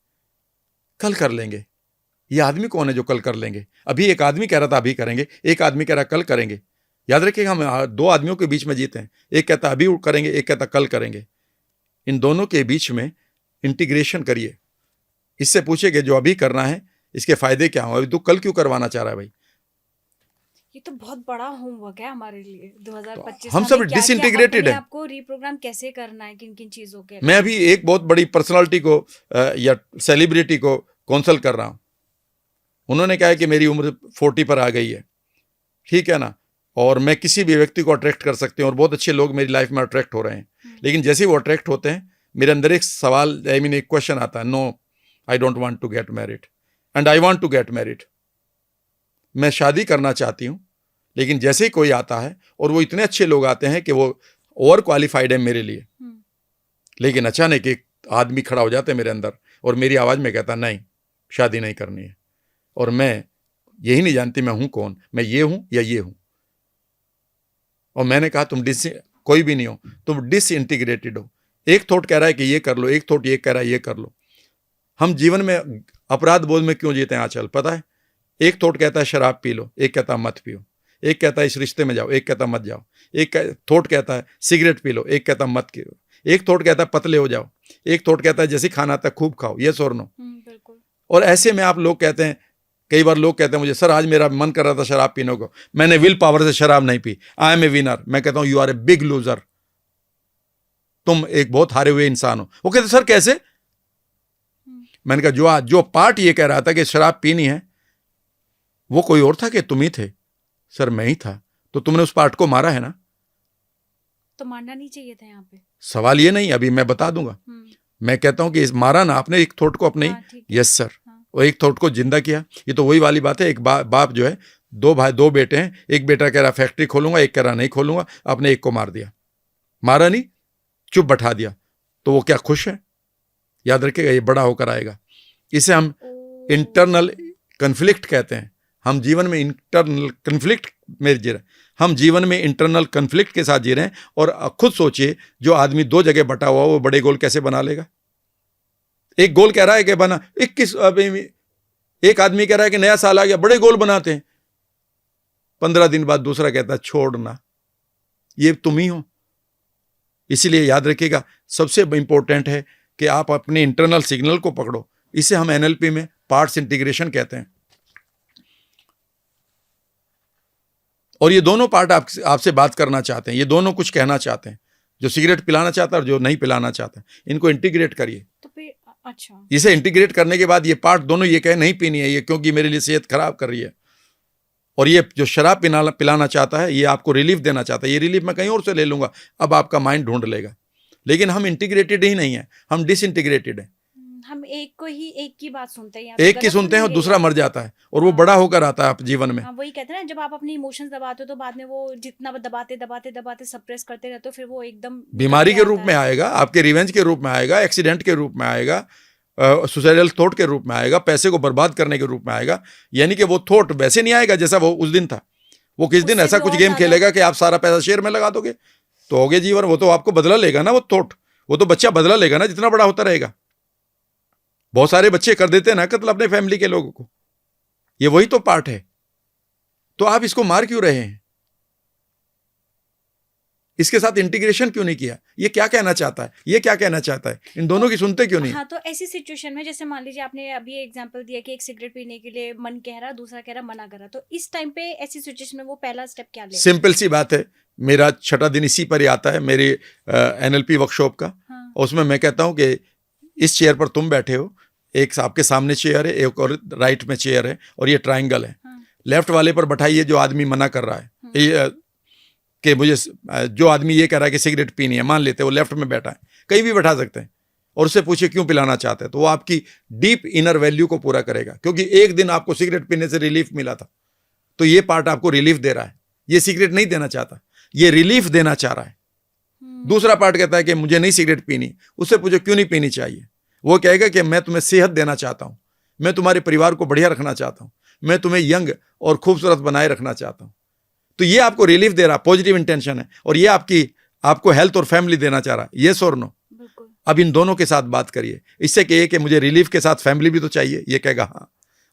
कल कर लेंगे। ये आदमी कौन है जो कल कर लेंगे? अभी एक आदमी कह रहा था अभी करेंगे, एक आदमी कह रहा कल करेंगे। याद रखिएगा, हम 2 आदमियों के बीच में जीते हैं। एक कहता अभी करेंगे, एक कहता कल करेंगे। इन दोनों के बीच में इंटीग्रेशन करिए। इससे पूछिए कि जो अभी करना है इसके फायदे क्या हो, अभी तू कल क्यों करवाना चाह रहा है भाई? ये तो बहुत बड़ा होमवर्क है हमारे लिए 2025 हम में सब हमें क्या-क्या disintegrated अपने हैं। आप को रिप्रोग्राम कैसे करना है, किन-किन चीज़ों के मैं अभी एक बहुत बड़ी पर्सनालिटी को या सेलिब्रिटी को काउंसल कर रहा हूँ। उन्होंने कहा है कि मेरी उम्र 40 पर आ गई है, ठीक है ना, और मैं किसी भी व्यक्ति को अट्रैक्ट कर सकती हूँ और बहुत अच्छे लोग मेरी लाइफ में अट्रैक्ट हो रहे हैं। लेकिन जैसे ही वो अट्रैक्ट होते हैं, मेरे अंदर एक सवाल, आई मीन एक क्वेश्चन आता है, no I don't want to get married and I want to get married. मैं शादी करना चाहती हूँ, लेकिन जैसे ही कोई आता है, और वो इतने अच्छे लोग आते हैं कि वो ओवर क्वालिफाइड है मेरे लिए, लेकिन अचानक एक आदमी खड़ा हो जाता है मेरे अंदर और मेरी आवाज़ में कहता नहीं, शादी नहीं करनी है। और मैं यही नहीं जानती मैं हूँ कौन, मैं ये हूँ या ये हूँ। और मैंने कहा तुम कोई भी नहीं हो, तुम डिसइंटीग्रेटेड हो। एक थॉट कह रहा है कि ये कर लो, एक थॉट ये कह रहा है ये कर लो। हम जीवन में अपराध बोध में क्यों जीते हैं आजकल, पता है? एक थॉट कहता है शराब पी लो, एक कहता है मत पियो। एक कहता है इस रिश्ते में जाओ, एक कहता है मत जाओ। एक थॉट कहता है सिगरेट पी लो, एक कहता है मत पियो। एक थॉट कहता है पतले हो जाओ, एक थॉट कहता है जैसे खाना आता है खूब खाओ। यस और नो? बिल्कुल। और ऐसे में आप लोग कहते हैं, कई बार लोग कहते हैं मुझे, सर आज मेरा मन कर रहा था शराब पीने को, मैंने विल पावर से शराब नहीं पी, आई एम ए विनर। मैं कहता हूं you are a big loser, तुम एक बहुत हारे हुए इंसान हो। वो कहते सर कैसे? मैंने कहा जो पार्ट ये कह रहा था कि शराब पीनी है, वो कोई और था कि तुम ही थे? सर मैं ही था। तो तुमने उस पार्ट को मारा है ना? तो मारना नहीं चाहिए था यहाँ पे। सवाल ये नहीं, अभी मैं बता दूंगा। मैं कहता हूं कि इस मारा ना आपने एक थॉट को अपने। Yes sir. और एक थॉट को जिंदा किया। ये तो वही वाली बात है, एक बाप जो है, दो बेटे हैं, एक बेटा कह रहा फैक्ट्री खोलूंगा, एक कह रहा नहीं खोलूंगा, आपने एक को मार दिया। मारा नहीं, चुप बैठा दिया, तो वो क्या खुश है? याद रखिएगा, ये बड़ा होकर आएगा। इसे हम इंटरनल कन्फ्लिक्ट कहते हैं। हम जीवन में इंटरनल कन्फ्लिक्ट में जी रहे हैं, हम जीवन में इंटरनल कन्फ्लिक्ट के साथ जी रहे हैं। और खुद सोचिए, जो आदमी दो जगह बटा हुआ वो बड़े गोल कैसे बना लेगा? एक गोल कह रहा है कि बना 21, एक आदमी कह रहा है कि नया साल आ गया, बड़े गोल बनाते हैं। 15 दिन बाद दूसरा कहता है छोड़ना, ये तुम ही हो। इसीलिए याद रखिएगा, सबसे इंपॉर्टेंट है कि आप अपने इंटरनल सिग्नल को पकड़ो। इसे हम एनएलपी में पार्ट्स इंटीग्रेशन कहते हैं। और ये दोनों पार्ट आपसे बात करना चाहते हैं, ये दोनों कुछ कहना चाहते हैं। जो सिगरेट पिलाना चाहता है और जो नहीं पिलाना चाहता है, इनको इंटीग्रेट करिए। तो फिर अच्छा, इसे इंटीग्रेट करने के बाद ये पार्ट दोनों ये कहे नहीं पीनी है ये, क्योंकि मेरे लिए सेहत खराब कर रही है। और ये जो शराब पिलाना चाहता है, ये आपको रिलीफ देना चाहता है, ये रिलीफ मैं कहीं और से ले लूंगा, अब आपका माइंड ढूंढ लेगा। लेकिन हम इंटीग्रेटेड ही नहीं है, हम डिसइंटीग्रेटेड है। हम एक की बात सुनते हैं, एक की सुनते हैं और दूसरा मर जाता है, और वो बड़ा होकर आता है आप जीवन में। वही कहते हैं ना, जब आप अपने इमोशंस दबाते हो तो बाद में वो जितना दबाते सप्रेस करते रहते हो, फिर वो एकदम बीमारी के रूप में आएगा, आपके रिवेंज के रूप में आएगा, एक्सीडेंट के रूप में आएगा, सुसाइडल थॉट के रूप में आएगा, पैसे को बर्बाद करने के रूप में आएगा। यानी कि वो थॉट वैसे नहीं आएगा जैसा वो उस दिन था। वो किस दिन ऐसा कुछ गेम खेलेगा कि आप सारा पैसा शेयर में लगा दोगे, तो हो गया जीवन। वो तो आपको बदला लेगा ना, वो थॉट, वो तो बच्चा बदला लेगा ना जितना बड़ा होता रहेगा। बहुत सारे बच्चे कर देते हैं ना कत्ल अपने फैमिली के लोगों को, ये वही तो पार्ट है। तो आप इसको मार क्यों रहे हैं? इसके साथ इंटीग्रेशन क्यों नहीं किया? ये क्या कहना चाहता है, ये क्या कहना चाहता है, इन दोनों की सुनते क्यों नहीं? हाँ, तो ऐसी सिचुएशन में जैसे मान लीजिए आपने अभी एग्जांपल दिया कि एक सिगरेट पीने के लिए मन कह रहा, दूसरा कह रहा मना कर रहा, तो इस टाइम पे ऐसी सिचुएशन में वो पहला स्टेप क्या ले? सिंपल सी बात है, मेरा 6वां दिन इसी पर ही आता है, मेरी एनएलपी वर्कशॉप का। हाँ। उसमें मैं कहता हूं कि इस चेयर पर तुम बैठे हो, एक आपके सामने चेयर है, एक और राइट में चेयर है, और ये ट्राइंगल है। लेफ्ट वाले पर बैठाइए जो आदमी मना कर रहा है, कि मुझे, जो आदमी ये कह रहा है कि सिगरेट पीनी है, मान लेते हैं वो लेफ्ट में बैठा है, कहीं भी बैठा सकते हैं, और उससे पूछिए क्यों पिलाना चाहते हैं, तो वो आपकी डीप इनर वैल्यू को पूरा करेगा। क्योंकि एक दिन आपको सिगरेट पीने से रिलीफ मिला था, तो ये पार्ट आपको रिलीफ दे रहा है। ये सिगरेट नहीं देना चाहता, ये रिलीफ देना चाह रहा है। दूसरा पार्ट कहता है कि मुझे नहीं सिगरेट पीनी, उससे पूछो क्यों नहीं पीनी चाहिए, वो कहेगा कि मैं तुम्हें सेहत देना चाहता हूं, मैं तुम्हारे परिवार को बढ़िया रखना चाहता हूं, मैं तुम्हें यंग और खूबसूरत बनाए रखना चाहता हूं। तो ये आपको रिलीफ दे रहा, पॉजिटिव इंटेंशन है, और ये आपको हेल्थ और फैमिली देना चाह रहा है। यस और नो? अब इन दोनों के साथ बात करिए। इससे कहिए कि मुझे रिलीफ के साथ फैमिली भी तो चाहिए, ये कहेगा हाँ।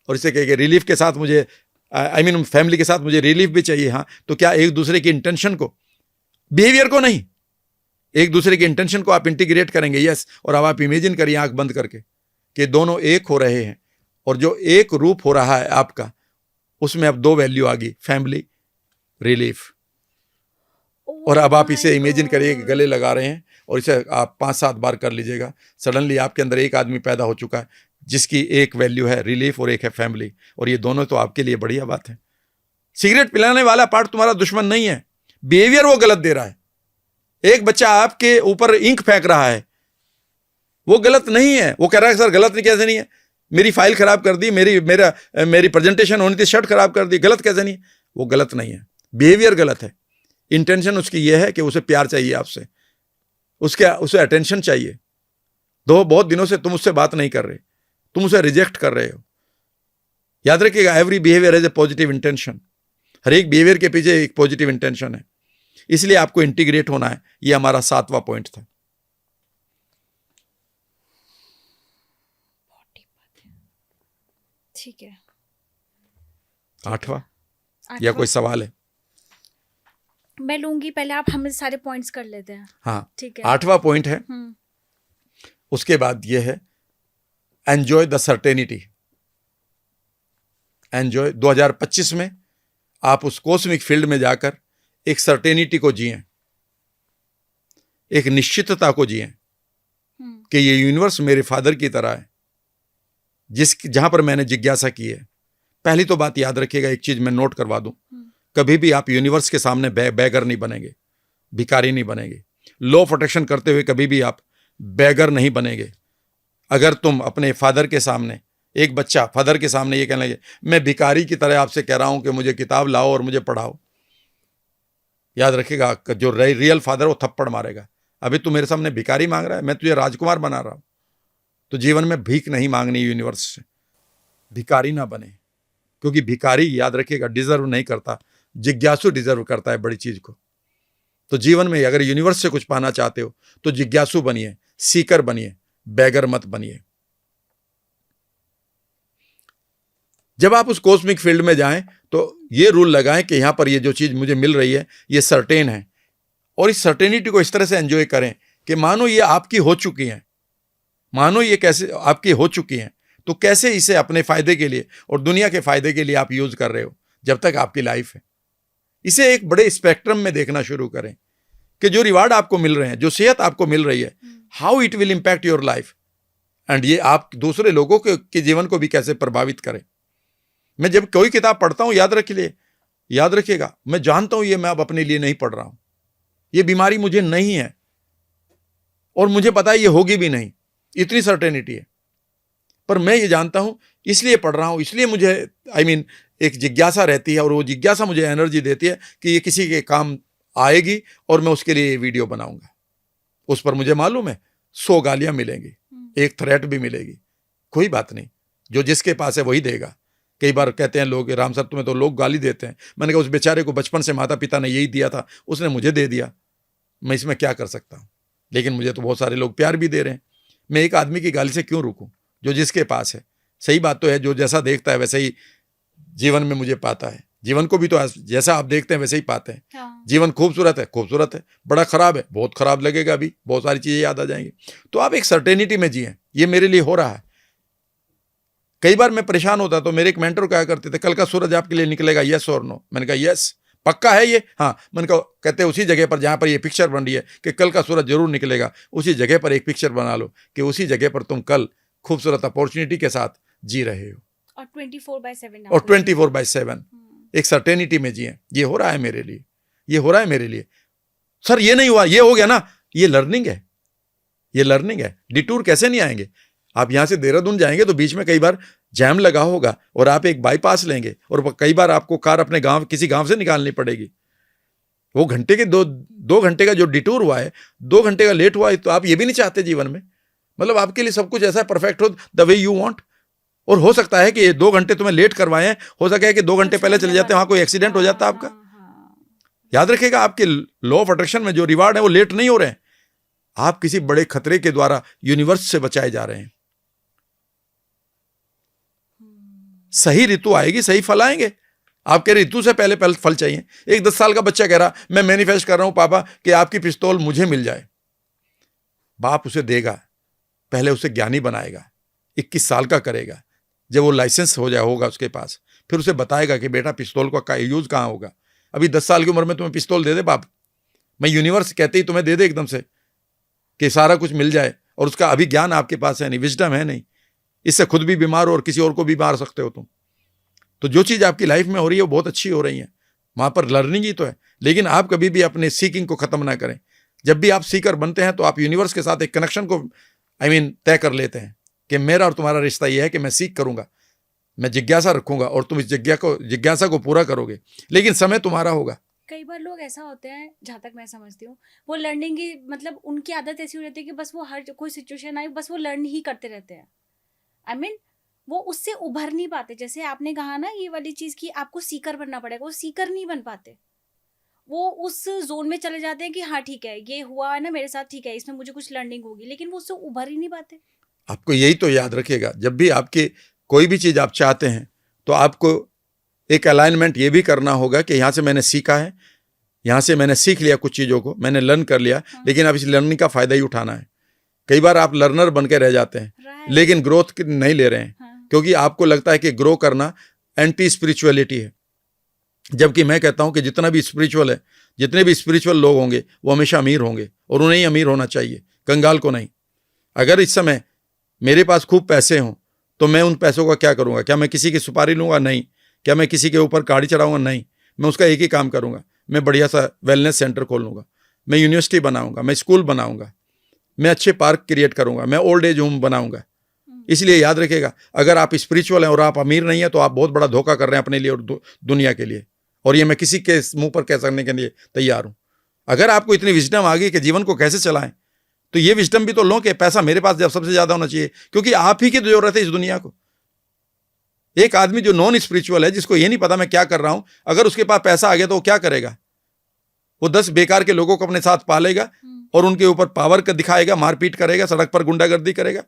और इससे कहिए कि रिलीफ के साथ मुझे, आई मीन फैमिली के साथ मुझे रिलीफ भी चाहिए, हाँ। तो क्या एक दूसरे की इंटेंशन को, बिहेवियर को नहीं, एक दूसरे की इंटेंशन को आप इंटीग्रेट करेंगे? यस। और अब आप इमेजिन करिए आंख बंद करके कि दोनों एक हो रहे हैं, और जो एक रूप हो रहा है आपका, उसमें अब दो वैल्यू आ गई, फैमिली रिलीफ। Oh और अब आप इसे my इमेजिन करिए कि God. गले लगा रहे हैं और इसे आप 5-7 बार कर लीजिएगा। सडनली आपके अंदर एक आदमी पैदा हो चुका है जिसकी एक वैल्यू है रिलीफ और एक है फैमिली, और ये दोनों तो आपके लिए बढ़िया बात है। सिगरेट पिलाने वाला पार्ट तुम्हारा दुश्मन नहीं है, बिहेवियर वो गलत दे रहा है। एक बच्चा आपके ऊपर इंक फेंक रहा है, वो गलत नहीं है। वो कह रहा है सर गलत नहीं, कैसे नहीं है, मेरी फाइल खराब कर दी, मेरी प्रेजेंटेशन होनी थी, शर्ट खराब कर दी, गलत कैसे नहीं है? वो गलत नहीं है, बिहेवियर गलत है। इंटेंशन उसकी यह है कि उसे प्यार चाहिए आपसे, उसे अटेंशन चाहिए। बहुत दिनों से तुम उससे बात नहीं कर रहे, तुम उसे रिजेक्ट कर रहे हो। याद रखिएगा, every behaviour has a positive intention. हर एक बिहेवियर के पीछे एक पॉजिटिव इंटेंशन है, इसलिए आपको इंटीग्रेट होना है। यह हमारा 7वां पॉइंट था। ठीक है, 8वां या कोई सवाल है? मैं लूंगी, पहले आप हमें सारे पॉइंट्स कर लेते हैं। हाँ, ठीक है। 8वां पॉइंट है, उसके बाद यह है एंजॉय द सर्टेनिटी। एंजॉय 2025 में आप उस कॉस्मिक फील्ड में जाकर एक सर्टेनिटी को जिएं, एक निश्चितता को जिएं कि ये यूनिवर्स मेरे फादर की तरह है, जहां पर मैंने जिज्ञासा की है। पहली तो बात याद रखिएगा, एक चीज मैं नोट करवा दूं, कभी भी आप यूनिवर्स के सामने बैगर नहीं बनेंगे, भिखारी नहीं बनेंगे। लॉ ऑफ अट्रैक्शन करते हुए कभी भी आप बैगर नहीं बनेंगे। अगर तुम अपने फादर के सामने, एक बच्चा फादर के सामने ये कहने लगे मैं भिखारी की तरह आपसे कह रहा हूं कि मुझे किताब लाओ और मुझे पढ़ाओ, याद रखिएगा जो रियल फादर वो थप्पड़ मारेगा। अभी तू मेरे सामने भिखारी मांग रहा है, मैं तुझे राजकुमार बना रहा हूं। तो जीवन में भीख नहीं मांगनी यूनिवर्स से, भिखारी ना बने, क्योंकि भिखारी याद रखिएगा डिजर्व नहीं करता, जिज्ञासु डिजर्व करता है बड़ी चीज को। तो जीवन में अगर यूनिवर्स से कुछ पाना चाहते हो तो जिज्ञासु बनिए, सीकर बनिए, बैगर मत बनिए। जब आप उस कॉस्मिक फील्ड में जाएं तो ये रूल लगाएं कि यहां पर ये जो चीज मुझे मिल रही है ये सर्टेन है, और इस सर्टेनिटी को इस तरह से एंजॉय करें कि मानो ये आपकी हो चुकी हैं, मानो ये कैसे आपकी हो चुकी हैं, तो कैसे इसे अपने फायदे के लिए और दुनिया के फायदे के लिए आप यूज कर रहे हो जब तक आपकी लाइफ है। इसे एक बड़े स्पेक्ट्रम में देखना शुरू करें कि जो रिवार्ड आपको मिल रहे हैं, जो सेहत आपको मिल रही है, how it will impact your life, and ये आप दूसरे लोगों के जीवन को भी कैसे प्रभावित करें। मैं जब कोई किताब पढ़ता हूं, याद रखिएगा, मैं जानता हूं ये मैं अब अपने लिए नहीं पढ़ रहा हूं, ये बीमारी मुझे नहीं है और मुझे पता है ये होगी भी नहीं, इतनी सर्टेनिटी है, पर मैं ये जानता हूं इसलिए पढ़ रहा हूं, इसलिए मुझे एक जिज्ञासा रहती है, और वो जिज्ञासा मुझे एनर्जी देती है कि ये किसी के काम आएगी और मैं उसके लिए ये वीडियो बनाऊंगा। उस पर मुझे मालूम है 100 गालियां मिलेंगी, एक थ्रेट भी मिलेगी, कोई बात नहीं, जो जिसके पास है वही देगा। कई बार कहते हैं लोग, राम साहब तुम्हें तो लोग गाली देते हैं। मैंने कहा उस बेचारे को बचपन से माता पिता ने यही दिया था, उसने मुझे दे दिया, मैं इसमें क्या कर सकता हूं। लेकिन मुझे तो बहुत सारे लोग प्यार भी दे रहे हैं, मैं एक आदमी की गाली से क्यों रुकूं, जो जिसके पास है। सही बात तो है, जो जैसा देखता है वैसे ही जीवन में मुझे पाता है। जीवन को भी तो जैसा आप देखते हैं वैसे ही पाते हैं। हाँ। जीवन खूबसूरत है, बड़ा खराब है, बहुत खराब लगेगा, अभी बहुत सारी चीजें याद आ जाएंगी। तो आप एक सर्टेनिटी में जिए, ये मेरे लिए हो रहा है। कई बार मैं परेशान होता तो मेरे एक मेंटर क्या करते थे, कल का सूरज आपके लिए निकलेगा, यस और नो। मैंने कहा यस, पक्का है ये? हाँ। मैंने कहा, कहते उसी जगह पर जहां पर ये पिक्चर बन रही है कि कल का सूरज जरूर निकलेगा, उसी जगह पर एक पिक्चर बना लो कि उसी जगह पर तुम कल खूबसूरत अपॉर्चुनिटी के साथ जी रहे हो, और 24/7 और 24/7 एक सर्टेनिटी में जिए। ये हो रहा है मेरे लिए, ये हो रहा है मेरे लिए। सर ये नहीं हुआ, ये हो गया ना, ये लर्निंग है, ये लर्निंग है। डिटूर कैसे नहीं आएंगे? आप यहां से देहरादून जाएंगे तो बीच में कई बार जैम लगा होगा और आप एक बाईपास लेंगे, और कई बार आपको कार अपने गांव, किसी गांव से निकालनी पड़ेगी। वो घंटे के 2 घंटे का जो डिटूर हुआ है, 2 घंटे का लेट हुआ है, तो आप ये भी नहीं चाहते जीवन में, मतलब आपके लिए सब कुछ ऐसा परफेक्ट हो द वे यू वांट। और हो सकता है कि ये 2 घंटे तुम्हें लेट करवाए हैं, हो सके है कि 2 घंटे पहले चले जाते हैं, वहां कोई एक्सीडेंट हो जाता है आपका। याद रखिएगा, आपके लॉ ऑफ अट्रैक्शन में जो रिवार्ड है वो लेट नहीं हो रहे हैं, आप किसी बड़े खतरे के द्वारा यूनिवर्स से बचाए जा रहे हैं। सही ऋतु आएगी, सही फल आएंगे। आपके ऋतु से पहले फल चाहिए। एक 10 साल का बच्चा कह रहा, मैं मैनिफेस्ट कर रहा हूं पापा कि आपकी पिस्तौल मुझे मिल जाए। बाप उसे देगा, पहले उसे ज्ञानी बनाएगा, 21 साल का करेगा, जब वो लाइसेंस हो जाए होगा उसके पास, फिर उसे बताएगा कि बेटा पिस्तौल का यूज कहां होगा। अभी 10 साल की उम्र में तुम्हें पिस्तौल दे दे बाप, मैं यूनिवर्स कहते ही तुम्हें दे दे एकदम से कि सारा कुछ मिल जाए, और उसका अभी ज्ञान आपके पास है नहीं, विजडम है नहीं, इससे खुद भी बीमार हो और किसी और को भी मार सकते हो तुम। तो जो चीज़ आपकी लाइफ में हो रही है वो बहुत अच्छी हो रही है, वहाँ पर लर्निंग ही तो है। लेकिन आप कभी भी अपने सीकिंग को ख़त्म ना करें। जब भी आप सीकर बनते हैं तो आप यूनिवर्स के साथ एक कनेक्शन को तय कर लेते हैं कि मेरा और तुम्हारा रिश्ता ये है कि मैं सीख करूँगा, मैं जिज्ञासा रखूँगा और तुम इस जिज्ञासा को पूरा करोगे, लेकिन समय तुम्हारा होगा। कई बार लोग ऐसा होते हैं, जहाँ तक मैं समझती हूँ, वो लर्निंग की मतलब उनकी आदत ऐसी हो जाती है कि बस वो हर कोई सिचुएशन आई बस वो लर्न ही करते रहते हैं। वो उससे उभर नहीं पाते। जैसे आपने कहा ना ये वाली चीज़ कि आपको सीकर बनना पड़ेगा, वो सीकर नहीं बन पाते। वो उस जोन में चले जाते हैं कि हाँ ठीक है ये हुआ है ना मेरे साथ, ठीक है इसमें मुझे कुछ लर्निंग होगी, लेकिन वो उससे उभर ही नहीं पाते। आपको यही तो याद रखिएगा, जब भी आपके कोई भी चीज़ आप चाहते हैं तो आपको एक अलाइनमेंट ये भी करना होगा कि यहाँ से मैंने सीखा है, यहाँ से मैंने सीख लिया कुछ चीज़ों को, मैंने लर्न कर लिया, लेकिन अब इस लर्निंग का फ़ायदा ही उठाना है। कई बार आप लर्नर बन के रह जाते हैं लेकिन ग्रोथ नहीं ले रहे हैं, क्योंकि आपको लगता है कि ग्रो करना एंटी स्पिरिचुअलिटी है। जबकि मैं कहता हूं कि जितना भी स्पिरिचुअल है, जितने भी स्पिरिचुअल लोग होंगे वो हमेशा अमीर होंगे, और उन्हें ही अमीर होना चाहिए, कंगाल को नहीं। अगर इस समय मेरे पास खूब पैसे हों तो मैं उन पैसों का क्या करूंगा? क्या मैं किसी की सुपारी लूंगा? नहीं। क्या मैं किसी के ऊपर गाड़ी चढ़ाऊंगा? नहीं। मैं उसका एक ही काम करूंगा, मैं बढ़िया सा वेलनेस सेंटर खोल लूंगा, मैं यूनिवर्सिटी बनाऊंगा, मैं स्कूल बनाऊंगा, मैं अच्छे पार्क क्रिएट करूंगा, मैं ओल्ड एज होम बनाऊंगा। इसलिए याद रखिएगा, अगर आप स्पिरिचुअल हैं और आप अमीर नहीं हैं तो आप बहुत बड़ा धोखा कर रहे हैं अपने लिए और दुनिया के लिए, और ये मैं किसी के मुंह पर कह सकने के लिए तैयार हूं। अगर आपको इतनी विजडम आ गई कि जीवन को कैसे चलाएं, तो ये विजडम भी तो लो कि पैसा मेरे पास जब सबसे ज्यादा होना चाहिए, क्योंकि आप ही की तो जरूरत है इस दुनिया को। एक आदमी जो नॉन स्पिरिचुअल है, जिसको ये नहीं पता मैं क्या कर रहा हूं, अगर उसके पास पैसा आ गया तो वो क्या करेगा? वो 10 बेकार के लोगों को अपने साथ पालेगा और उनके ऊपर पावर का दिखाएगा, मारपीट करेगा, सड़क पर गुंडागर्दी करेगा।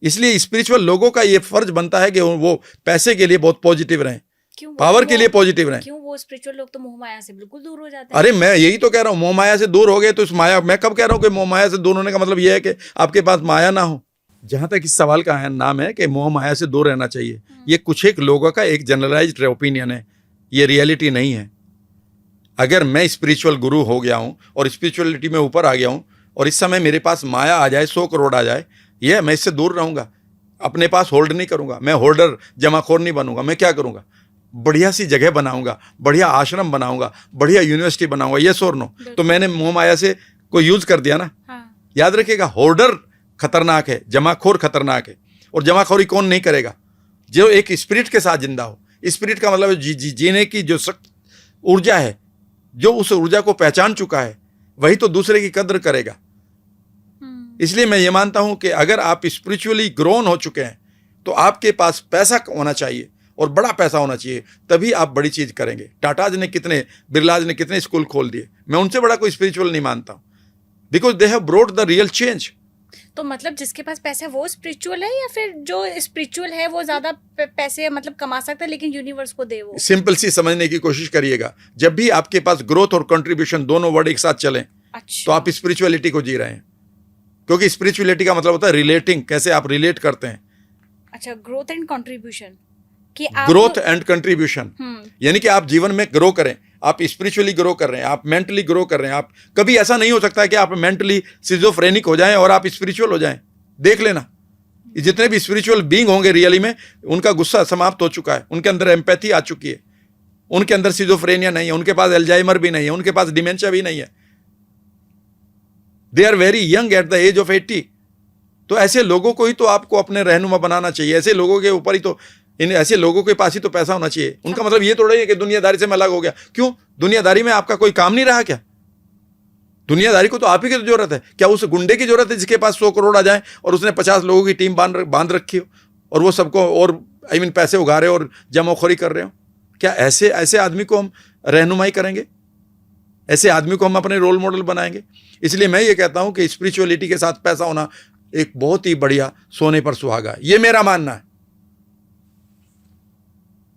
इसलिए स्पिरिचुअल लोगों का ये फर्ज बनता है कि वो पैसे के लिए बहुत पॉजिटिव रहें, पावर के लिए पॉजिटिव रहें। क्यों वो स्पिरिचुअल लोग तो मोह माया से बिल्कुल दूर हो जाते हैं। अरे मैं यही तो कह रहा हूँ, मोह माया से दूर हो गए तो इस माया, मैं कब कह रहा हूँ कि मोह माया से दूर होने का मतलब यह है कि आपके पास माया ना हो। जहां तक इस सवाल का नाम है कि मोह माया से दूर रहना चाहिए, ये कुछ एक लोगों का एक जनरलाइज्ड ओपिनियन है, ये रियलिटी नहीं है। अगर मैं स्पिरिचुअल गुरु हो गया हूँ और स्पिरिचुअलिटी में ऊपर आ गया हूँ और इस समय मेरे पास माया आ जाए, 100 करोड़ आ जाए, ये मैं इससे दूर रहूंगा, अपने पास होल्ड नहीं करूंगा। मैं होल्डर जमाखोर नहीं बनूंगा। मैं क्या करूंगा? बढ़िया सी जगह बनाऊंगा, बढ़िया आश्रम बनाऊंगा, बढ़िया यूनिवर्सिटी बनाऊंगा। ये और नो तो मैंने मोह माया से कोई यूज कर दिया ना। याद रखिएगा, होल्डर खतरनाक है, जमाखोर खतरनाक है। और जमाखोरी कौन नहीं करेगा? जो एक स्पिरिट के साथ जिंदा हो। स्पिरिट का मतलब जीने की जो ऊर्जा है, जो उस ऊर्जा को पहचान चुका है, वही तो दूसरे की कद्र करेगा। इसलिए मैं ये मानता हूं कि अगर आप स्पिरिचुअली ग्रोन हो चुके हैं तो आपके पास पैसा होना चाहिए, और बड़ा पैसा होना चाहिए, तभी आप बड़ी चीज करेंगे। टाटाज ने कितने, बिरलाज ने कितने स्कूल खोल दिए। मैं उनसे बड़ा कोई स्पिरिचुअल नहीं मानता हूं, because they have brought the real change. तो मतलब जिसके पास पैसा है वो स्पिरिचुअल है, या फिर जो स्पिरिचुअल है वो ज्यादा पैसे मतलब कमा सकता है लेकिन यूनिवर्स को दे? वो सिंपल सी समझने की कोशिश करिएगा। जब भी आपके पास ग्रोथ और कंट्रीब्यूशन दोनों वर्ड एक साथ चलें, तो आप स्पिरिचुअलिटी को जी रहे हैं। क्योंकि स्पिरिचुअलिटी का मतलब होता है रिलेटिंग, कैसे आप रिलेट करते हैं। अच्छा, growth and contribution, growth and contribution, यानी कि आप जीवन में ग्रो करें। आप स्पिरिचुअली ग्रो कर रहे हैं, आप मेंटली ग्रो कर रहे हैं। आप कभी ऐसा नहीं हो सकता है कि आप मेंटली सिजोफ्रेनिक हो जाएं और आप स्पिरिचुअल हो जाएं। देख लेना, जितने भी स्पिरिचुअल बीइंग होंगे रियली में, उनका गुस्सा समाप्त हो चुका है, उनके अंदर एम्पैथी आ चुकी है, उनके अंदर सिजोफ्रेनिया नहीं है, उनके पास अल्जाइमर भी नहीं है, उनके पास डिमेंशिया भी नहीं है। They are very young at the age of 80। तो ऐसे लोगों को ही तो आपको अपने रहनुमा बनाना चाहिए। ऐसे लोगों के ऊपर ही तो, इन ऐसे लोगों के पास ही तो पैसा होना चाहिए। उनका मतलब ये थोड़ा ही है कि दुनियादारी से मैं अलग हो गया। क्यों? दुनियादारी में आपका कोई काम नहीं रहा क्या? दुनियादारी को तो आप ही की तो जरूरत है। क्या उस गुंडे की जरूरत है जिसके पास 100 करोड़ आ जाए और उसने 50 लोगों की टीम बांध रखी हो और वो सबको और पैसे उगा रहे हो और जमाखोरी कर रहे हो? क्या ऐसे आदमी को हम रहनुमाई करेंगे? ऐसे आदमी को हम अपने रोल मॉडल बनाएंगे? इसलिए मैं ये कहता हूं कि स्पिरिचुअलिटी के साथ पैसा होना एक बहुत ही बढ़िया सोने पर सुहागा है। ये मेरा मानना है।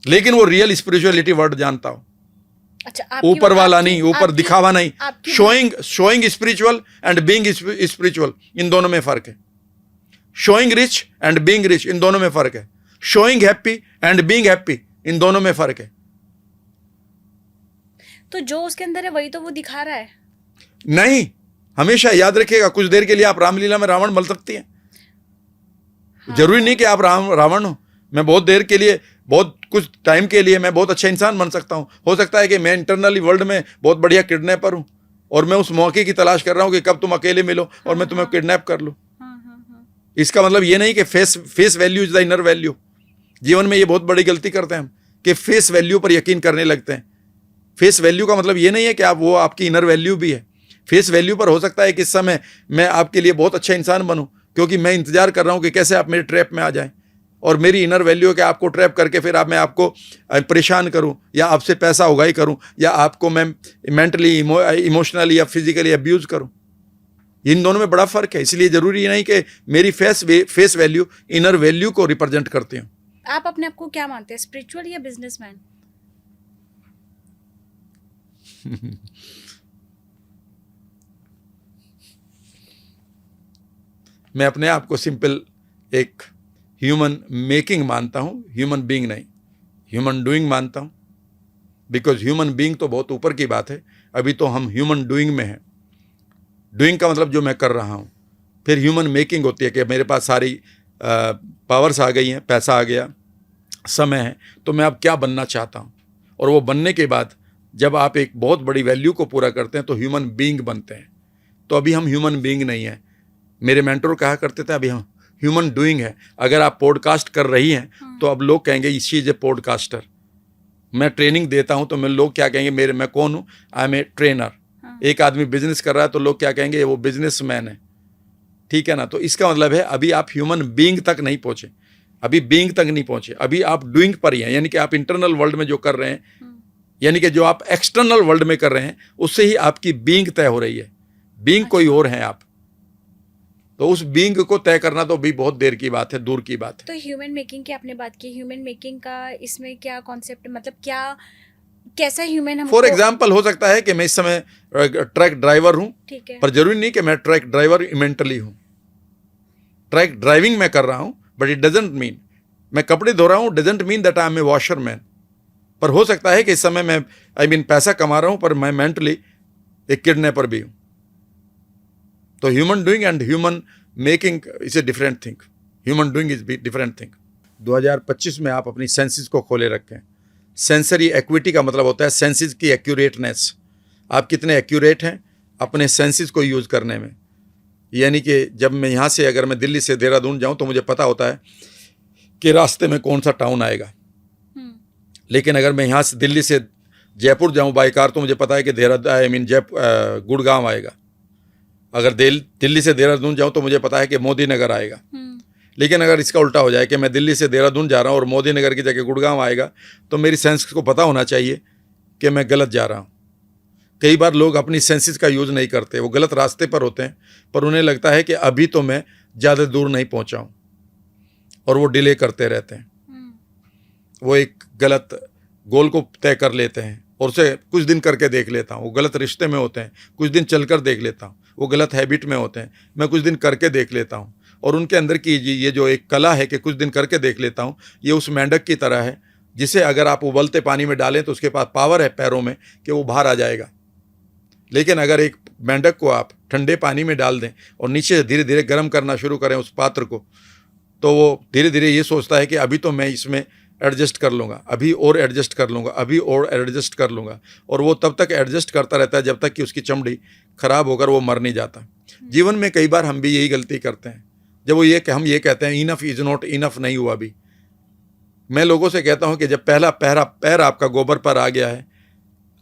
लेकिन वो रियल स्पिरिचुअलिटी वर्ड जानता हूं। अच्छा, ऊपर वाला नहीं, ऊपर दिखावा नहीं। Showing spiritual and being spiritual, इन दोनों में फर्क है। Showing rich and being rich, इन दोनों में फर्क है। Showing happy and being happy, इन दोनों में फर्क है। तो जो उसके अंदर है वही तो वो दिखा रहा है। नहीं, हमेशा याद रखिएगा, कुछ देर के लिए आप रामलीला में रावण बन सकती हैं। जरूरी नहीं कि आप रावण हो। मैं बहुत देर के लिए, बहुत कुछ टाइम के लिए मैं बहुत अच्छा इंसान बन सकता हूँ। हो सकता है कि मैं इंटरनली वर्ल्ड में बहुत बढ़िया किडनैपर हूँ और मैं उस मौके की तलाश कर रहा हूँ कि कब तुम अकेले मिलो और मैं तुम्हें किडनैप कर लूँ। इसका मतलब ये नहीं कि face value is the inner value. जीवन में ये बहुत बड़ी गलती करते हैं हम कि फेस वैल्यू पर यकीन करने लगते हैं। फेस वैल्यू का मतलब ये नहीं है कि आप वो आपकी इनर वैल्यू भी है। फेस वैल्यू पर हो सकता है कि इस समय मैं आपके लिए बहुत अच्छा इंसान बनूं क्योंकि मैं इंतजार कर रहा हूं कि कैसे आप मेरे ट्रैप में आ जाएं, और मेरी इनर वैल्यू है कि आपको ट्रैप करके फिर मैं आपको परेशान करूं या आपसे पैसा उगाही करूं या आपको मैं मेंटली इमोशनली या फिजिकली अब्यूज करूं। इन दोनों में बड़ा फर्क है। इसलिए जरूरी नहीं कि मेरी फेस वैल्यू इनर वैल्यू को रिप्रेजेंट करती हो। आप अपने आप को क्या मानते हैं, स्पिरिचुअल या बिजनेसमैन? मैं अपने आप को सिंपल एक ह्यूमन मेकिंग मानता हूं, ह्यूमन बीइंग नहीं। ह्यूमन डूइंग मानता हूं, बिकॉज ह्यूमन बीइंग तो बहुत ऊपर की बात है। अभी तो हम ह्यूमन डूइंग में हैं। डूइंग का मतलब जो मैं कर रहा हूं। फिर ह्यूमन मेकिंग होती है कि मेरे पास सारी पावर्स आ गई हैं, पैसा आ गया, समय है, तो मैं अब क्या बनना चाहता हूं। और वो बनने के बाद जब आप एक बहुत बड़ी वैल्यू को पूरा करते हैं तो ह्यूमन बीइंग बनते हैं। तो अभी हम ह्यूमन बीइंग नहीं हैं। मेरे मेंटर कहा करते थे अभी हम ह्यूमन डूइंग है। अगर आप पॉडकास्ट कर रही हैं तो अब लोग कहेंगे शी इज ए पॉडकास्टर। मैं ट्रेनिंग देता हूं तो मैं लोग क्या कहेंगे, मैं कौन हूं, आई एम ए ट्रेनर। एक आदमी बिजनेस कर रहा है तो लोग क्या कहेंगे, वो बिजनेसमैन है। ठीक है ना। तो इसका मतलब है अभी आप ह्यूमन बीइंग तक नहीं पहुंचे, अभी बीइंग तक नहीं पहुंचे, अभी आप डूइंग पर ही हैं। यानी कि आप इंटरनल वर्ल्ड में जो कर रहे हैं, यानी कि जो आप एक्सटर्नल वर्ल्ड में कर रहे हैं उससे ही आपकी बीइंग तय हो रही है। बीइंग कोई और है आप। तो उस बीइंग को तय करना तो भी बहुत देर की बात है, दूर की बात है। तो ह्यूमन मेकिंग की आपने बात की, ह्यूमन मेकिंग का इसमें क्या कॉन्सेप्ट, मतलब क्या, कैसा ह्यूमन हम? फॉर एग्जाम्पल हो सकता है कि मैं इस समय ट्रक ड्राइवर हूं, ठीक है, पर जरूरी नहीं कि मैं ट्रक ड्राइवर मेंटली हूं। ट्रक ड्राइविंग मैं कर रहा हूं, बट इट डजंट मीन मैं कपड़े धो रहा हूं, doesn't mean that I am a washerman. पर हो सकता है कि इस समय मैं पैसा कमा रहा हूं पर मैं मेंटली एक किडनैपर भी हूं। तो human doing and human making is a different thing. Human doing is different thing. 2025 में आप अपनी सेंसेस को खोले रखें। सेंसरी एक्विटी का मतलब होता है सेंसेस की एक्यूरेटनेस। आप कितने एक्यूरेट हैं अपने सेंसेस को यूज़ करने में। यानी कि जब मैं यहाँ से, अगर मैं दिल्ली से देहरादून जाऊँ तो मुझे पता होता है कि रास्ते में कौन सा टाउन आएगा। लेकिन अगर मैं यहाँ से दिल्ली से जयपुर जाऊँ बाई कार तो मुझे पता है कि गुड़गांव आएगा। अगर दिल्ली से देहरादून जाऊँ तो मुझे पता है कि मोदी नगर आएगा। लेकिन अगर इसका उल्टा हो जाए कि मैं दिल्ली से देहरादून जा रहा हूँ और मोदी नगर की जगह गुड़गांव आएगा, तो मेरी सेंस को पता होना चाहिए कि मैं गलत जा रहा हूँ। कई बार लोग अपनी सेंसेस का यूज़ नहीं करते, वो गलत रास्ते पर होते हैं, पर उन्हें लगता है कि अभी तो मैं ज़्यादा दूर नहीं पहुँचा हूँ, और वो डिले करते रहते हैं। वो एक गलत गोल को तय कर लेते हैं और उसे कुछ दिन करके देख लेता हूँ। वो गलत रिश्ते में होते हैं, कुछ दिन चल कर देख लेता हूँ। वो गलत हैबिट में होते हैं, मैं कुछ दिन करके देख लेता हूँ। और उनके अंदर की ये जो एक कला है कि कुछ दिन करके देख लेता हूँ, ये उस मेंढक की तरह है जिसे अगर आप उबलते पानी में डालें तो उसके पास पावर है पैरों में कि वो बाहर आ जाएगा। लेकिन अगर एक मेंढक को आप ठंडे पानी में डाल दें और नीचे से धीरे धीरे गर्म करना शुरू करें उस पात्र को, तो वो धीरे धीरे ये सोचता है कि अभी तो मैं इसमें एडजस्ट कर लूँगा, अभी और एडजस्ट कर लूँगा, अभी और एडजस्ट कर लूँगा। और वो तब तक एडजस्ट करता रहता है जब तक कि उसकी चमड़ी खराब होकर वो मर नहीं जाता। जीवन में कई बार हम भी यही गलती करते हैं। जब हम ये कहते हैं इनफ इज़ नॉट इनफ, नहीं हुआ अभी। मैं लोगों से कहता हूँ कि जब पहला पैर आपका गोबर पर आ गया है,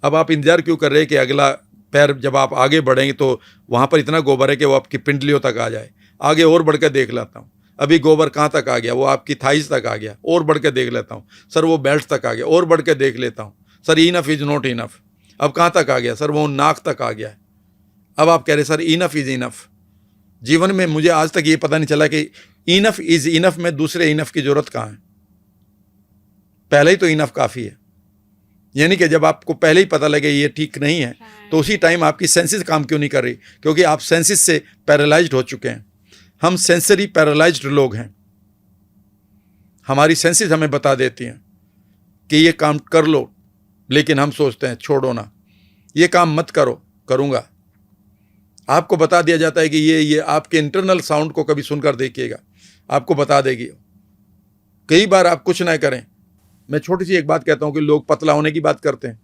अब आप इंतजार क्यों कर रहे हैं कि अगला पैर जब आप आगे बढ़ेंगे तो वहाँ पर इतना गोबर है कि वो आपकी पिंडलियों तक आ जाए। आगे और बढ़ कर देख लेता हूँ, अभी गोबर कहाँ तक आ गया, वो आपकी थाइस तक आ गया, और बढ़ के देख लेता हूँ। सर वो बेल्ट तक आ गया, और बढ़ के देख लेता हूँ। Sir enough is not enough, अब कहाँ तक आ गया, सर वो नाक तक आ गया है। अब आप कह रहे सर इनफ इज़ इनफ। जीवन में मुझे आज तक ये पता नहीं चला कि इनफ इज़ इनफ में दूसरे इनफ की ज़रूरत कहाँ है। पहले ही तो इनफ काफ़ी है। यानी कि जब आपको पहले ही पता लगे ये ठीक नहीं है, तो उसी टाइम आपकी सेंसेस काम क्यों नहीं कर रही, क्योंकि आप सेंसेस से पैरालाइज्ड हो चुके हैं। हम सेंसरी पैरालाइज्ड लोग हैं। हमारी सेंसेस हमें बता देती हैं कि ये काम कर लो, लेकिन हम सोचते हैं छोड़ो ना, ये काम मत करो, करूँगा। आपको बता दिया जाता है कि ये आपके इंटरनल साउंड को कभी सुनकर देखिएगा, आपको बता देगी। कई बार आप कुछ ना करें। मैं छोटी सी एक बात कहता हूँ कि लोग पतला होने की बात करते हैं।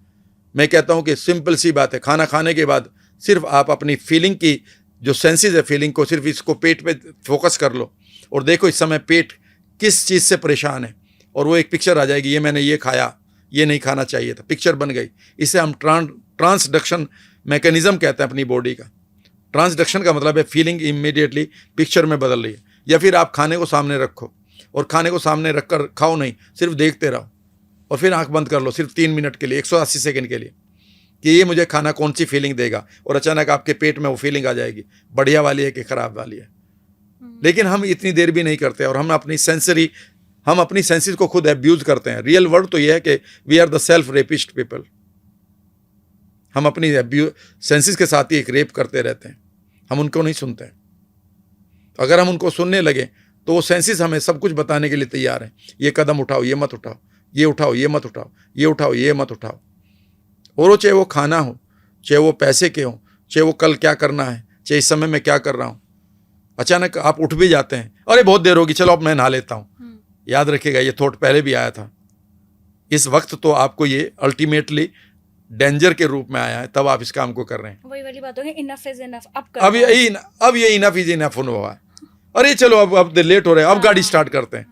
मैं कहता हूँ कि सिंपल सी बात है, खाना खाने के बाद सिर्फ आप अपनी फीलिंग की जो सेंसेस है फीलिंग को, सिर्फ इसको पेट पे फोकस कर लो और देखो इस समय पेट किस चीज़ से परेशान है, और वो एक पिक्चर आ जाएगी, ये मैंने ये खाया, ये नहीं खाना चाहिए था, पिक्चर बन गई। इसे हम ट्रांसडक्शन मैकेनिज्म कहते हैं अपनी बॉडी का। ट्रांसडक्शन का मतलब है फीलिंग इमीडिएटली पिक्चर में बदल रही है। या फिर आप खाने को सामने रखो और खाने को सामने रखकर खाओ नहीं, सिर्फ देखते रहो और फिर आंख बंद कर लो सिर्फ 3 मिनट के लिए, 180 सेकंड के लिए, कि ये मुझे खाना कौन सी फीलिंग देगा, और अचानक आपके पेट में वो फीलिंग आ जाएगी, बढ़िया वाली है कि खराब वाली है। लेकिन हम इतनी देर भी नहीं करते और हम अपनी सेंसेस को खुद एब्यूज करते हैं। रियल वर्ड तो ये है कि we are the self rapist people. हम अपनी सेंसेस के साथ ही एक रेप करते रहते हैं, हम उनको नहीं सुनते। अगर हम उनको सुनने लगे तो वो सेंसेस हमें सब कुछ बताने के लिए तैयार हैं। ये कदम उठाओ, ये मत उठाओ, ये उठाओ, ये मत उठाओ, ये उठाओ, ये मत उठाओ। और वो चाहे वो खाना हो, चाहे वो पैसे के हो, चाहे वो कल क्या करना है, चाहे इस समय मैं क्या कर रहा हूँ। अचानक आप उठ भी जाते हैं, अरे बहुत देर होगी, चलो अब मैं नहा लेता हूँ। याद रखिएगा ये थॉट पहले भी आया था। इस वक्त तो आपको ये अल्टीमेटली डेंजर के रूप में आया है, तब आप इस काम को कर रहे हैं। वही वाली बात हो गई, इनफ इज इनफ। अब ये इनफ इज इनफ होने हुआ है। अरे चलो अब लेट हो रहे हैं, अब गाड़ी स्टार्ट करते हैं।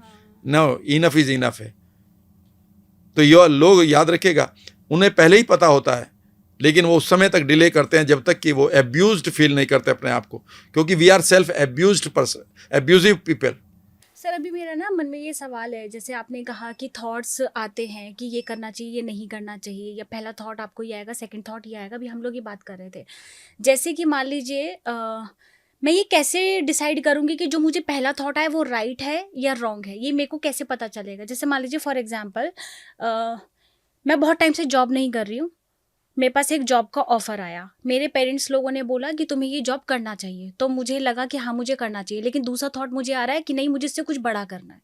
नो, इनफ इज इनफ है। तो ये लोग याद रखिएगा, उन्हें पहले ही पता होता है, लेकिन वो उस समय तक डिले करते हैं जब तक कि वो एब्यूज्ड फील नहीं करते अपने आप को, क्योंकि we are self abused person, abusive people. Sir अभी मेरा ना मन में ये सवाल है, जैसे आपने कहा कि थॉट्स आते हैं कि ये करना चाहिए, ये नहीं करना चाहिए, या पहला थॉट आपको ये आएगा, सेकंड थॉट ये आएगा। अभी हम लोग ये बात कर रहे थे, जैसे कि मान लीजिए मैं ये कैसे डिसाइड करूँगी कि जो मुझे पहला थॉट आया वो राइट है या रॉन्ग है, ये मेरे को कैसे पता चलेगा? जैसे मान लीजिए फॉर एग्जांपल मैं बहुत टाइम से जॉब नहीं कर रही हूँ, मेरे पास एक जॉब का ऑफर आया, मेरे पेरेंट्स लोगों ने बोला कि तुम्हें ये जॉब करना चाहिए, तो मुझे लगा कि हाँ मुझे करना चाहिए, लेकिन दूसरा थॉट मुझे आ रहा है कि नहीं मुझे इससे कुछ बड़ा करना है।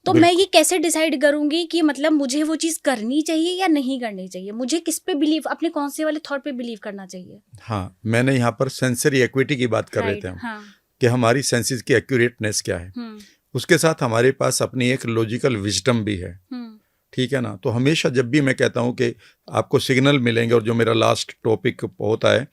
तो मैं ये कैसे डिसाइड करूंगी कि मतलब मुझे वो चीज़ करनी चाहिए या नहीं करनी चाहिए? मुझे किस पे बिलीव, अपने कौन से वाले थॉट पे बिलीव करना चाहिए? हाँ, मैंने यहाँ पर सेंसरी एक्विटी की बात कर रहे थे हम, हाँ। कि हमारी सेंसेस की एक्यूरेटनेस क्या है, उसके साथ हमारे पास अपनी एक लॉजिकल विजडम भी है। ठीक है ना? तो हमेशा जब भी मैं कहता हूँ कि आपको सिग्नल मिलेंगे, और जो मेरा लास्ट टॉपिक होता है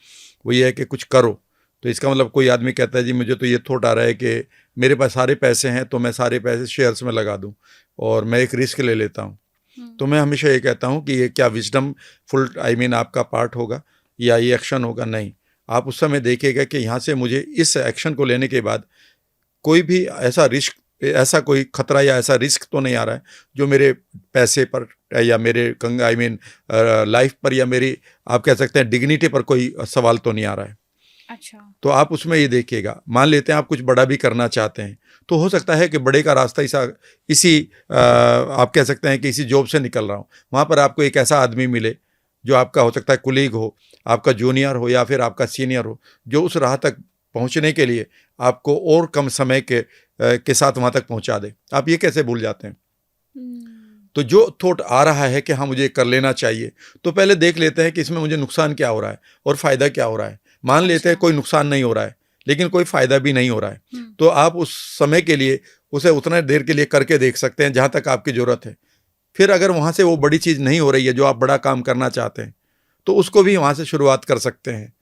वो ये है कि कुछ करो, तो इसका मतलब कोई आदमी कहता है जी मुझे तो ये थॉट आ रहा है कि मेरे पास सारे पैसे हैं तो मैं सारे पैसे शेयर्स में लगा दूं और मैं एक रिस्क ले लेता हूं। तो मैं हमेशा ये कहता हूं कि ये क्या विजडम फुल आपका पार्ट होगा या ये एक्शन होगा? नहीं। आप उस समय देखिएगा कि यहाँ से मुझे इस एक्शन को लेने के बाद कोई भी ऐसा कोई खतरा या ऐसा रिस्क तो नहीं आ रहा है जो मेरे पैसे पर या मेरे लाइफ पर या मेरी आप कह सकते हैं डिग्निटी पर कोई सवाल तो नहीं आ रहा है। अच्छा। तो आप उसमें ये देखिएगा, मान लेते हैं आप कुछ बड़ा भी करना चाहते हैं, तो हो सकता है कि बड़े का रास्ता आप कह सकते हैं कि इसी जॉब से निकल रहा हूँ, वहाँ पर आपको एक ऐसा आदमी मिले जो आपका हो सकता है कुलीग हो, आपका जूनियर हो या फिर आपका सीनियर हो, जो उस राह तक पहुँचने के लिए आपको और कम समय के साथ वहाँ तक पहुँचा दे। आप ये कैसे भूल जाते हैं? तो जो थॉट आ रहा है कि हाँ मुझे कर लेना चाहिए, तो पहले देख लेते हैं कि इसमें मुझे नुकसान क्या हो रहा है और फ़ायदा क्या हो रहा है। मान लेते हैं कोई नुकसान नहीं हो रहा है लेकिन कोई फ़ायदा भी नहीं हो रहा है, तो आप उस समय के लिए उसे उतना देर के लिए करके देख सकते हैं जहाँ तक आपकी ज़रूरत है। फिर अगर वहाँ से वो बड़ी चीज़ नहीं हो रही है जो आप बड़ा काम करना चाहते हैं, तो उसको भी वहाँ से शुरुआत कर सकते हैं।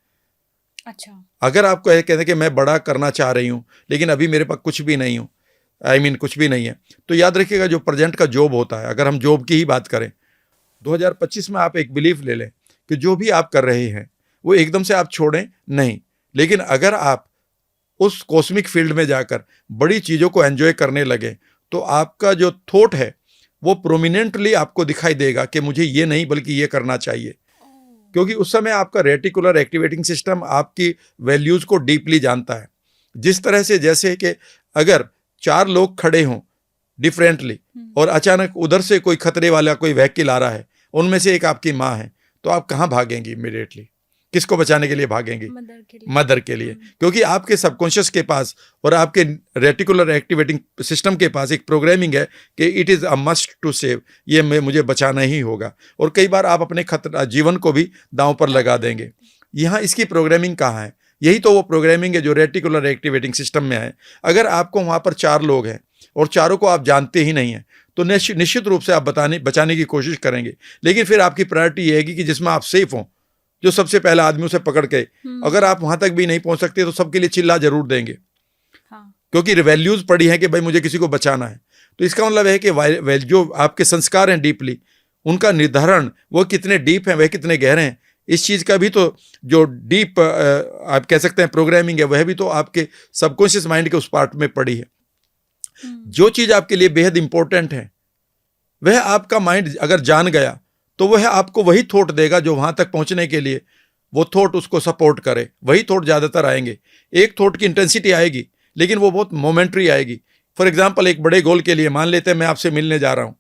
अच्छा। अगर आपको कहते हैं कि मैं बड़ा करना चाह रही हूँ लेकिन अभी मेरे पास कुछ भी नहीं हो, कुछ भी नहीं है, तो याद रखिएगा जो प्रेजेंट का जॉब होता है, अगर हम जॉब की ही बात करें, 2025 में आप एक बिलीफ ले लें कि जो भी आप कर रहे हैं वो एकदम से आप छोड़ें नहीं, लेकिन अगर आप उस कॉस्मिक फील्ड में जाकर बड़ी चीज़ों को एंजॉय करने लगे तो आपका जो थॉट है वो प्रोमिनेंटली आपको दिखाई देगा कि मुझे ये नहीं बल्कि ये करना चाहिए, क्योंकि उस समय आपका रेटिकुलर एक्टिवेटिंग सिस्टम आपकी वैल्यूज़ को डीपली जानता है। जिस तरह से जैसे कि अगर 4 लोग खड़े हों डिफरेंटली और अचानक उधर से कोई खतरे वाला कोई व्हीकल आ रहा है, उनमें से एक आपकी माँ है, तो आप कहाँ भागेंगी इमीडिएटली? किसको बचाने के लिए भागेंगे? मदर के लिए। मदर के लिए। क्योंकि आपके सबकॉन्शियस के पास और आपके रेटिकुलर एक्टिवेटिंग सिस्टम के पास एक प्रोग्रामिंग है कि it is a must to save, ये मुझे बचाना ही होगा। और कई बार आप अपने खतरा जीवन को भी दांव पर लगा देंगे। यहाँ इसकी प्रोग्रामिंग कहाँ है? यही तो वो प्रोग्रामिंग है जो रेटिकुलर एक्टिवेटिंग सिस्टम में है। अगर आपको वहाँ पर 4 लोग हैं और चारों को आप जानते ही नहीं हैं, तो निश्चित रूप से आप बचाने की कोशिश करेंगे। लेकिन फिर आपकी प्रायोरिटी ये है कि जिसमें आप सेफ हों, जो सबसे पहला आदमी उसे पकड़ के, अगर आप वहां तक भी नहीं पहुंच सकते तो सबके लिए चिल्ला जरूर देंगे। हाँ। क्योंकि वैल्यूज पड़ी हैं कि भाई मुझे किसी को बचाना है। तो इसका मतलब है कि जो आपके संस्कार हैं डीपली, उनका निर्धारण वो कितने डीप हैं, वह कितने गहरे हैं, इस चीज का भी तो जो डीप आप कह सकते हैं प्रोग्रामिंग है, वह भी तो आपके सबकॉन्शियस माइंड के उस पार्ट में पड़ी है। जो चीज आपके लिए बेहद इंपॉर्टेंट है वह आपका माइंड अगर जान गया तो वह आपको वही थॉट देगा जो वहां तक पहुंचने के लिए वो थॉट उसको सपोर्ट करे। वही थॉट ज्यादातर आएंगे। एक थॉट की इंटेंसिटी आएगी लेकिन वो बहुत मोमेंट्री आएगी। फॉर एग्जाम्पल, एक बड़े गोल के लिए मान लेते हैं मैं आपसे मिलने जा रहा हूं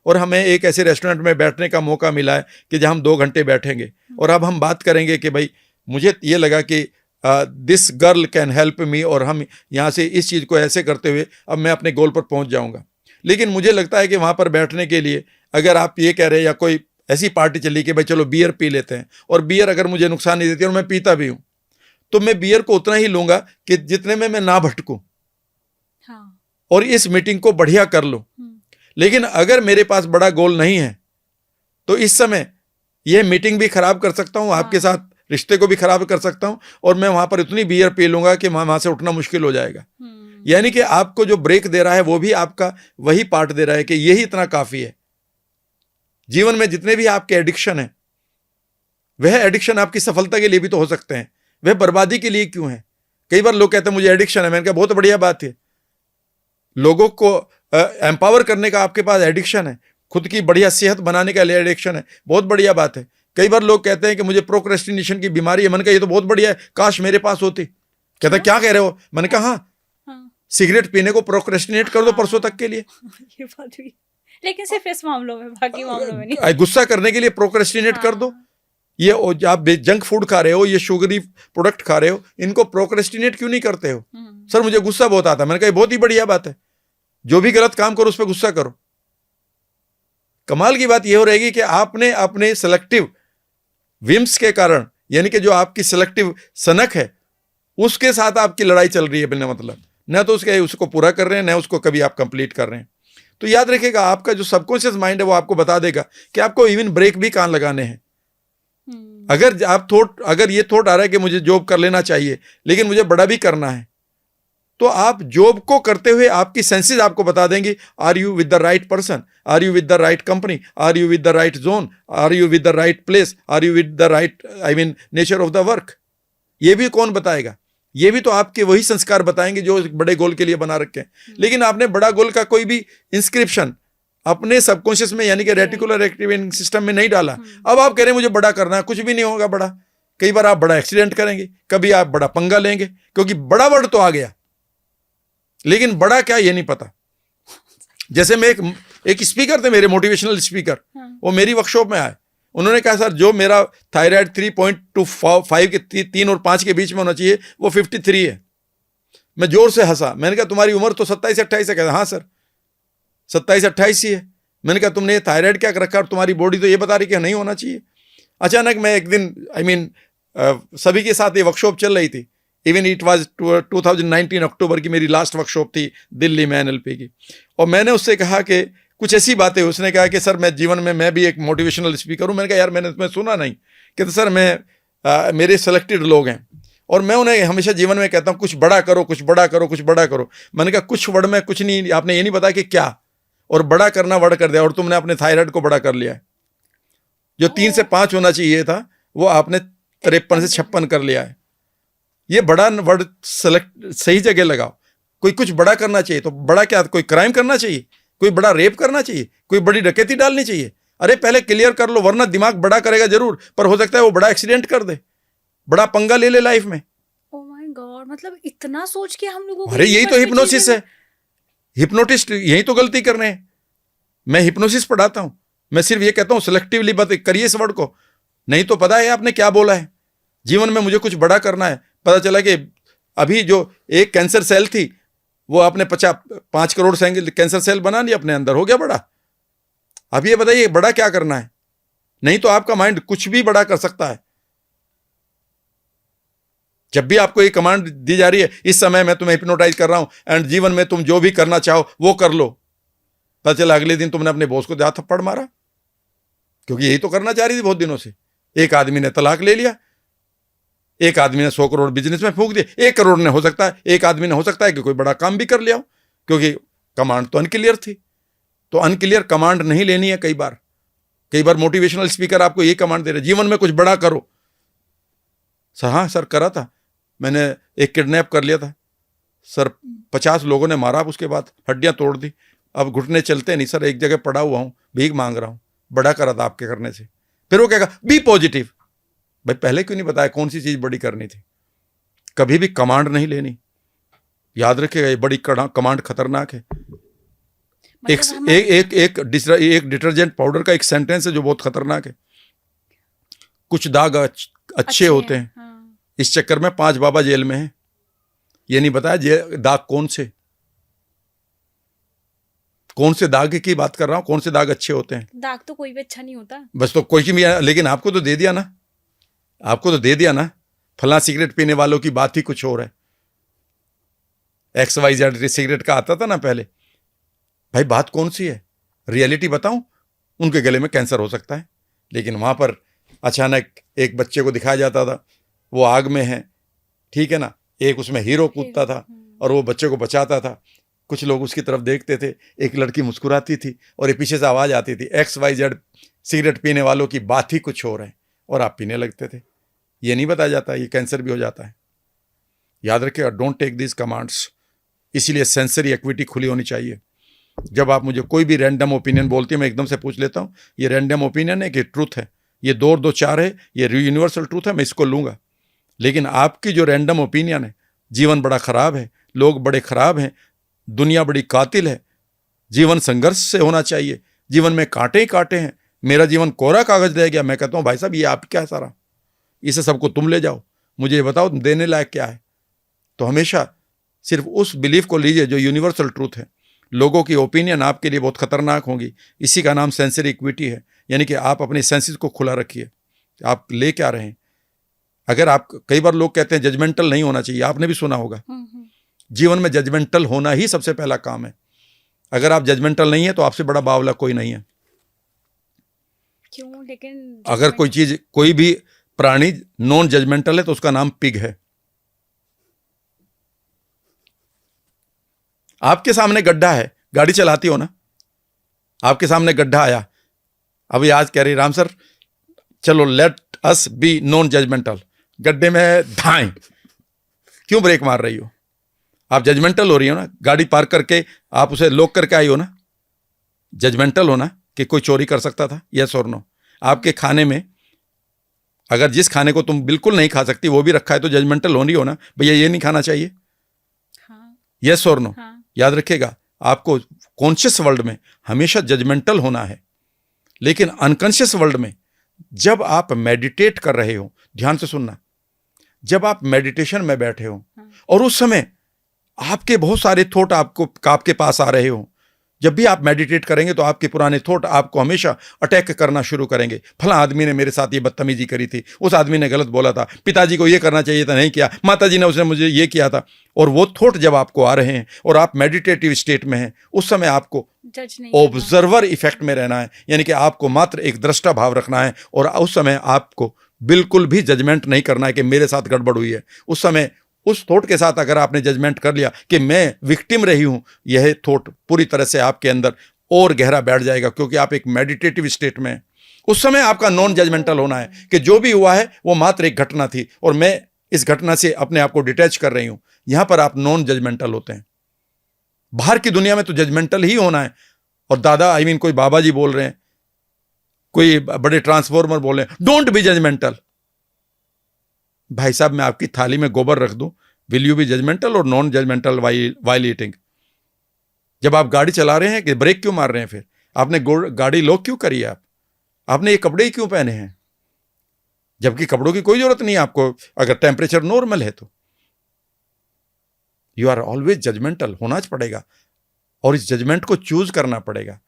और हमें एक ऐसे रेस्टोरेंट में बैठने का मौका मिला है कि जहां हम 2 घंटे बैठेंगे और अब हम बात करेंगे कि भाई मुझे ये लगा कि this girl can help me और हम यहाँ से इस चीज़ को ऐसे करते हुए अब मैं अपने गोल पर पहुँच जाऊँगा। लेकिन मुझे लगता है कि वहाँ पर बैठने के लिए अगर आप ये कह रहे हैं या कोई ऐसी पार्टी चली कि भाई चलो बियर पी लेते हैं, और बियर अगर मुझे नुकसान नहीं देती और मैं पीता भी हूँ, तो मैं बियर को उतना ही लूँगा कि जितने में मैं ना भटकूँ। हाँ। और इस मीटिंग को बढ़िया कर लूँ। लेकिन अगर मेरे पास बड़ा गोल नहीं है तो इस समय यह मीटिंग भी खराब कर सकता हूँ, आपके साथ रिश्ते को भी खराब कर सकता हूँ, और मैं वहां पर इतनी बियर पी लूंगा कि वहां से उठना मुश्किल हो जाएगा। यानी कि आपको जो ब्रेक दे रहा है वो भी आपका वही पार्ट दे रहा है कि यही इतना काफी है। जीवन में जितने भी आपके एडिक्शन है, वह एडिक्शन आपकी सफलता के लिए भी तो हो सकते हैं, वह बर्बादी के लिए क्यों है? कई बार लोग कहते हैं मुझे एडिक्शन है। मैंने कहा बहुत बढ़िया बात है, लोगों को एम्पावर करने का आपके पास एडिक्शन है, खुद की बढ़िया सेहत बनाने का एडिक्शन है, बहुत बढ़िया बात है। कई बार लोग कहते हैं कि मुझे प्रोक्रेस्टिनेशन की बीमारी है। मैंने कहा ये तो बहुत बढ़िया है, काश मेरे पास होती। कहता क्या कह रहे हो? मैंने कहा हाँ, सिगरेट पीने को प्रोक्रेस्टिनेट कर दो परसों तक के लिए। ये बात भी, लेकिन सिर्फ इस मामलों में, बाकी मामलों में नहीं। गुस्सा करने के लिए प्रोक्रेस्टिनेट कर दो। ये आप जंक फूड खा रहे हो, ये शुगरी प्रोडक्ट खा रहे हो, इनको प्रोक्रेस्टिनेट क्यों नहीं करते हो? सर मुझे गुस्सा बहुत आता है। मैंने कहा बहुत ही बढ़िया बात है, जो भी गलत काम करो उस पर गुस्सा करो। कमाल की बात यह हो रहेगी कि आपने अपने सेलेक्टिव विम्स के कारण, यानी कि जो आपकी सेलेक्टिव सनक है, उसके साथ आपकी लड़ाई चल रही है बिना मतलब। न तो उसको पूरा कर रहे हैं, न उसको कभी आप कंप्लीट कर रहे हैं। तो याद रखिएगा, आपका जो सबकॉन्शियस माइंड है वो आपको बता देगा कि आपको इवन ब्रेक भी कहां लगाने हैं। अगर ये थॉट आ रहा है कि मुझे जॉब कर लेना चाहिए लेकिन मुझे बड़ा भी करना है, तो आप जॉब को करते हुए आपकी सेंसेस आपको बता देंगी, are you with the right person, are you with the right company, are you with the right zone, are you with the right place, are you with the right nature of the work. ये भी कौन बताएगा? ये भी तो आपके वही संस्कार बताएंगे जो बड़े गोल के लिए बना रखे हैं। लेकिन आपने बड़ा गोल का कोई भी इंस्क्रिप्शन अपने सबकॉन्शियस में, यानी कि रेटिकुलर एक्टिवेटिंग सिस्टम में नहीं डाला। अब आप कह रहे हैं मुझे बड़ा करना है, कुछ भी नहीं होगा बड़ा। कई बार आप बड़ा एक्सीडेंट करेंगे, कभी आप बड़ा पंगा लेंगे, क्योंकि बड़ा वर्ड तो आ गया लेकिन बड़ा क्या ये नहीं पता। जैसे मैं एक स्पीकर थे, मेरे मोटिवेशनल स्पीकर, वो मेरी वर्कशॉप में आए। उन्होंने कहा सर जो मेरा थायराइड 3.25 के 3 और 5 के बीच में होना चाहिए वो 53 है। मैं जोर से हंसा। मैंने कहा तुम्हारी उम्र तो 27-28 है। कहता हाँ सर 27-28 ही है। मैंने कहा तुमने ये थायराइड क्या कर रखा, और तुम्हारी बॉडी तो ये बता रही कि नहीं होना चाहिए। अचानक मैं एक दिन सभी के साथ ये वर्कशॉप चल रही थी। इवन इट वाज 2019 अक्टूबर की मेरी लास्ट वर्कशॉप थी दिल्ली में NLP की। और मैंने उससे कहा कि कुछ ऐसी बातें, उसने कहा कि सर मैं जीवन में मैं भी एक मोटिवेशनल स्पीकर हूँ। मैंने कहा यार मैंने तुम्हें सुना नहीं। कहते सर मैं मेरे सेलेक्टेड लोग हैं और मैं उन्हें हमेशा जीवन में कहता हूँ कुछ बड़ा करो, कुछ बड़ा करो, कुछ बड़ा करो। मैंने कहा कुछ वर्ड में कुछ नहीं, आपने ये नहीं बताया कि क्या, और बड़ा करना वर्ड कर दिया, और तुमने अपने थायराइड को बड़ा कर लिया है। जो 3 से 5 होना चाहिए था वो आपने 53 से 56 कर लिया है। ये बड़ा वर्ड सेलेक्ट सही जगह लगाओ। कोई कुछ बड़ा करना चाहिए तो बड़ा क्या, कोई क्राइम करना चाहिए, कोई बड़ा रेप करना चाहिए, कोई बड़ी डकैती डालनी चाहिए? अरे पहले क्लियर कर लो, वरना दिमाग बड़ा करेगा जरूर, पर हो सकता है वो बड़ा एक्सीडेंट कर दे, बड़ा पंगा ले ले लाइफ में। ओह माय गॉड, मतलब इतना सोच के हम लोगों को। अरे यही तो हिप्नोसिस है। हिप्नोटिस्ट यही तो गलती कर रहे हैं। मैं हिप्नोसिस पढ़ाता हूं, मैं सिर्फ ये कहता हूं सिलेक्टिवली बात करिए इस वर्ड को, नहीं तो पता है आपने क्या बोला है। जीवन में मुझे कुछ बड़ा करना है, पता चला कि अभी जो एक कैंसर सेल थी वो आपने 5 करोड़ कैंसर सेल बना लिया अपने अंदर, हो गया बड़ा। अब ये बताइए बड़ा क्या करना है? नहीं तो आपका माइंड कुछ भी बड़ा कर सकता है। जब भी आपको ये कमांड दी जा रही है, इस समय मैं तुम्हें हिप्नोटाइज कर रहा हूं एंड जीवन में तुम जो भी करना चाहो वो कर लो, पता चला अगले दिन तुमने अपने बॉस को जहां थप्पड़ मारा, क्योंकि यही तो करना चाह रही थी बहुत दिनों से। एक आदमी ने तलाक ले लिया, एक आदमी ने 100 करोड़ बिजनेस में फूंक दिए, 1 करोड़ ने हो सकता है, एक आदमी ने हो सकता है कि कोई बड़ा काम भी कर लिया हो, क्योंकि कमांड तो अनक्लियर थी। तो अनक्लियर कमांड नहीं लेनी है। कई बार मोटिवेशनल स्पीकर आपको ये कमांड दे रहे, जीवन में कुछ बड़ा करो। सर हाँ सर, करा था मैंने, एक किडनैप कर लिया था सर, 50 लोगों ने मारा, उसके बाद हड्डियां तोड़ दी, अब घुटने चलते नहीं सर, एक जगह पड़ा हुआ हूं, भीख मांग रहा हूं, बड़ा करा था आपके करने से। फिर वो कहेगा बी पॉजिटिव। भाई पहले क्यों नहीं बताया कौन सी चीज बड़ी करनी थी? कभी भी कमांड नहीं लेनी, याद रखिएगा, ये बड़ी कमांड खतरनाक है। एक डिटर्जेंट पाउडर का एक सेंटेंस है जो बहुत खतरनाक है, कुछ दाग अच्छे होते हैं। हाँ। इस चक्कर में 5 बाबा जेल में हैं, ये नहीं बताया दाग कौन से दाग की बात कर रहा हूं, कौन से दाग अच्छे होते हैं। दाग तो कोई भी अच्छा नहीं होता, बस तो कोई भी, लेकिन आपको तो दे दिया ना, फला सिगरेट पीने वालों की बात ही कुछ और है। XYZ सिगरेट का आता था ना पहले। भाई बात कौन सी है? रियलिटी बताऊं, उनके गले में कैंसर हो सकता है, लेकिन वहां पर अचानक एक बच्चे को दिखाया जाता था, वो आग में है, ठीक है ना, एक उसमें हीरो कूदता था और वो बच्चे को बचाता था। कुछ लोग उसकी तरफ देखते थे, एक लड़की मुस्कुराती थी और ये पीछे से आवाज आती थी, XYZ सिगरेट पीने वालों की बात ही कुछ और है, और आप पीने लगते थे। ये नहीं बताया जाता ये कैंसर भी हो जाता है। याद रखिएगा, डोंट टेक दिस कमांड्स। इसीलिए सेंसरी एक्विटी खुली होनी चाहिए। जब आप मुझे कोई भी रैंडम ओपिनियन बोलती है, मैं एकदम से पूछ लेता हूँ ये रैंडम ओपिनियन है कि ट्रूथ है, ये 2 और 2 4 है, ये यूनिवर्सल ट्रूथ है, मैं इसको लूंगा। लेकिन आपकी जो रैंडम ओपिनियन है, जीवन बड़ा खराब है, लोग बड़े खराब हैं, दुनिया बड़ी कातिल है, जीवन संघर्ष से होना चाहिए, जीवन में कांटे ही कांटे हैं, मेरा जीवन कोरा कागज रह गया, मैं कहता हूँ भाई साहब ये आप क्या है सारा, इसे सबको तुम ले जाओ, मुझे ये बताओ देने लायक क्या है। तो हमेशा सिर्फ उस बिलीफ को लीजिए जो यूनिवर्सल ट्रूथ है। लोगों की ओपिनियन आपके लिए बहुत खतरनाक होगी, इसी का नाम सेंसरी इक्विटी है, यानी कि आप अपनी सेंसेस को खुला रखिए, आप ले क्या रहे हैं। अगर आप, कई बार लोग कहते हैं जजमेंटल नहीं होना चाहिए, आपने भी सुना होगा, जीवन में जजमेंटल होना ही सबसे पहला काम है। अगर आप जजमेंटल नहीं है तो आपसे बड़ा बावला कोई नहीं है। क्यों? लेकिन अगर कोई चीज, कोई भी प्राणी नॉन जजमेंटल है तो उसका नाम पिग है। आपके सामने गड्ढा है, गाड़ी चलाती हो ना, आपके सामने गड्ढा आया, अभी आज कह रही राम सर चलो let us be non judgmental, गड्ढे में धाएं, क्यों ब्रेक मार रही हो? आप जजमेंटल हो रही हो ना, गाड़ी पार्क करके आप उसे लॉक करके आई हो ना, जजमेंटल हो ना कि कोई चोरी कर सकता था, यस और नो। आपके खाने में अगर जिस खाने को तुम बिल्कुल नहीं खा सकती वो भी रखा है तो जजमेंटल हो रही हो ना, भैया ये नहीं खाना चाहिए, यस और नो। याद रखिएगा, आपको कॉन्शियस वर्ल्ड में हमेशा जजमेंटल होना है, लेकिन अनकॉन्शियस वर्ल्ड में जब आप मेडिटेट कर रहे हो, ध्यान से सुनना, जब आप मेडिटेशन में बैठे हो और उस समय आपके बहुत सारे थॉट आपके पास आ रहे हो, जब भी आप मेडिटेट करेंगे तो आपके पुराने थॉट आपको हमेशा अटैक करना शुरू करेंगे। फला आदमी ने मेरे साथ ये बदतमीजी करी थी, उस आदमी ने गलत बोला था, पिताजी को ये करना चाहिए था नहीं किया, माताजी ने उसने मुझे ये किया था। और वो थॉट जब आपको आ रहे हैं और आप मेडिटेटिव स्टेट में हैं, उस समय आपको ऑब्जर्वर इफेक्ट में रहना है, यानी कि आपको मात्र एक दृष्टा भाव रखना है और उस समय आपको बिल्कुल भी जजमेंट नहीं करना है कि मेरे साथ गड़बड़ हुई है। उस समय उस थॉट के साथ अगर आपने जजमेंट कर लिया कि मैं विक्टिम रही हूं, यह थॉट पूरी तरह से आपके अंदर और गहरा बैठ जाएगा, क्योंकि आप एक मेडिटेटिव स्टेट में हैं। उस समय आपका नॉन जजमेंटल होना है कि जो भी हुआ है वो मात्र एक घटना थी और मैं इस घटना से अपने आप को डिटैच कर रही हूं। यहां पर आप नॉन जजमेंटल होते हैं। बाहर की दुनिया में तो जजमेंटल ही होना है। और दादा कोई बाबा जी बोल रहे हैं, कोई बड़े ट्रांसफॉर्मर बोल रहे हैं, डोंट बी जजमेंटल। भाई साहब, मैं आपकी थाली में गोबर रख दूं, विल यू बी जजमेंटल और नॉन जजमेंटल वाइल ईटिंग? जब आप गाड़ी चला रहे हैं कि ब्रेक क्यों मार रहे हैं? फिर आपने गाड़ी लॉक क्यों करी है? आपने ये कपड़े ही क्यों पहने हैं? जबकि कपड़ों की कोई जरूरत नहीं है आपको, अगर टेम्परेचर नॉर्मल है तो। यू आर ऑलवेज जजमेंटल होना पड़ेगा, और इस जजमेंट को चूज करना पड़ेगा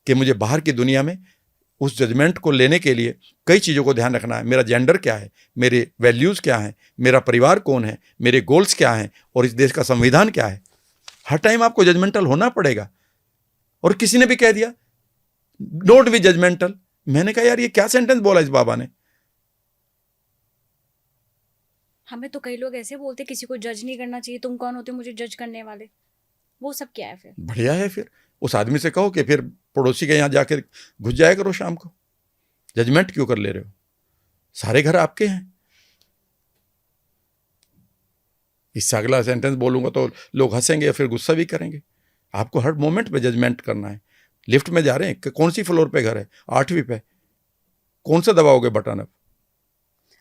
कि मुझे बाहर की दुनिया में उस जजमेंट को लेने के लिए कई चीज़ों को ध्यान रखना है। मेरा जेंडर क्या है, मेरे वैल्यूज़ क्या हैं, मेरा परिवार कौन है, मेरे गोल्स क्या हैं, और इस देश का संविधान क्या है। हर टाइम आपको जजमेंटल होना पड़ेगा। और किसी ने भी कह दिया डोंट बी जजमेंटल, मैंने कहा यार ये क्या सेंटेंस बोला इस बाबा ने। हमें तो कई लोग ऐसे बोलते किसी को जज नहीं करना चाहिए, तुम कौन होते हो मुझे जज करने वाले। वो सब क्या है फिर? बढ़िया है, फिर उस आदमी से कहो कि फिर पड़ोसी के यहाँ जाकर घुस जाया करो शाम को। जजमेंट क्यों कर ले रहे हो, सारे घर आपके हैं। इससे अगला सेंटेंस बोलूंगा तो लोग हंसेंगे या फिर गुस्सा भी करेंगे। आपको हर मोमेंट पे जजमेंट करना है। लिफ्ट में जा रहे हैं, कौन सी फ्लोर पे घर है, 8वीं पे, कौन सा दबाओगे बटन अब।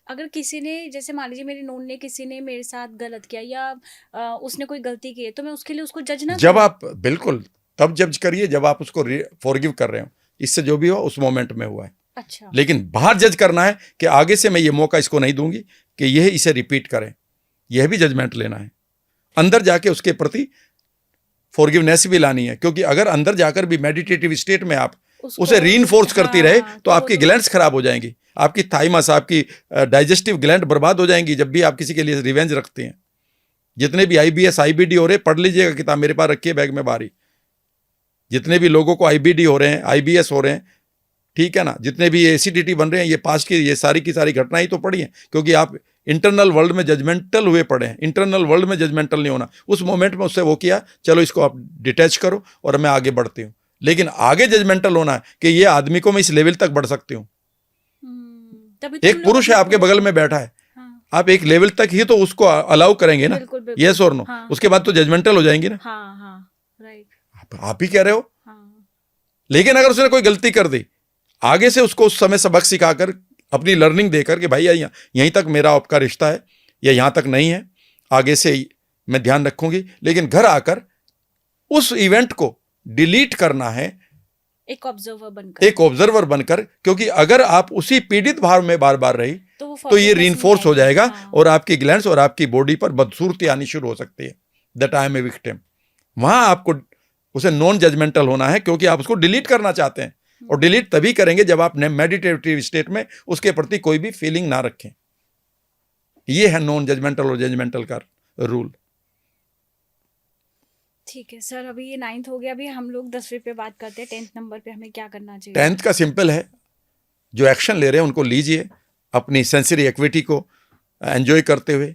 अगर किसी ने, जैसे मान लीजिए मेरी नोन ने, किसी ने मेरे साथ गलत किया या उसने कोई गलती की है, तो मैं उसके लिए उसको जज ना जब करूं? आप बिल्कुल तब जज करिए जब आप उसको फॉरगिव कर रहे हो, इससे जो भी हो उस मोमेंट में हुआ है। अच्छा। लेकिन बाहर जज करना है कि आगे से मैं ये मौका इसको नहीं दूंगी कि यह इसे रिपीट करें, यह भी जजमेंट लेना है। अंदर जाके उसके प्रति फॉरगिवनेस भी लानी है, क्योंकि अगर अंदर जाकर भी मेडिटेटिव स्टेट में आप उसे रीइंफोर्स करती रहे तो आपकी ग्लैंड्स खराब हो जाएंगी, आपकी थाइमस, आपकी डाइजेस्टिव ग्लैंड बर्बाद हो जाएंगी जब भी आप किसी के लिए रिवेंज रखते हैं। जितने भी IBS IBD हो रहे, पढ़ लीजिएगा किताब मेरे पास रखी है बैग में बारी। जितने भी लोगों को IBD हो रहे हैं, IBS हो रहे हैं, ठीक है ना, जितने भी एसिडिटी बन रहे हैं, ये पास्ट की ये सारी की सारी घटनाएं ही तो पढ़ी हैं, क्योंकि आप इंटरनल वर्ल्ड में जजमेंटल हुए पड़े हैं। इंटरनल वर्ल्ड में जजमेंटल नहीं होना। उस मोमेंट में उससे वो किया, चलो इसको आप डिटैच करो और मैं आगे बढ़ती हूँ। लेकिन आगे जजमेंटल होना है कि ये आदमी को मैं इस लेवल तक बढ़ सकती हूँ। एक पुरुष है आपके बगल में बैठा है, आप एक लेवल तक ही तो उसको अलाउ करेंगे ना, यस और नो। उसके बाद तो जजमेंटल हो जाएंगी ना। राइट। आप ही कह रहे हो। लेकिन अगर उसने कोई गलती कर दी, आगे से उसको उस समय सबक सिखाकर, अपनी लर्निंग देकर कि भाई यहीं तक मेरा आपका रिश्ता है या यहां तक नहीं है, आगे से मैं ध्यान रखूंगी। लेकिन घर आकर उस इवेंट को डिलीट करना है एक ऑब्जर्वर बनकर, क्योंकि अगर आप उसी पीड़ित भाव में बार बार रही तो ये रीइंफोर्स हो जाएगा और आपकी ग्लैंड्स और आपकी बॉडी पर बदसूरती आनी शुरू हो सकती है। That I am a victim. वहां आपको उसे नॉन जजमेंटल होना है, क्योंकि आप उसको डिलीट करना चाहते हैं, और डिलीट तभी करेंगे जब आप मेडिटेटिव स्टेट में उसके प्रति कोई भी फीलिंग ना रखें। ये है नॉन जजमेंटल और जजमेंटल का रूल। ठीक है सर, अभी ये 9th हो गया, अभी हम लोग 10वीं पे बात करते हैं। 10th नंबर पे हमें क्या करना चाहिए? 10th का सिंपल है, जो एक्शन ले रहे हैं उनको लीजिए, अपनी सेंसरी एक्टिविटी को एंजॉय करते हुए,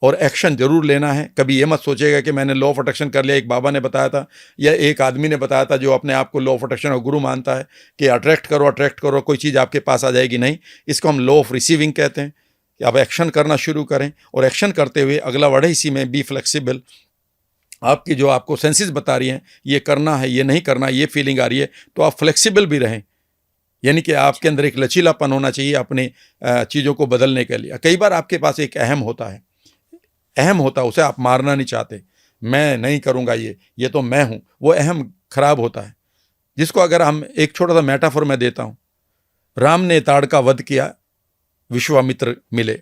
और एक्शन जरूर लेना है। कभी ये मत सोचेगा कि मैंने लॉ ऑफ अट्रैक्शन कर लिया, एक बाबा ने बताया था या एक आदमी ने बताया था जो अपने आप को लॉ ऑफ अट्रैक्शन का गुरु मानता है कि अट्रैक्ट करो कोई चीज़ आपके पास आ जाएगी। नहीं, इसको हम लॉ ऑफ रिसीविंग कहते हैं कि आप एक्शन करना शुरू करें, और एक्शन करते हुए अगला वर्ड है इसी में, बी फ्लेक्सिबल। आपकी जो आपको सेंसेस बता रही हैं ये करना है, ये नहीं करना, ये फीलिंग आ रही है, तो आप फ्लेक्सिबल भी रहें। यानी कि आपके अंदर एक लचीलापन होना चाहिए अपनी चीज़ों को बदलने के लिए। कई बार आपके पास एक अहम होता है, उसे आप मारना नहीं चाहते, मैं नहीं करूँगा ये तो मैं हूँ, वो अहम खराब होता है। जिसको अगर हम एक छोटा सा मेटाफोर मैं देता हूँ, राम ने ताड़ का वध किया, विश्वामित्र मिले।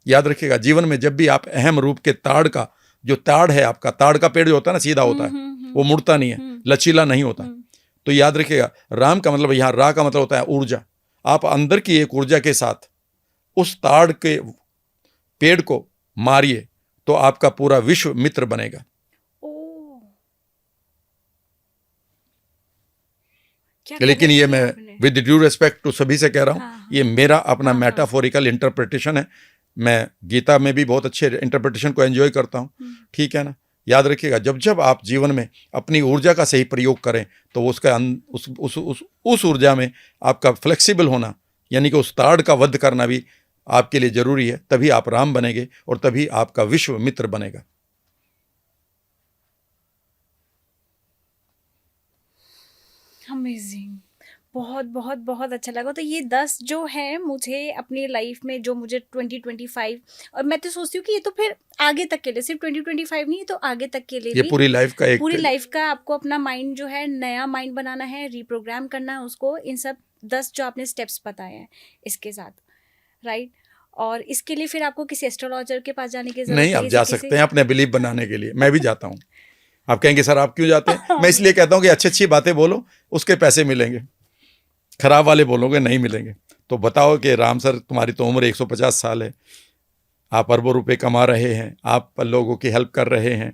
याद रखिएगा, जीवन में जब भी आप अहम रूप के ताड़ का, जो ताड़ है आपका, ताड़ का पेड़ जो होता है ना सीधा होता है, वो मुड़ता नहीं है, लचीला नहीं होता। तो याद रखिएगा, राम का मतलब, यहाँ रा का मतलब होता है ऊर्जा। आप अंदर की एक ऊर्जा के साथ उस ताड़ के पेड़ को मारिए तो आपका पूरा विश्व मित्र बनेगा। लेकिन ये मैं विद ड्यू रिस्पेक्ट टू सभी से कह रहा हूँ, ये मेरा अपना मेटाफोरिकल इंटरप्रिटेशन है। मैं गीता में भी बहुत अच्छे इंटरप्रिटेशन को एंजॉय करता हूँ, ठीक है ना। याद रखिएगा, जब जब आप जीवन में अपनी ऊर्जा का सही प्रयोग करें तो उसका उस ऊर्जा में आपका फ्लेक्सिबल होना, यानी कि उस ताड़ का वध करना भी आपके लिए जरूरी है। तभी आप राम बनेंगे और तभी आपका विश्व मित्र बनेगा। अमेजिंग, बहुत बहुत बहुत अच्छा लगा। तो ये 10 जो है मुझे अपनी लाइफ में, जो मुझे 2025, और मैं तो सोचती हूँ कि ये तो फिर आगे तक के लिए, सिर्फ 2025 नहीं, तो आगे तक के लिए ये पूरी लाइफ का आपको अपना माइंड जो है नया माइंड बनाना है, रिप्रोग्राम करना है उसको, इन सब 10 जो आपने स्टेप्स बताए हैं इसके साथ। राइट। और इसके लिए फिर आपको किसी एस्ट्रोलॉजर के पास जाने की जरूरत नहीं, आप जा सकते हैं अपने बिलीफ बनाने के लिए। मैं भी जाता हूँ। आप कहेंगे सर आप क्यों जाते हैं? मैं इसलिए कहता हूँ कि अच्छी अच्छी बातें बोलो, उसके पैसे मिलेंगे। खराब वाले बोलोगे नहीं मिलेंगे। तो बताओ कि राम सर तुम्हारी तो उम्र 150 साल है, आप अरबों रुपए कमा रहे हैं, आप लोगों की हेल्प कर रहे हैं,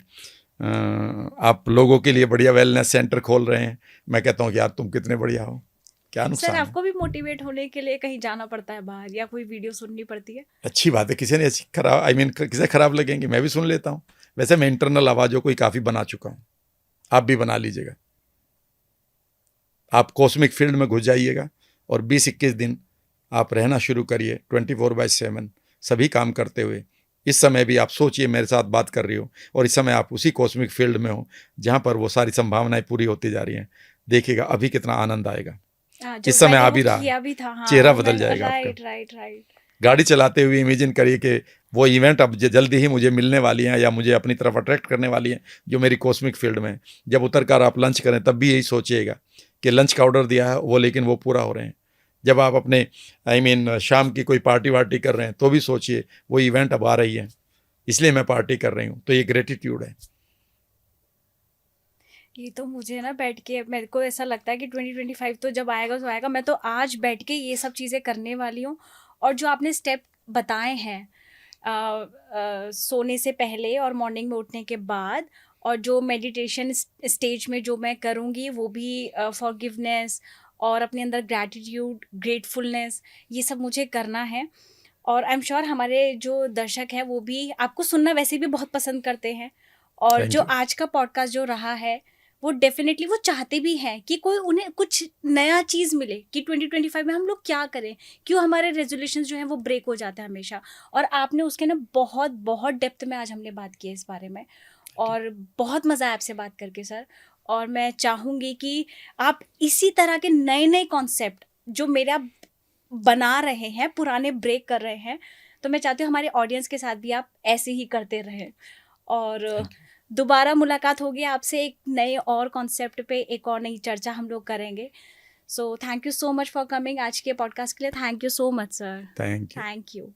आप लोगों के लिए बढ़िया वेलनेस सेंटर खोल रहे हैं। मैं कहता हूँ कि यार तुम कितने बढ़िया हो, क्या नुकसान सर है? आपको भी मोटिवेट होने के लिए कहीं जाना पड़ता है बाहर, या कोई वीडियो सुननी पड़ती है? अच्छी बात है, किसी ने अच्छी खराब किसे खराब लगेंगे, मैं भी सुन लेता हूँ। वैसे मैं इंटरनल आवाज़ों को ही काफ़ी बना चुका हूँ, आप भी बना लीजिएगा। आप कॉस्मिक फील्ड में घुस जाइएगा और 20-21 दिन आप रहना शुरू करिए 24/7 सभी काम करते हुए। इस समय भी आप सोचिए मेरे साथ बात कर रही हो और इस समय आप उसी कॉस्मिक फील्ड में हो जहाँ पर वो सारी संभावनाएं पूरी होती जा रही हैं। देखिएगा अभी कितना आनंद आएगा। इस समय आ भी रहा है, चेहरा बदल जाएगा आपका। Right right right. गाड़ी चलाते हुए इमेजिन करिए कि वो इवेंट अब जल्दी ही मुझे मिलने वाली हैं या मुझे अपनी तरफ अट्रैक्ट करने वाली हैं जो मेरी कॉस्मिक फील्ड में है। जब उतर कर आप लंच करें तब भी यही सोचिएगा कि लंच का ऑर्डर दिया है वो, लेकिन वो पूरा हो रहे हैं। जब आप अपने शाम की कोई पार्टी वार्टी कर रहे हैं तो भी सोचिए वो इवेंट अब आ रही है, इसलिए मैं पार्टी कर रही हूँ। तो ये ग्रेटिट्यूड है। ये तो मुझे ना बैठ के मेरे को ऐसा लगता है कि 2025 तो जब आएगा तो आएगा, मैं तो आज बैठ के ये सब चीज़ें करने वाली हूँ। और जो आपने स्टेप बताए हैं सोने से पहले और मॉर्निंग में उठने के बाद, और जो मेडिटेशन स्टेज में जो मैं करूँगी वो भी फॉरगिवनेस और अपने अंदर ग्रैटिट्यूड, ग्रेटफुलनेस, ये सब मुझे करना है। और आई एम श्योर हमारे जो दर्शक हैं वो भी आपको सुनना वैसे भी बहुत पसंद करते हैं। और Thank जो you. आज का पॉडकास्ट जो रहा है वो डेफिनेटली वो चाहते भी हैं कि कोई उन्हें कुछ नया चीज़ मिले कि 2025 में हम लोग क्या करें, क्यों हमारे रेजोल्यूशंस जो हैं वो ब्रेक हो जाते हैं हमेशा। और आपने उसके ना बहुत बहुत डेप्थ में आज हमने बात की है इस बारे में, और बहुत मज़ा आया आपसे बात करके सर। और मैं चाहूँगी कि आप इसी तरह के नए नए कॉन्सेप्ट जो मेरे आप बना रहे हैं, पुराने ब्रेक कर रहे हैं, तो मैं चाहती हूँ हमारे ऑडियंस के साथ भी आप ऐसे ही करते रहें। और दोबारा मुलाकात होगी आपसे एक नए और कॉन्सेप्ट पे, एक और नई चर्चा हम लोग करेंगे। So thank you so much for coming आज के पॉडकास्ट के लिए। Thank you so much sir. Thank you. Thank you.